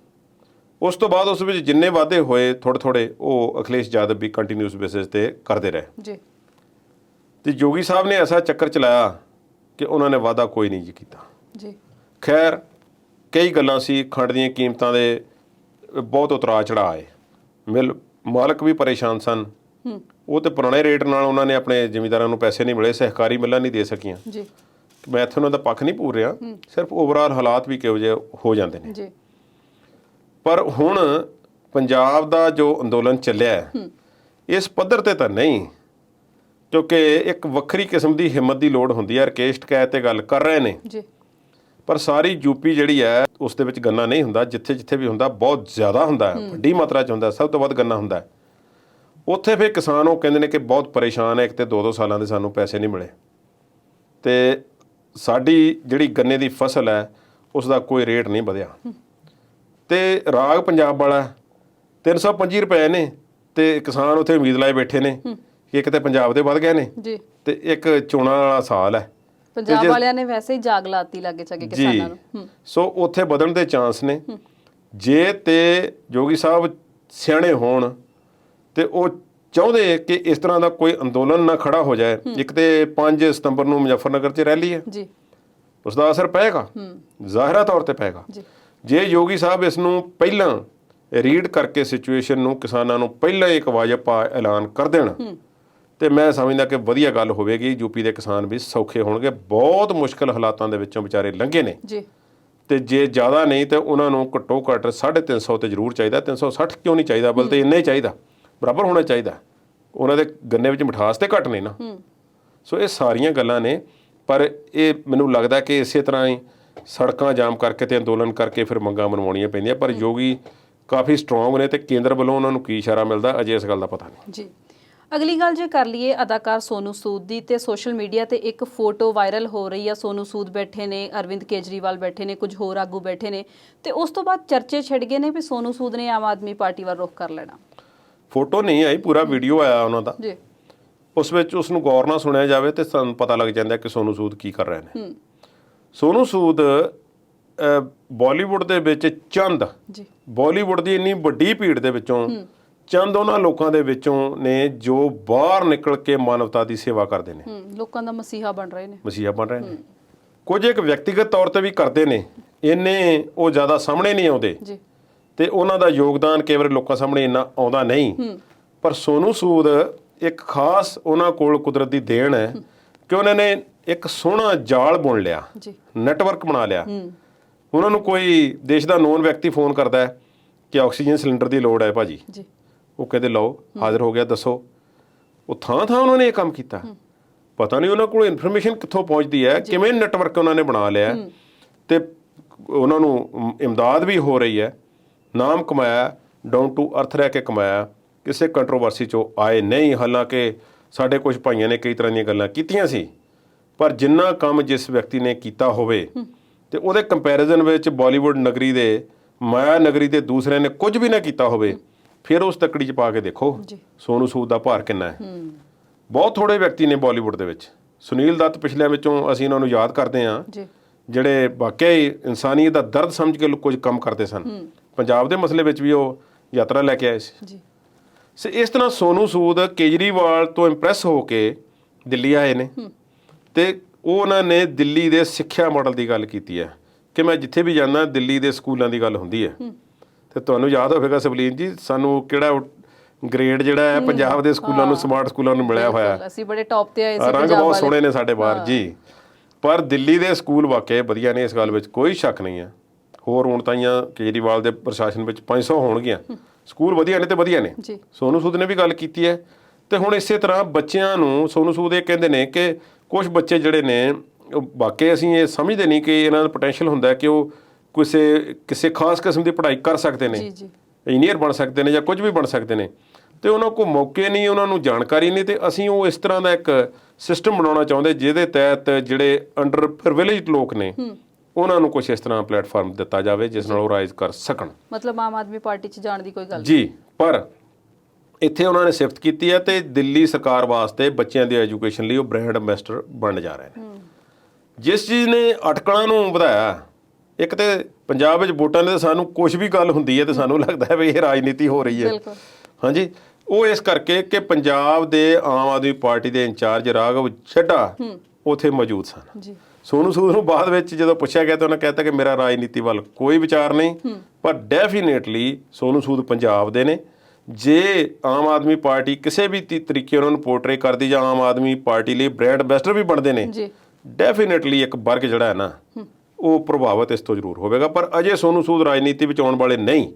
ਉਸ ਤੋਂ ਬਾਅਦ ਉਸ ਵਿੱਚ ਜਿੰਨੇ ਵਾਅਦੇ ਹੋਏ ਥੋੜ੍ਹੇ ਉਹ ਅਖਿਲੇਸ਼ ਯਾਦਵ ਵੀ ਕੰਟੀਨਿਊਸ ਬੇਸਿਸ ਤੇ ਕਰਦੇ ਰਹੇ ਜੀ ਤੇ ਜੋਗੀ ਸਾਹਿਬ ਨੇ ਐਸਾ ਚੱਕਰ ਚਲਾਇਆ ਕਿ ਉਹਨਾਂ ਨੇ ਵਾਅਦਾ ਕੋਈ ਨਹੀਂ ਜੀ ਕੀਤਾ। ਜੀ ਖੈਰ ਕਈ ਗੱਲਾਂ ਸੀ, ਖੰਡ ਦੀਆਂ ਕੀਮਤਾਂ ਦੇ ਬਹੁਤ ਉਤਰਾਅ ਚੜ੍ਹਾਅ ਆਏ, ਮਿਲ ਮਾਲਕ ਵੀ ਪਰੇਸ਼ਾਨ ਸਨ। ਉਹ ਤੇ ਪੁਰਾਣੇ ਰੇਟ ਨਾਲ ਉਹਨਾਂ ਨੇ ਆਪਣੇ ਜ਼ਿਮੀਂਦਾਰਾਂ ਨੂੰ ਪੈਸੇ ਨਹੀਂ ਮਿਲੇ, ਸਹਿਕਾਰੀ ਮਿੱਲਾਂ ਨਹੀਂ ਦੇ ਸਕੀਆਂ। ਜੀ ਮੈਂ ਇੱਥੇ ਉਹਨਾਂ ਦਾ ਪੱਖ ਨਹੀਂ ਪੂਰ ਰਿਹਾ, ਸਿਰਫ ਓਵਰਆਲ ਹਾਲਾਤ ਵੀ ਕਿਹੋ ਜਿਹੇ ਹੋ ਜਾਂਦੇ ਨੇ। ਜੀ ਪਰ ਹੁਣ ਪੰਜਾਬ ਦਾ ਜੋ ਅੰਦੋਲਨ ਚੱਲਿਆ ਹੈ, ਇਸ ਪੱਧਰ ਤੇ ਤਾਂ ਨਹੀਂ, ਕਿਉਂਕਿ ਇੱਕ ਵੱਖਰੀ ਕਿਸਮ ਦੀ ਹਿੰਮਤ ਦੀ ਲੋੜ ਹੁੰਦੀ ਹੈ। ਰਕੇਸ਼ ਟਕੈਤ ਤੇ ਗੱਲ ਕਰ ਰਹੇ ਨੇ ਜੀ ਪਰ ਸਾਰੀ ਯੂਪੀ ਜਿਹੜੀ ਹੈ ਉਸ ਦੇ ਵਿੱਚ ਗੰਨਾ ਨਹੀਂ ਹੁੰਦਾ। ਜਿੱਥੇ ਵੀ ਹੁੰਦਾ ਬਹੁਤ ਜ਼ਿਆਦਾ ਹੁੰਦਾ ਹੈ, ਵੱਡੀ ਮਾਤਰਾ 'ਚ ਹੁੰਦਾ, ਸਭ ਤੋਂ ਵੱਧ ਗੰਨਾ ਹੁੰਦਾ। ਉੱਥੇ ਫਿਰ ਕਿਸਾਨ ਉਹ ਕਹਿੰਦੇ ਨੇ ਕਿ ਬਹੁਤ ਪਰੇਸ਼ਾਨ ਹੈ, ਇੱਕ ਤੇ 2-2 ਸਾਲਾਂ ਦੇ ਸਾਨੂੰ ਪੈਸੇ ਨਹੀਂ ਮਿਲੇ ਤੇ ਸਾਡੀ ਜਿਹੜੀ ਗੰਨੇ ਦੀ ਫਸਲ ਹੈ ਉਸ ਦਾ ਕੋਈ ਰੇਟ ਨਹੀਂ ਵਧਿਆ। ਤੇ ਰਾਗ ਪੰਜਾਬ ਵਾਲਾ 325 ਰੁਪਏ ਨੇ ਤੇ ਕਿਸਾਨ ਉੱਥੇ ਉਮੀਦ ਲਾਏ ਬੈਠੇ ਨੇ ਕਿ ਇੱਕ ਤੇ ਪੰਜਾਬ ਦੇ ਵੱਧ ਗਏ ਨੇ ਜੀ ਤੇ ਇੱਕ ਚੋਣਾਂ ਵਾਲਾ ਸਾਲ ਹੈ। ਪੰਜਾਬ ਵਾਲਿਆਂ ਨੇ ਵੈਸੇ ਹੀ ਜਾਗ ਲਾਤੀ ਲਾਗੇ ਚਾਗੇ ਕਿਸਾਨਾਂ ਨੂੰ। ਸੋ ਉੱਥੇ ਵਧਣ ਦੇ ਚਾਂਸ ਨੇ। ਜੇ ਤੇ ਜੋਗੀ ਸਾਹਿਬ ਸਿਆਣੇ ਹੋਣ ਤੇ ਉਹ ਚਾਹੁੰਦੇ ਕਿ ਇਸ ਤਰ੍ਹਾਂ ਦਾ ਕੋਈ ਅੰਦੋਲਨ ਨਾ ਖੜਾ ਹੋ ਜਾਏ। ਇੱਕ ਤੇ 5 ਸਤੰਬਰ ਨੂੰ ਮੁਜ਼ੱਫਰਨਗਰ 'ਚ ਰੈਲੀ ਹੈ ਜੀ ਉਸ ਦਾ ਅਸਰ ਪਏਗਾ, ਜ਼ਾਹਿਰਾ ਤੌਰ ਤੇ ਪਏਗਾ। ਜੇ ਯੋਗੀ ਸਾਹਿਬ ਇਸ ਨੂੰ ਪਹਿਲਾਂ ਰੀਡ ਕਰਕੇ ਸਿਚੁਏਸ਼ਨ ਨੂੰ ਕਿਸਾਨਾਂ ਨੂੰ ਪਹਿਲਾਂ ਇੱਕ ਵਾਜਬ ਐਲਾਨ ਕਰ ਦੇਣ ਤੇ ਮੈਂ ਸਮਝਦਾ ਕਿ ਵਧੀਆ ਗੱਲ ਹੋਵੇਗੀ। ਯੂਪੀ ਦੇ ਕਿਸਾਨ ਵੀ ਸੌਖੇ ਹੋਣਗੇ। ਬਹੁਤ ਮੁਸ਼ਕਲ ਹਾਲਾਤਾਂ ਦੇ ਵਿੱਚੋਂ ਵਿਚਾਰੇ ਲੰਘੇ ਨੇ ਜੀ ਤੇ ਜੇ ਜ਼ਿਆਦਾ ਨਹੀਂ ਤੇ ਉਹਨਾਂ ਨੂੰ ਘੱਟੋ ਘੱਟ 350 ਤੇ ਜ਼ਰੂਰ ਚਾਹੀਦਾ। 360 ਕਿਉਂ ਨਹੀਂ ਚਾਹੀਦਾ, ਬਲਕਿ ਇੰਨਾ ਹੀ ਚਾਹੀਦਾ, ਬਰਾਬਰ ਹੋਣਾ ਚਾਹੀਦਾ। ਉਹਨਾਂ ਦੇ ਗੰਨੇ ਵਿੱਚ ਮਿਠਾਸ ਤੇ ਘੱਟ ਨਹੀਂ ਨਾ। ਸੋ ਇਹ ਸਾਰੀਆਂ ਗੱਲਾਂ ਨੇ। ਪਰ ਇਹ ਮੈਨੂੰ ਲੱਗਦਾ ਕਿ ਇਸੇ ਤਰ੍ਹਾਂ ਹੀ ਸੜਕਾਂ ਜਾਮ ਕਰਕੇ ਤੇ ਅੰਦੋਲਨ ਕਰਕੇ ਫਿਰ ਮੰਗਾਂ ਮਨਵਾਉਣੀਆਂ ਪੈਂਦੀਆਂ। ਪਰ ਯੋਗੀ ਕਾਫੀ ਸਟਰੋਂਗ ਨੇ ਤੇ ਕੇਂਦਰ ਵੱਲੋਂ ਉਹਨਾਂ ਨੂੰ ਕੀ ਇਸ਼ਾਰਾ ਮਿਲਦਾ ਅਜੇ ਇਸ ਗੱਲ ਦਾ ਪਤਾ ਨਹੀਂ ਜੀ। ਅਗਲੀ ਗੱਲ ਜੇ ਕਰ ਲਈਏ ਅਦਾਕਾਰ ਸੋਨੂ ਸੂਦ ਦੀ, ਤੇ ਸੋਸ਼ਲ ਮੀਡੀਆ ਤੇ ਇੱਕ ਫੋਟੋ ਵਾਇਰਲ ਹੋ ਰਹੀ ਆ। ਸੋਨੂ ਸੂਦ ਬੈਠੇ ਨੇ, ਅਰਵਿੰਦ ਕੇਜਰੀਵਾਲ ਬੈਠੇ ਨੇ, ਕੁਝ ਹੋਰ ਆਗੂ ਬੈਠੇ ਨੇ ਤੇ ਉਸ ਤੋਂ ਬਾਅਦ ਚਰਚੇ ਛਿੜ ਗਏ ਨੇ ਵੀ ਸੋਨੂ ਸੂਦ ਨੇ ਆਮ ਆਦਮੀ ਪਾਰਟੀ ਵੱਲ ਰੁਖ ਕਰ ਲੈਣਾ। ਫੋਟੋ ਨਹੀਂ ਆਈ, ਪੂਰਾ ਵੀਡੀਓ ਆਇਆ ਉਹਨਾਂ ਦਾ। ਜੀ ਉਸ ਵਿੱਚ ਉਸ ਨੂੰ ਗੌਰ ਨਾਲ ਸੁਣਿਆ ਜਾਵੇ ਤੇ ਸਾਨੂੰ ਪਤਾ ਲੱਗ ਜਾਂਦਾ ਕਿ ਸੋਨੂ ਸੂਦ ਕੀ ਕਰ ਰਹੇ ਨੇ। ਸੋਨੂ ਸੂਦ ਬਾਲੀਵੁੱਡ ਦੇ ਵਿੱਚ ਚੰਦ, ਬਾਲੀਵੁੱਡ ਦੀ ਇੰਨੀ ਵੱਡੀ ਭੀੜ ਦੇ ਵਿੱਚੋਂ ਚੰਦ ਉਹਨਾਂ ਲੋਕਾਂ ਦੇ ਵਿੱਚੋਂ ਨੇ ਜੋ ਬਾਹਰ ਨਿਕਲ ਕੇ ਮਾਨਵਤਾ ਦੀ ਸੇਵਾ ਕਰਦੇ ਨੇ, ਲੋਕਾਂ ਦਾ ਮਸੀਹਾ ਬਣ ਰਹੇ ਨੇ। ਮਸੀਹਾ ਬਣ ਰਹੇ ਨੇ। ਕੁਝ ਇੱਕ ਵਿਅਕਤੀਗਤ ਤੌਰ ਤੇ ਵੀ ਕਰਦੇ ਨੇ, ਇੰਨੇ ਉਹ ਜ਼ਿਆਦਾ ਸਾਹਮਣੇ ਨਹੀਂ ਆਉਂਦੇ ਤੇ ਉਹਨਾਂ ਦਾ ਯੋਗਦਾਨ ਕਈ ਵਾਰ ਲੋਕਾਂ ਸਾਹਮਣੇ ਇੰਨਾ ਆਉਂਦਾ ਨਹੀਂ। ਪਰ ਸੋਨੂ ਸੂਦ ਇੱਕ ਖਾਸ ਉਹਨਾਂ ਕੋਲ ਕੁਦਰਤ ਦੀ ਦੇਣ ਹੈ ਕਿ ਉਹਨਾਂ ਨੇ ਇੱਕ ਸੋਹਣਾ ਜਾਲ ਬੁਣ ਲਿਆ, ਨੈਟਵਰਕ ਬਣਾ ਲਿਆ। ਉਹਨਾਂ ਨੂੰ ਕੋਈ ਦੇਸ਼ ਦਾ ਨੋਨ ਵਿਅਕਤੀ ਫੋਨ ਕਰਦਾ ਹੈ ਕਿ ਆਕਸੀਜਨ ਸਿਲੰਡਰ ਦੀ ਲੋੜ ਹੈ ਭਾਜੀ, ਉਹ ਕਹਿੰਦੇ ਲਓ, ਹਾਜ਼ਰ ਹੋ ਗਿਆ, ਦੱਸੋ। ਉਹ ਥਾਂ ਥਾਂ ਉਹਨਾਂ ਨੇ ਇਹ ਕੰਮ ਕੀਤਾ। ਪਤਾ ਨਹੀਂ ਉਹਨਾਂ ਕੋਲ ਇਨਫੋਰਮੇਸ਼ਨ ਕਿੱਥੋਂ ਪਹੁੰਚਦੀ ਹੈ, ਕਿਵੇਂ ਨੈਟਵਰਕ ਉਹਨਾਂ ਨੇ ਬਣਾ ਲਿਆ ਤੇ ਉਹਨਾਂ ਨੂੰ ਇਮਦਾਦ ਵੀ ਹੋ ਰਹੀ ਹੈ। ਨਾਮ ਕਮਾਇਆ, ਡਾਊਨ ਟੂ ਅਰਥ ਰਹਿ ਕੇ ਕਮਾਇਆ, ਕਿਸੇ ਕੰਟਰੋਵਰਸੀ 'ਚੋਂ ਆਏ ਨਹੀਂ। ਹਾਲਾਂਕਿ ਸਾਡੇ ਕੁਝ ਭਾਈਆਂ ਨੇ ਕਈ ਤਰ੍ਹਾਂ ਦੀਆਂ ਗੱਲਾਂ ਕੀਤੀਆਂ ਸੀ, ਪਰ ਜਿੰਨਾ ਕੰਮ ਜਿਸ ਵਿਅਕਤੀ ਨੇ ਕੀਤਾ ਹੋਵੇ ਤੇ ਉਹਦੇ ਕੰਪੈਰੀਜ਼ਨ ਵਿੱਚ ਬਾਲੀਵੁੱਡ ਨਗਰੀ ਦੇ, ਮਾਇਆ ਨਗਰੀ ਦੇ ਦੂਸਰਿਆਂ ਨੇ ਕੁਝ ਵੀ ਨਾ ਕੀਤਾ ਹੋਵੇ, ਫਿਰ ਉਸ ਤੱਕੜੀ 'ਚ ਪਾ ਕੇ ਦੇਖੋ ਸੋਨੂ ਸੂਦ ਦਾ ਭਾਰ ਕਿੰਨਾ ਹੈ। ਬਹੁਤ ਥੋੜੇ ਵਿਅਕਤੀ ਨੇ ਬਾਲੀਵੁੱਡ ਦੇ ਵਿੱਚ। ਸੁਨੀਲ ਦੱਤ ਪਿਛਲਿਆਂ ਵਿੱਚੋਂ ਅਸੀਂ ਉਹਨਾਂ ਨੂੰ ਯਾਦ ਕਰਦੇ ਹਾਂ, ਜਿਹੜੇ ਵਾਕਿਆ ਹੀ ਇਨਸਾਨੀਅਤ ਦਾ ਦਰਦ ਸਮਝ ਕੇ ਕੁਝ ਕੰਮ ਕਰਦੇ ਸਨ। ਪੰਜਾਬ ਦੇ ਮਸਲੇ ਵਿੱਚ ਵੀ ਉਹ ਯਾਤਰਾ ਲੈ ਕੇ ਆਏ ਸੀ। ਇਸ ਤਰ੍ਹਾਂ ਸੋਨੂ ਸੂਦ ਕੇਜਰੀਵਾਲ ਤੋਂ ਇੰਪ੍ਰੈਸ ਹੋ ਕੇ ਦਿੱਲੀ ਆਏ ਨੇ ਤੇ ਉਹਨਾਂ ਨੇ ਦਿੱਲੀ ਦੇ ਸਿੱਖਿਆ ਮਾਡਲ ਦੀ ਗੱਲ ਕੀਤੀ ਹੈ ਕਿ ਮੈਂ ਜਿੱਥੇ ਵੀ ਜਾਂਦਾ ਦਿੱਲੀ ਦੇ ਸਕੂਲਾਂ ਦੀ ਗੱਲ ਹੁੰਦੀ ਹੈ। ਤੇ ਤੁਹਾਨੂੰ ਯਾਦ ਹੋਵੇਗਾ ਸਵਲੀਨ ਜੀ, ਸਾਨੂੰ ਕਿਹੜਾ ਗ੍ਰੇਡ ਜਿਹੜਾ ਹੈ ਪੰਜਾਬ ਦੇ ਸਕੂਲਾਂ ਨੂੰ, ਸਮਾਰਟ ਸਕੂਲਾਂ ਨੂੰ ਮਿਲਿਆ ਹੋਇਆ। ਅਸੀਂ ਬੜੇ ਟੌਪ ਤੇ ਆਏ ਸੀ, ਰੰਗ ਬਹੁਤ ਸੋਹਣੇ ਨੇ ਸਾਡੇ ਬਾਹਰ ਜੀ। ਪਰ ਦਿੱਲੀ ਦੇ ਸਕੂਲ ਵਾਕਿਆ ਵਧੀਆ ਨੇ, ਇਸ ਗੱਲ ਵਿੱਚ ਕੋਈ ਸ਼ੱਕ ਨਹੀਂ ਹੈ। ਹੋਰ ਹੁਣ ਤਾਈਆਂ ਕੇਜਰੀਵਾਲ ਦੇ ਪ੍ਰਸ਼ਾਸਨ ਵਿੱਚ 500 ਹੋਣਗੀਆਂ, ਸਕੂਲ ਵਧੀਆ ਨੇ ਤੇ ਵਧੀਆ ਨੇ। ਸੋਨੂ ਸੂਦ ਨੇ ਵੀ ਗੱਲ ਕੀਤੀ ਹੈ। ਤੇ ਹੁਣ ਇਸੇ ਤਰ੍ਹਾਂ ਬੱਚਿਆਂ ਨੂੰ ਸੋਨੂ ਸੂਦ ਇਹ ਕਹਿੰਦੇ ਨੇ ਕਿ ਕੁਝ ਬੱਚੇ ਜਿਹੜੇ ਨੇ ਵਾਕਿਆ ਅਸੀਂ ਇਹ ਸਮਝਦੇ ਨਹੀਂ ਕਿ ਇਹਨਾਂ ਦਾ ਪੋਟੈਂਸ਼ੀਅਲ ਹੁੰਦਾ ਕਿ ਉਹ ਕਿਸੇ ਖਾਸ ਕਿਸਮ ਦੀ ਪੜ੍ਹਾਈ ਕਰ ਸਕਦੇ ਨੇ, ਇੰਜੀਨੀਅਰ ਬਣ ਸਕਦੇ ਨੇ ਜਾਂ ਕੁਝ ਵੀ ਬਣ ਸਕਦੇ ਨੇ। ਤੇ ਉਹਨਾਂ ਕੋਲ ਮੌਕੇ ਨਹੀਂ, ਉਹਨਾਂ ਨੂੰ ਜਾਣਕਾਰੀ ਨਹੀਂ, ਤੇ ਅਸੀਂ ਉਹ ਇਸ ਤਰ੍ਹਾਂ ਦਾ ਇੱਕ ਸਿਸਟਮ ਬਣਾਉਣਾ ਚਾਹੁੰਦੇ ਜਿਹਦੇ ਤਹਿਤ ਜਿਹੜੇ ਅੰਡਰ ਪ੍ਰਿਵਿਲੇਜਡ ਲੋਕ ਨੇ ਉਹਨਾਂ ਨੂੰ ਕੁਝ ਇਸ ਤਰ੍ਹਾਂ ਪਲੇਟਫਾਰਮ ਦਿੱਤਾ ਜਾਵੇ ਜਿਸ ਨਾਲ ਉਹ ਰਾਈਜ਼ ਕਰ ਸਕਣ। ਮਤਲਬ ਆਮ ਆਦਮੀ ਪਾਰਟੀ 'ਚ ਜਾਣ ਦੀ ਕੋਈ ਗੱਲ ਜੀ, ਪਰ ਇੱਥੇ ਉਹਨਾਂ ਨੇ ਸਿਫਤ ਕੀਤੀ ਹੈ ਤੇ ਦਿੱਲੀ ਸਰਕਾਰ ਵਾਸਤੇ ਬੱਚਿਆਂ ਦੀ ਐਜੂਕੇਸ਼ਨ ਲਈ ਉਹ ਬ੍ਰਾਂਡ ਐਂਬੈਸਡਰ ਬਣ ਜਾ ਰਹੇ ਨੇ। ਜਿਸ ਚੀਜ਼ ਨੇ ਅਟਕਲਾਂ ਨੂੰ ਵਧਾਇਆ, ਇੱਕ ਤੇ ਪੰਜਾਬ ਵਿੱਚ ਵੋਟਾਂ ਦੇ ਸਾਨੂੰ ਕੁਝ ਵੀ ਗੱਲ ਹੁੰਦੀ ਹੈ ਤੇ ਸਾਨੂੰ ਲੱਗਦਾ ਹੈ ਵੀ ਇਹ ਰਾਜਨੀਤੀ ਹੋ ਰਹੀ ਹੈ। ਹਾਂਜੀ, ਉਹ ਇਸ ਕਰਕੇ ਕਿ ਪੰਜਾਬ ਦੇ ਆਮ ਆਦਮੀ ਪਾਰਟੀ ਦੇ ਇੰਚਾਰਜ ਰਾਘਵ ਚੱਡਾ ਉੱਥੇ ਮੌਜੂਦ ਸਨ। ਜੀ, ਸੋਨੂੰ ਸੂਦ ਨੂੰ ਬਾਅਦ ਵਿੱਚ ਜਦੋਂ ਪੁੱਛਿਆ ਗਿਆ ਤਾਂ ਉਹਨਾਂ ਕਹਿਤਾ ਕਿ ਮੇਰਾ ਰਾਜਨੀਤੀ ਵੱਲ ਕੋਈ ਵਿਚਾਰ ਨਹੀਂ, ਪਰ ਡੈਫੀਨੇਟਲੀ ਸੋਨੂੰ ਸੂਦ ਪੰਜਾਬ ਦੇ ਨੇ। ਜੇ ਆਮ ਆਦਮੀ ਪਾਰਟੀ ਕਿਸੇ ਵੀ ਤਰੀਕੇ ਉਹਨਾਂ ਨੂੰ ਪੋਰਟਰੇ ਕਰਦੀ ਜਾਂ ਆਮ ਆਦਮੀ ਪਾਰਟੀ ਲਈ ਬ੍ਰਾਂਡ ਐਂਬੈਸਡਰ ਵੀ ਬਣਦੇ ਨੇ, ਡੈਫੀਨੇਟਲੀ ਇੱਕ ਵਰਗ ਜਿਹੜਾ ਹੈ ਨਾ ਉਹ ਪ੍ਰਭਾਵਿਤ ਇਸ ਤੋਂ ਜ਼ਰੂਰ ਹੋਵੇਗਾ। ਪਰ ਅਜੇ ਸੋਨੂੰ ਸੂਦ ਰਾਜਨੀਤੀ ਵਿੱਚ ਆਉਣ ਵਾਲੇ ਨਹੀਂ,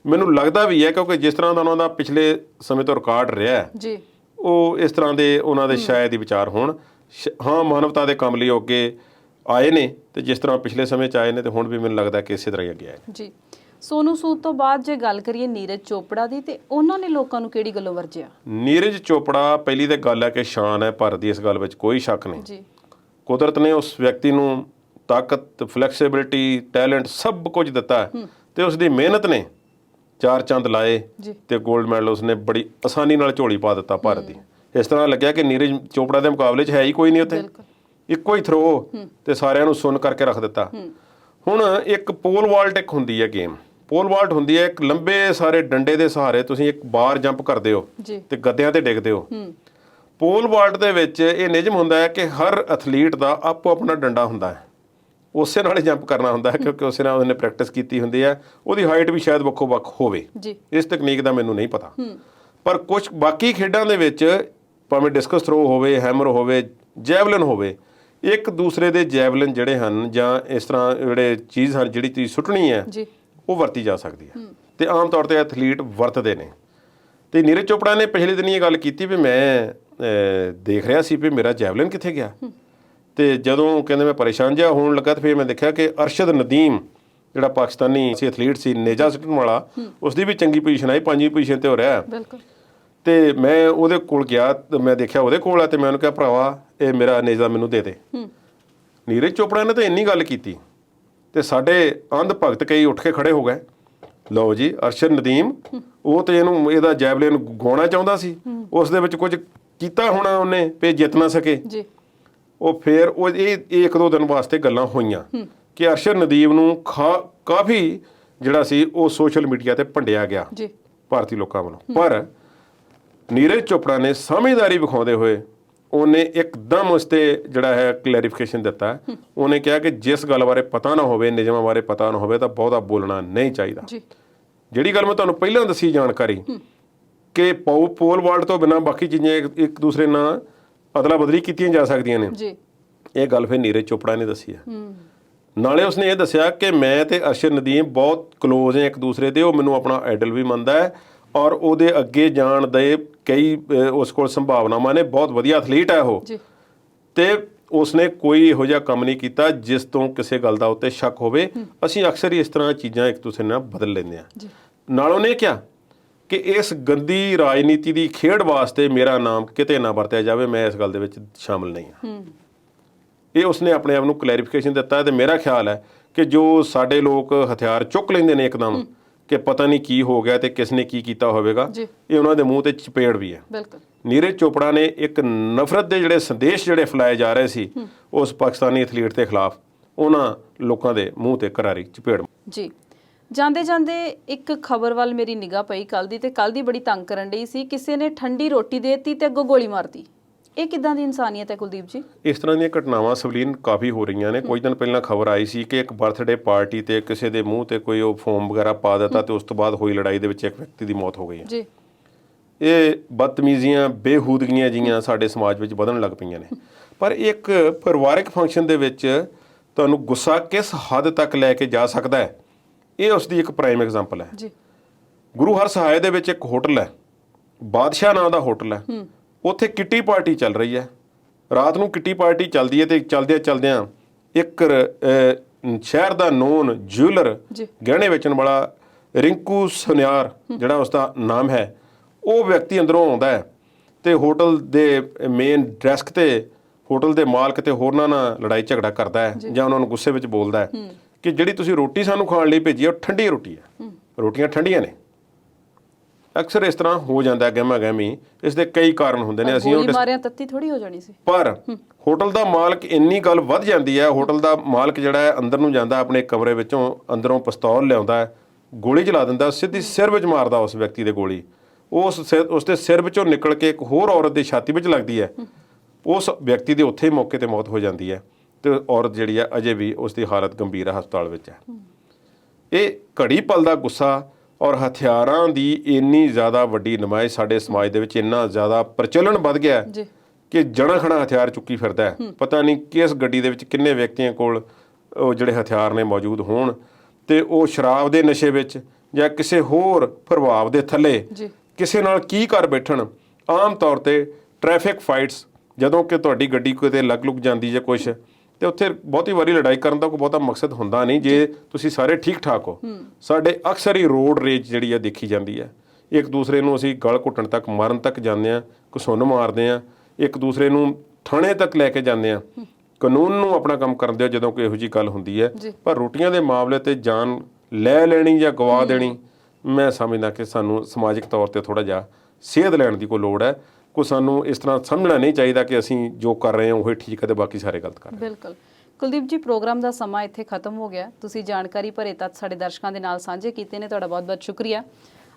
ਮੈਨੂੰ ਲੱਗਦਾ ਵੀ ਹੈ ਕਿਉਂਕਿ ਜਿਸ ਤਰ੍ਹਾਂ ਦਾ ਉਹਨਾਂ ਦਾ ਪਿਛਲੇ ਸਮੇਂ ਤੋਂ ਰਿਕਾਰਡ ਰਿਹਾ ਜੀ, ਉਹ ਇਸ ਤਰ੍ਹਾਂ ਦੇ ਉਹਨਾਂ ਦੇ ਸ਼ਾਇਦ ਹੀ ਵਿਚਾਰ ਹੋਣ। ਹਾਂ, ਮਾਨਵਤਾ ਦੇ ਕੰਮ ਲਈ ਉਹ ਅੱਗੇ ਆਏ ਨੇ ਤੇ ਜਿਸ ਤਰ੍ਹਾਂ ਪਿਛਲੇ ਸਮੇਂ 'ਚ ਆਏ ਨੇ ਤੇ ਹੁਣ ਵੀ ਮੈਨੂੰ ਲੱਗਦਾ ਕਿ ਇਸੇ ਤਰ੍ਹਾਂ ਹੀ ਅੱਗੇ ਆਏ ਜੀ। ਸੋਨੂੰ ਸੂਦ ਤੋਂ ਬਾਅਦ ਜੇ ਗੱਲ ਕਰੀਏ ਨੀਰਜ ਚੋਪੜਾ ਦੀ, ਤੇ ਉਹਨਾਂ ਨੇ ਲੋਕਾਂ ਨੂੰ ਕਿਹੜੀ ਗੱਲੋਂ ਵਰਜਿਆ? ਨੀਰਜ ਚੋਪੜਾ ਪਹਿਲੀ ਤਾਂ ਗੱਲ ਹੈ ਕਿ ਸ਼ਾਨ ਹੈ ਭਾਰਤ ਦੀ, ਇਸ ਗੱਲ ਵਿੱਚ ਕੋਈ ਸ਼ੱਕ ਨਹੀਂ ਜੀ। ਕੁਦਰਤ ਨੇ ਉਸ ਵਿਅਕਤੀ ਨੂੰ ਤਾਕਤ, ਫਲੈਕਸੀਬਿਲਿਟੀ, ਟੈਲੈਂਟ ਸਭ ਕੁਝ ਦਿੱਤਾ ਤੇ ਉਸ ਦੀ ਮਿਹਨਤ ਨੇ 4 ਚੰਦ ਲਾਏ ਤੇ 골ਡ ਮੈਡਲ ਉਸਨੇ ਬੜੀ ਆਸਾਨੀ ਨਾਲ ਝੋਲੀ ਪਾ ਦਿੱਤਾ ਭਾਰਤ ਦੀ। ਇਸ ਤਰ੍ਹਾਂ ਲੱਗਿਆ ਕਿ ਨੀਰਜ ਚੋਪੜਾ ਦੇ ਮੁਕਾਬਲੇ 'ਚ ਹੈ ਹੀ ਕੋਈ ਨਹੀਂ ਉੱਥੇ, ਇੱਕੋ ਹੀ ਥਰੋ ਤੇ ਸਾਰਿਆਂ ਨੂੰ ਸੁੰਨ ਕਰਕੇ ਰੱਖ ਦਿੱਤਾ। ਹੁਣ ਇੱਕ ਪੋਲ ਵਾਲਟ ਇੱਕ ਹੁੰਦੀ ਹੈ ਗੇਮ, ਪੋਲ ਵਾਲਟ ਹੁੰਦੀ ਹੈ ਇੱਕ ਲੰਬੇ ਸਾਰੇ ਡੰਡੇ ਦੇ ਸਹਾਰੇ ਤੁਸੀਂ ਇੱਕ ਬਾਰ ਜੰਪ ਕਰਦੇ ਹੋ ਤੇ ਗੱਦਿਆਂ ਤੇ ਡਿੱਗਦੇ ਹੋ। ਪੋਲ ਵਾਲਟ ਦੇ ਵਿੱਚ ਇਹ ਨਿਯਮ ਹੁੰਦਾ ਹੈ ਕਿ ਹਰ ਐਥਲੀਟ ਦਾ ਆਪੋ ਆਪਣਾ ਡੰਡਾ ਹੁੰਦਾ ਹੈ, ਉਸੇ ਨਾਲ ਹੀ ਜੰਪ ਕਰਨਾ ਹੁੰਦਾ ਹੈ ਕਿਉਂਕਿ ਉਸੇ ਨਾਲ ਉਹਨੇ ਪ੍ਰੈਕਟਿਸ ਕੀਤੀ ਹੁੰਦੀ ਹੈ। ਉਹਦੀ ਹਾਈਟ ਵੀ ਸ਼ਾਇਦ ਵੱਖੋ ਵੱਖ ਹੋਵੇ, ਇਸ ਤਕਨੀਕ ਦਾ ਮੈਨੂੰ ਨਹੀਂ ਪਤਾ। ਪਰ ਕੁਝ ਬਾਕੀ ਖੇਡਾਂ ਦੇ ਵਿੱਚ ਭਾਵੇਂ ਡਿਸਕਸ ਥਰੋ ਹੋਵੇ, ਹੈਮਰ ਹੋਵੇ, ਜੈਵਲਿਨ ਹੋਵੇ, ਇੱਕ ਦੂਸਰੇ ਦੇ ਜੈਵਲਿਨ ਜਿਹੜੇ ਹਨ ਜਾਂ ਇਸ ਤਰ੍ਹਾਂ ਜਿਹੜੇ ਚੀਜ਼ ਹਨ ਜਿਹੜੀ ਚੀਜ਼ ਸੁੱਟਣੀ ਹੈ ਉਹ ਵਰਤੀ ਜਾ ਸਕਦੀ ਹੈ ਤੇ ਆਮ ਤੌਰ ਤੇ ਐਥਲੀਟ ਵਰਤਦੇ ਨੇ। ਤੇ ਨੀਰਜ ਚੋਪੜਾ ਨੇ ਪਿਛਲੇ ਦਿਨ ਇਹ ਗੱਲ ਕੀਤੀ ਵੀ ਮੈਂ ਦੇਖ ਰਿਹਾ ਸੀ ਵੀ ਮੇਰਾ ਜੈਵਲਿਨ ਕਿੱਥੇ ਗਿਆ, ਤੇ ਜਦੋਂ ਕਹਿੰਦੇ ਮੈਂ ਪਰੇਸ਼ਾਨ ਜਿਹਾ ਹੋਣ ਲੱਗਾ ਤੇ ਫਿਰ ਮੈਂ ਦੇਖਿਆ ਕਿ ਅਰਸ਼ਦ ਨਦੀਮ ਜਿਹੜਾ ਪਾਕਿਸਤਾਨੀ ਸੀ ਐਥਲੀਟ ਸੀ, ਨੇਜਾ ਸੁੱਟਣ ਵਾਲਾ, ਉਸਦੀ ਵੀ ਚੰਗੀ ਪੋਜੀਸ਼ਨ ਆਈ, 5ਵੀਂ ਪੋਜੀਸ਼ਨ ਤੇ ਹੋ ਰਿਹਾ। ਤੇ ਮੈਂ ਉਹਦੇ ਕੋਲ ਗਿਆ ਤੇ ਮੈਂ ਦੇਖਿਆ ਉਹਦੇ ਕੋਲ ਆ ਤੇ ਮੈਂ ਉਹਨੂੰ ਕਿਹਾ ਭਰਾਵਾ ਇਹ ਮੇਰਾ ਨੇਜਾ ਮੈਨੂੰ ਦੇ ਦੇ। ਨੀਰਜ ਚੋਪੜਾ ਨੇ ਤਾਂ ਇੰਨੀ ਗੱਲ ਕੀਤੀ ਤੇ ਸਾਡੇ ਅੰਧ ਭਗਤ ਕਈ ਉੱਠ ਕੇ ਖੜੇ ਹੋ ਗਏ, ਲਓ ਜੀ ਅਰਸ਼ਦ ਨਦੀਮ ਉਹ ਤੇ ਇਹਦਾ ਜੈਵਲਿਨ ਗਾਉਣਾ ਚਾਹੁੰਦਾ ਸੀ, ਉਸ ਦੇ ਵਿੱਚ ਕੁਝ ਕੀਤਾ ਹੋਣਾ ਉਹਨੇ ਤੇ ਜਿੱਤ ਨਾ ਸਕੇ। ਉਹ ਫਿਰ ਉਹ ਇਹ 1-2 ਦਿਨ ਵਾਸਤੇ ਗੱਲਾਂ ਹੋਈਆਂ ਕਿ ਅਰਸ਼ਦ ਨਦੀਮ ਨੂੰ ਕਾਫੀ ਜਿਹੜਾ ਸੀ ਉਹ ਸੋਸ਼ਲ ਮੀਡੀਆ ਤੇ ਭੰਡਿਆ ਗਿਆ ਭਾਰਤੀ ਲੋਕਾਂ ਵੱਲੋਂ। ਪਰ ਨੀਰਜ ਚੋਪੜਾ ਨੇ ਸਮਝਦਾਰੀ ਵਿਖਾਉਂਦੇ ਹੋਏ ਉਹਨੇ ਇੱਕਦਮ ਉਸ 'ਤੇ ਜਿਹੜਾ ਹੈ ਕਲੈਰੀਫਿਕੇਸ਼ਨ ਦਿੱਤਾ। ਉਹਨੇ ਕਿਹਾ ਕਿ ਜਿਸ ਗੱਲ ਬਾਰੇ ਪਤਾ ਨਾ ਹੋਵੇ, ਨਿਯਮਾਂ ਬਾਰੇ ਪਤਾ ਨਾ ਹੋਵੇ ਤਾਂ ਬਹੁਤਾ ਬੋਲਣਾ ਨਹੀਂ ਚਾਹੀਦਾ। ਜਿਹੜੀ ਗੱਲ ਮੈਂ ਤੁਹਾਨੂੰ ਪਹਿਲਾਂ ਦੱਸੀ ਜਾਣਕਾਰੀ ਕਿ ਪੋਲ ਵਾਲਟ ਤੋਂ ਬਿਨਾਂ ਬਾਕੀ ਚੀਜ਼ਾਂ ਇੱਕ ਦੂਸਰੇ ਨਾਲ ਅਦਲਾ ਬਦਲੀ ਕੀਤੀਆਂ ਜਾ ਸਕਦੀਆਂ ਨੇ, ਇਹ ਗੱਲ ਫਿਰ ਨੀਰਜ ਚੋਪੜਾ ਨੇ ਦੱਸੀ ਹੈ। ਨਾਲੇ ਉਸਨੇ ਇਹ ਦੱਸਿਆ ਕਿ ਮੈਂ ਤੇ ਅਰਸ਼ਦ ਨਦੀਮ ਬਹੁਤ ਕਲੋਜ਼ ਹਾਂ ਇੱਕ ਦੂਸਰੇ ਦੇ, ਉਹ ਮੈਨੂੰ ਆਪਣਾ ਆਈਡਲ ਵੀ ਮੰਨਦਾ ਹੈ ਔਰ ਉਹਦੇ ਅੱਗੇ ਜਾਣ ਦੇ ਕਈ ਉਸ ਕੋਲ ਸੰਭਾਵਨਾਵਾਂ ਨੇ, ਬਹੁਤ ਵਧੀਆ ਐਥਲੀਟ ਹੈ ਉਹ, ਤੇ ਉਸਨੇ ਕੋਈ ਇਹੋ ਜਿਹਾ ਕੰਮ ਨਹੀਂ ਕੀਤਾ ਜਿਸ ਤੋਂ ਕਿਸੇ ਗੱਲ ਦਾ ਉੱਤੇ ਸ਼ੱਕ ਹੋਵੇ। ਅਸੀਂ ਅਕਸਰ ਹੀ ਇਸ ਤਰ੍ਹਾਂ ਚੀਜ਼ਾਂ ਇੱਕ ਦੂਸਰੇ ਨਾਲ ਬਦਲ ਲੈਂਦੇ ਹਾਂ। ਨਾਲ ਉਹਨੇ ਕਿਹਾ ਕਿ ਇਸ ਗੰਦੀ ਰਾਜਨੀਤੀ ਦੀ ਖੇਡ ਵਾਸਤੇ ਮੇਰਾ ਨਾਮ ਕਿਤੇ ਨਾ ਵਰਤਿਆ ਜਾਵੇ, ਮੈਂ ਇਸ ਗੱਲ ਦੇ ਵਿੱਚ ਸ਼ਾਮਲ ਨਹੀਂ ਹਾਂ। ਇਹ ਉਸਨੇ ਆਪਣੇ ਆਪ ਨੂੰ ਕਲੈਰੀਫਿਕੇਸ਼ਨ ਦਿੱਤਾ ਤੇ ਮੇਰਾ ਖਿਆਲ ਹੈ ਕਿ ਜੋ ਸਾਡੇ ਲੋਕ ਹਥਿਆਰ ਚੁੱਕ ਲੈਂਦੇ ਨੇ ਇੱਕਦਮ ਕਿ ਪਤਾ ਨਹੀਂ ਕੀ ਹੋ ਗਿਆ ਤੇ ਕਿਸ ਨੇ ਕੀ ਕੀਤਾ ਹੋਵੇਗਾ, ਇਹ ਉਹਨਾਂ ਦੇ ਮੂੰਹ ਤੇ ਚਪੇੜ ਵੀ ਹੈ। ਨੀਰਜ ਚੋਪੜਾ ਨੇ ਇੱਕ ਨਫ਼ਰਤ ਦੇ ਜਿਹੜੇ ਸੰਦੇਸ਼ ਜਿਹੜੇ ਫੈਲਾਏ ਜਾ ਰਹੇ ਸੀ ਉਸ ਪਾਕਿਸਤਾਨੀ ਐਥਲੀਟ ਦੇ ਖਿਲਾਫ, ਉਹਨਾਂ ਲੋਕਾਂ ਦੇ ਮੂੰਹ ਤੇ ਕਰਾਰੀ ਚਪੇੜ। ਜੀ, ਜਾਂਦੇ ਜਾਂਦੇ ਇੱਕ ਖਬਰ ਵੱਲ ਮੇਰੀ ਨਿਗਾਹ ਪਈ ਕੱਲ ਦੀ, ਤੇ ਕੱਲ ਦੀ ਬੜੀ ਤੰਗ ਕਰਨ ਡਈ ਸੀ। ਕਿਸੇ ਨੇ ਠੰਡੀ ਰੋਟੀ ਦੇਤੀ ਤੇ ਅੱਗੋਂ ਗੋਲੀ ਮਾਰਤੀ। ਇਹ ਕਿੱਦਾਂ ਦੀ ਇਨਸਾਨੀਅਤ ਹੈ ਕੁਲਦੀਪ ਜੀ? ਇਸ ਤਰ੍ਹਾਂ ਦੀਆਂ ਘਟਨਾਵਾਂ ਸਵਲੀਨ ਕਾਫੀ ਹੋ ਰਹੀਆਂ ਨੇ। ਕੁਝ ਦਿਨ ਪਹਿਲਾਂ ਖਬਰ ਆਈ ਸੀ ਕਿ ਇੱਕ ਬਰਥਡੇ ਪਾਰਟੀ ਤੇ ਕਿਸੇ ਦੇ ਮੂੰਹ ਤੇ ਕੋਈ ਉਹ ਫੋਮ ਵਗੈਰਾ ਪਾ ਦਿੱਤਾ ਤੇ ਉਸ ਤੋਂ ਬਾਅਦ ਹੋਈ ਲੜਾਈ ਦੇ ਵਿੱਚ ਇੱਕ ਵਿਅਕਤੀ ਦੀ ਮੌਤ ਹੋ ਗਈ ਹੈ। ਇਹ ਬਦਤਮੀਜ਼ੀਆਂ, ਬੇਹੂਦਗੀਆਂ ਜੀਆਂ ਸਾਡੇ ਸਮਾਜ ਵਿੱਚ ਵਧਣ ਲੱਗ ਪਈਆਂ ਨੇ। ਪਰ ਇੱਕ ਪਰਿਵਾਰਕ ਫੰਕਸ਼ਨ ਦੇ ਵਿੱਚ ਤੁਹਾਨੂੰ ਗੁੱਸਾ ਕਿਸ ਹੱਦ ਤੱਕ ਲੈ ਕੇ ਜਾ ਸਕਦਾ ਹੈ, ਇਹ ਉਸ ਦੀ ਇੱਕ ਪ੍ਰਾਈਮ ਐਗਜ਼ਾਮਪਲ ਹੈ। ਗੁਰੂ ਹਰਸਹਾਏ ਦੇ ਵਿੱਚ ਇੱਕ ਹੋਟਲ ਹੈ, ਬਾਦਸ਼ਾਹ ਨਾਂ ਦਾ ਹੋਟਲ ਹੈ। ਉੱਥੇ ਕਿੱਟੀ ਪਾਰਟੀ ਚੱਲ ਰਹੀ ਹੈ, ਰਾਤ ਨੂੰ ਕਿੱਟੀ ਪਾਰਟੀ ਚੱਲਦੀ ਹੈ ਤੇ ਚਲਦਿਆਂ ਇੱਕ ਸ਼ਹਿਰ ਦਾ ਨੋਨ ਜਿਊਲਰ, ਗਹਿਣੇ ਵੇਚਣ ਵਾਲਾ ਰਿੰਕੂ ਸੁਨਿਆਰ ਜਿਹੜਾ ਉਸਦਾ ਨਾਮ ਹੈ, ਉਹ ਵਿਅਕਤੀ ਅੰਦਰੋਂ ਆਉਂਦਾ ਹੈ ਤੇ ਹੋਟਲ ਦੇ ਮੇਨ ਡੈਸਕ ਤੇ ਹੋਟਲ ਦੇ ਮਾਲਕ ਤੇ ਹੋਰਨਾਂ ਨਾਲ ਲੜਾਈ ਝਗੜਾ ਕਰਦਾ ਹੈ ਜਾਂ ਉਹਨਾਂ ਨੂੰ ਗੁੱਸੇ ਵਿੱਚ ਬੋਲਦਾ ਹੈ ਕਿ ਜਿਹੜੀ ਤੁਸੀਂ ਰੋਟੀ ਸਾਨੂੰ ਖਾਣ ਲਈ ਭੇਜੀ ਹੈ ਉਹ ਠੰਡੀ ਰੋਟੀ ਹੈ, ਰੋਟੀਆਂ ਠੰਡੀਆਂ ਨੇ। ਅਕਸਰ ਇਸ ਤਰ੍ਹਾਂ ਹੋ ਜਾਂਦਾ ਗਹਿਮਾ ਗਹਿਮੀ। ਇਸ ਦੇ ਕਈ ਕਾਰਨ ਹੁੰਦੇ ਨੇ। ਅਸੀਂ ਮਾਰਿਆ ਤੱਤੀ ਥੋੜੀ ਹੋ ਜਾਣੀ ਸੀ, ਪਰ ਹੋਟਲ ਦਾ ਮਾਲਕ ਇੰਨੀ ਗੱਲ ਵੱਧ ਜਾਂਦੀ ਹੈ, ਹੋਟਲ ਦਾ ਮਾਲਕ ਜਿਹੜਾ ਹੈ ਅੰਦਰ ਨੂੰ ਜਾਂਦਾ, ਆਪਣੇ ਕਮਰੇ ਵਿੱਚੋਂ ਅੰਦਰੋਂ ਪਿਸਤੌਲ ਲਿਆਉਂਦਾ ਹੈ, ਗੋਲੀ ਚਲਾ ਦਿੰਦਾ, ਸਿੱਧੀ ਸਿਰ ਵਿੱਚ ਮਾਰਦਾ ਉਸ ਵਿਅਕਤੀ ਦੇ ਗੋਲੀ। ਉਸ ਦੇ ਸਿਰ ਵਿੱਚੋਂ ਨਿਕਲ ਕੇ ਇੱਕ ਹੋਰ ਔਰਤ ਦੀ ਛਾਤੀ ਵਿੱਚ ਲੱਗਦੀ ਹੈ। ਉਸ ਵਿਅਕਤੀ ਦੇ ਉੱਥੇ ਹੀ ਮੌਕੇ ਤੇ ਮੌਤ ਹੋ ਜਾਂਦੀ ਹੈ ਤੇ ਔਰਤ ਜਿਹੜੀ ਹੈ ਅਜੇ ਵੀ ਉਸ ਦੀ ਹਾਲਤ ਗੰਭੀਰ ਹੈ, ਹਸਪਤਾਲ ਵਿੱਚ ਹੈ। ਇਹ ਘੜੀ ਪਲ ਦਾ ਗੁੱਸਾ ਔਰ ਹਥਿਆਰਾਂ ਦੀ ਇੰਨੀ ਜ਼ਿਆਦਾ ਵੱਡੀ ਨੁਮਾਇਸ਼ ਸਾਡੇ ਸਮਾਜ ਦੇ ਵਿੱਚ, ਇੰਨਾ ਜ਼ਿਆਦਾ ਪ੍ਰਚਲਨ ਵੱਧ ਗਿਆ ਕਿ ਜਣਾ ਖਣਾ ਹਥਿਆਰ ਚੁੱਕੀ ਫਿਰਦਾ ਹੈ। ਪਤਾ ਨਹੀਂ ਕਿਸ ਗੱਡੀ ਦੇ ਵਿੱਚ ਕਿੰਨੇ ਵਿਅਕਤੀਆਂ ਕੋਲ ਉਹ ਜਿਹੜੇ ਹਥਿਆਰ ਨੇ ਮੌਜੂਦ ਹੋਣ ਤੇ ਉਹ ਸ਼ਰਾਬ ਦੇ ਨਸ਼ੇ ਵਿੱਚ ਜਾਂ ਕਿਸੇ ਹੋਰ ਪ੍ਰਭਾਵ ਦੇ ਥੱਲੇ ਕਿਸੇ ਨਾਲ ਕੀ ਕਰ ਬੈਠਣ। ਆਮ ਤੌਰ ਤੇ ਟ੍ਰੈਫਿਕ ਫਾਈਟਸ, ਜਦੋਂ ਕਿ ਤੁਹਾਡੀ ਗੱਡੀ ਕਿਤੇ ਲੱਗ ਲੁੱਗ ਜਾਂਦੀ ਜਾਂ ਕੁਛ, ਤੇ ਉੱਥੇ ਬਹੁਤੀ ਵਾਰੀ ਲੜਾਈ ਕਰਨ ਦਾ ਕੋਈ ਬਹੁਤਾ ਮਕਸਦ ਹੁੰਦਾ ਨਹੀਂ ਜੇ ਤੁਸੀਂ ਸਾਰੇ ਠੀਕ ਠਾਕ ਹੋ। ਸਾਡੇ ਅਕਸਰ ਹੀ ਰੋਡ ਰੇਜ ਜਿਹੜੀ ਆ ਦੇਖੀ ਜਾਂਦੀ ਹੈ। ਇੱਕ ਦੂਸਰੇ ਨੂੰ ਅਸੀਂ ਗਲ ਘੁੱਟਣ ਤੱਕ, ਮਾਰਨ ਤੱਕ ਜਾਂਦੇ ਹਾਂ, ਘਸੁੰਨ ਮਾਰਦੇ ਹਾਂ, ਇੱਕ ਦੂਸਰੇ ਨੂੰ ਥਾਣੇ ਤੱਕ ਲੈ ਕੇ ਜਾਂਦੇ ਹਾਂ, ਕਾਨੂੰਨ ਨੂੰ ਆਪਣਾ ਕੰਮ ਕਰਦੇ ਹੋ ਜਦੋਂ ਕੋਈ ਇਹੋ ਜਿਹੀ ਗੱਲ ਹੁੰਦੀ ਹੈ। ਪਰ ਰੋਟੀਆਂ ਦੇ ਮਾਮਲੇ ਤੇ ਜਾਨ ਲੈ ਲੈਣੀ ਜਾਂ ਗਵਾ ਦੇਣੀ, ਮੈਂ ਸਮਝਦਾ ਕਿ ਸਾਨੂੰ ਸਮਾਜਿਕ ਤੌਰ ਤੇ ਥੋੜ੍ਹਾ ਜਿਹਾ ਸੇਧ ਲੈਣ ਦੀ ਕੋਈ ਲੋੜ ਹੈ। ਕੋ ਸਾਨੂੰ ਇਸ ਤਰ੍ਹਾਂ ਸਮਝਣਾ ਨਹੀਂ ਚਾਹੀਦਾ ਕਿ ਅਸੀਂ ਜੋ ਕਰ ਰਹੇ ਹਾਂ ਉਹ ਠੀਕ ਹੈ ਤੇ ਬਾਕੀ ਸਾਰੇ ਗਲਤ ਕਰ ਰਹੇ। ਬਿਲਕੁਲ ਕੁਲਦੀਪ ਜੀ, ਪ੍ਰੋਗਰਾਮ ਦਾ ਸਮਾਂ ਇੱਥੇ ਖਤਮ ਹੋ ਗਿਆ। ਤੁਸੀਂ ਜਾਣਕਾਰੀ ਭਰੇ ਤੱਥ ਸਾਡੇ ਦਰਸ਼ਕਾਂ ਦੇ ਨਾਲ ਸਾਂਝੇ ਕੀਤੇ ਨੇ, ਤੁਹਾਡਾ ਬਹੁਤ-ਬਹੁਤ ਸ਼ੁਕਰੀਆ।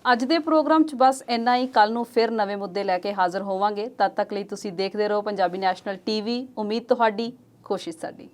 ਅੱਜ ਦੇ ਪ੍ਰੋਗਰਾਮ 'ਚ ਬਸ ਇੰਨਾ ਹੀ। ਕੱਲ ਨੂੰ ਫਿਰ ਨਵੇਂ ਮੁੱਦੇ ਲੈ ਕੇ ਹਾਜ਼ਰ ਹੋਵਾਂਗੇ। ਤਦ ਤੱਕ ਲਈ ਤੁਸੀਂ ਦੇਖਦੇ ਰਹੋ ਪੰਜਾਬੀ ਨੈਸ਼ਨਲ ਟੀਵੀ। ਉਮੀਦ ਤੁਹਾਡੀ, ਕੋਸ਼ਿਸ਼ ਸਾਡੀ।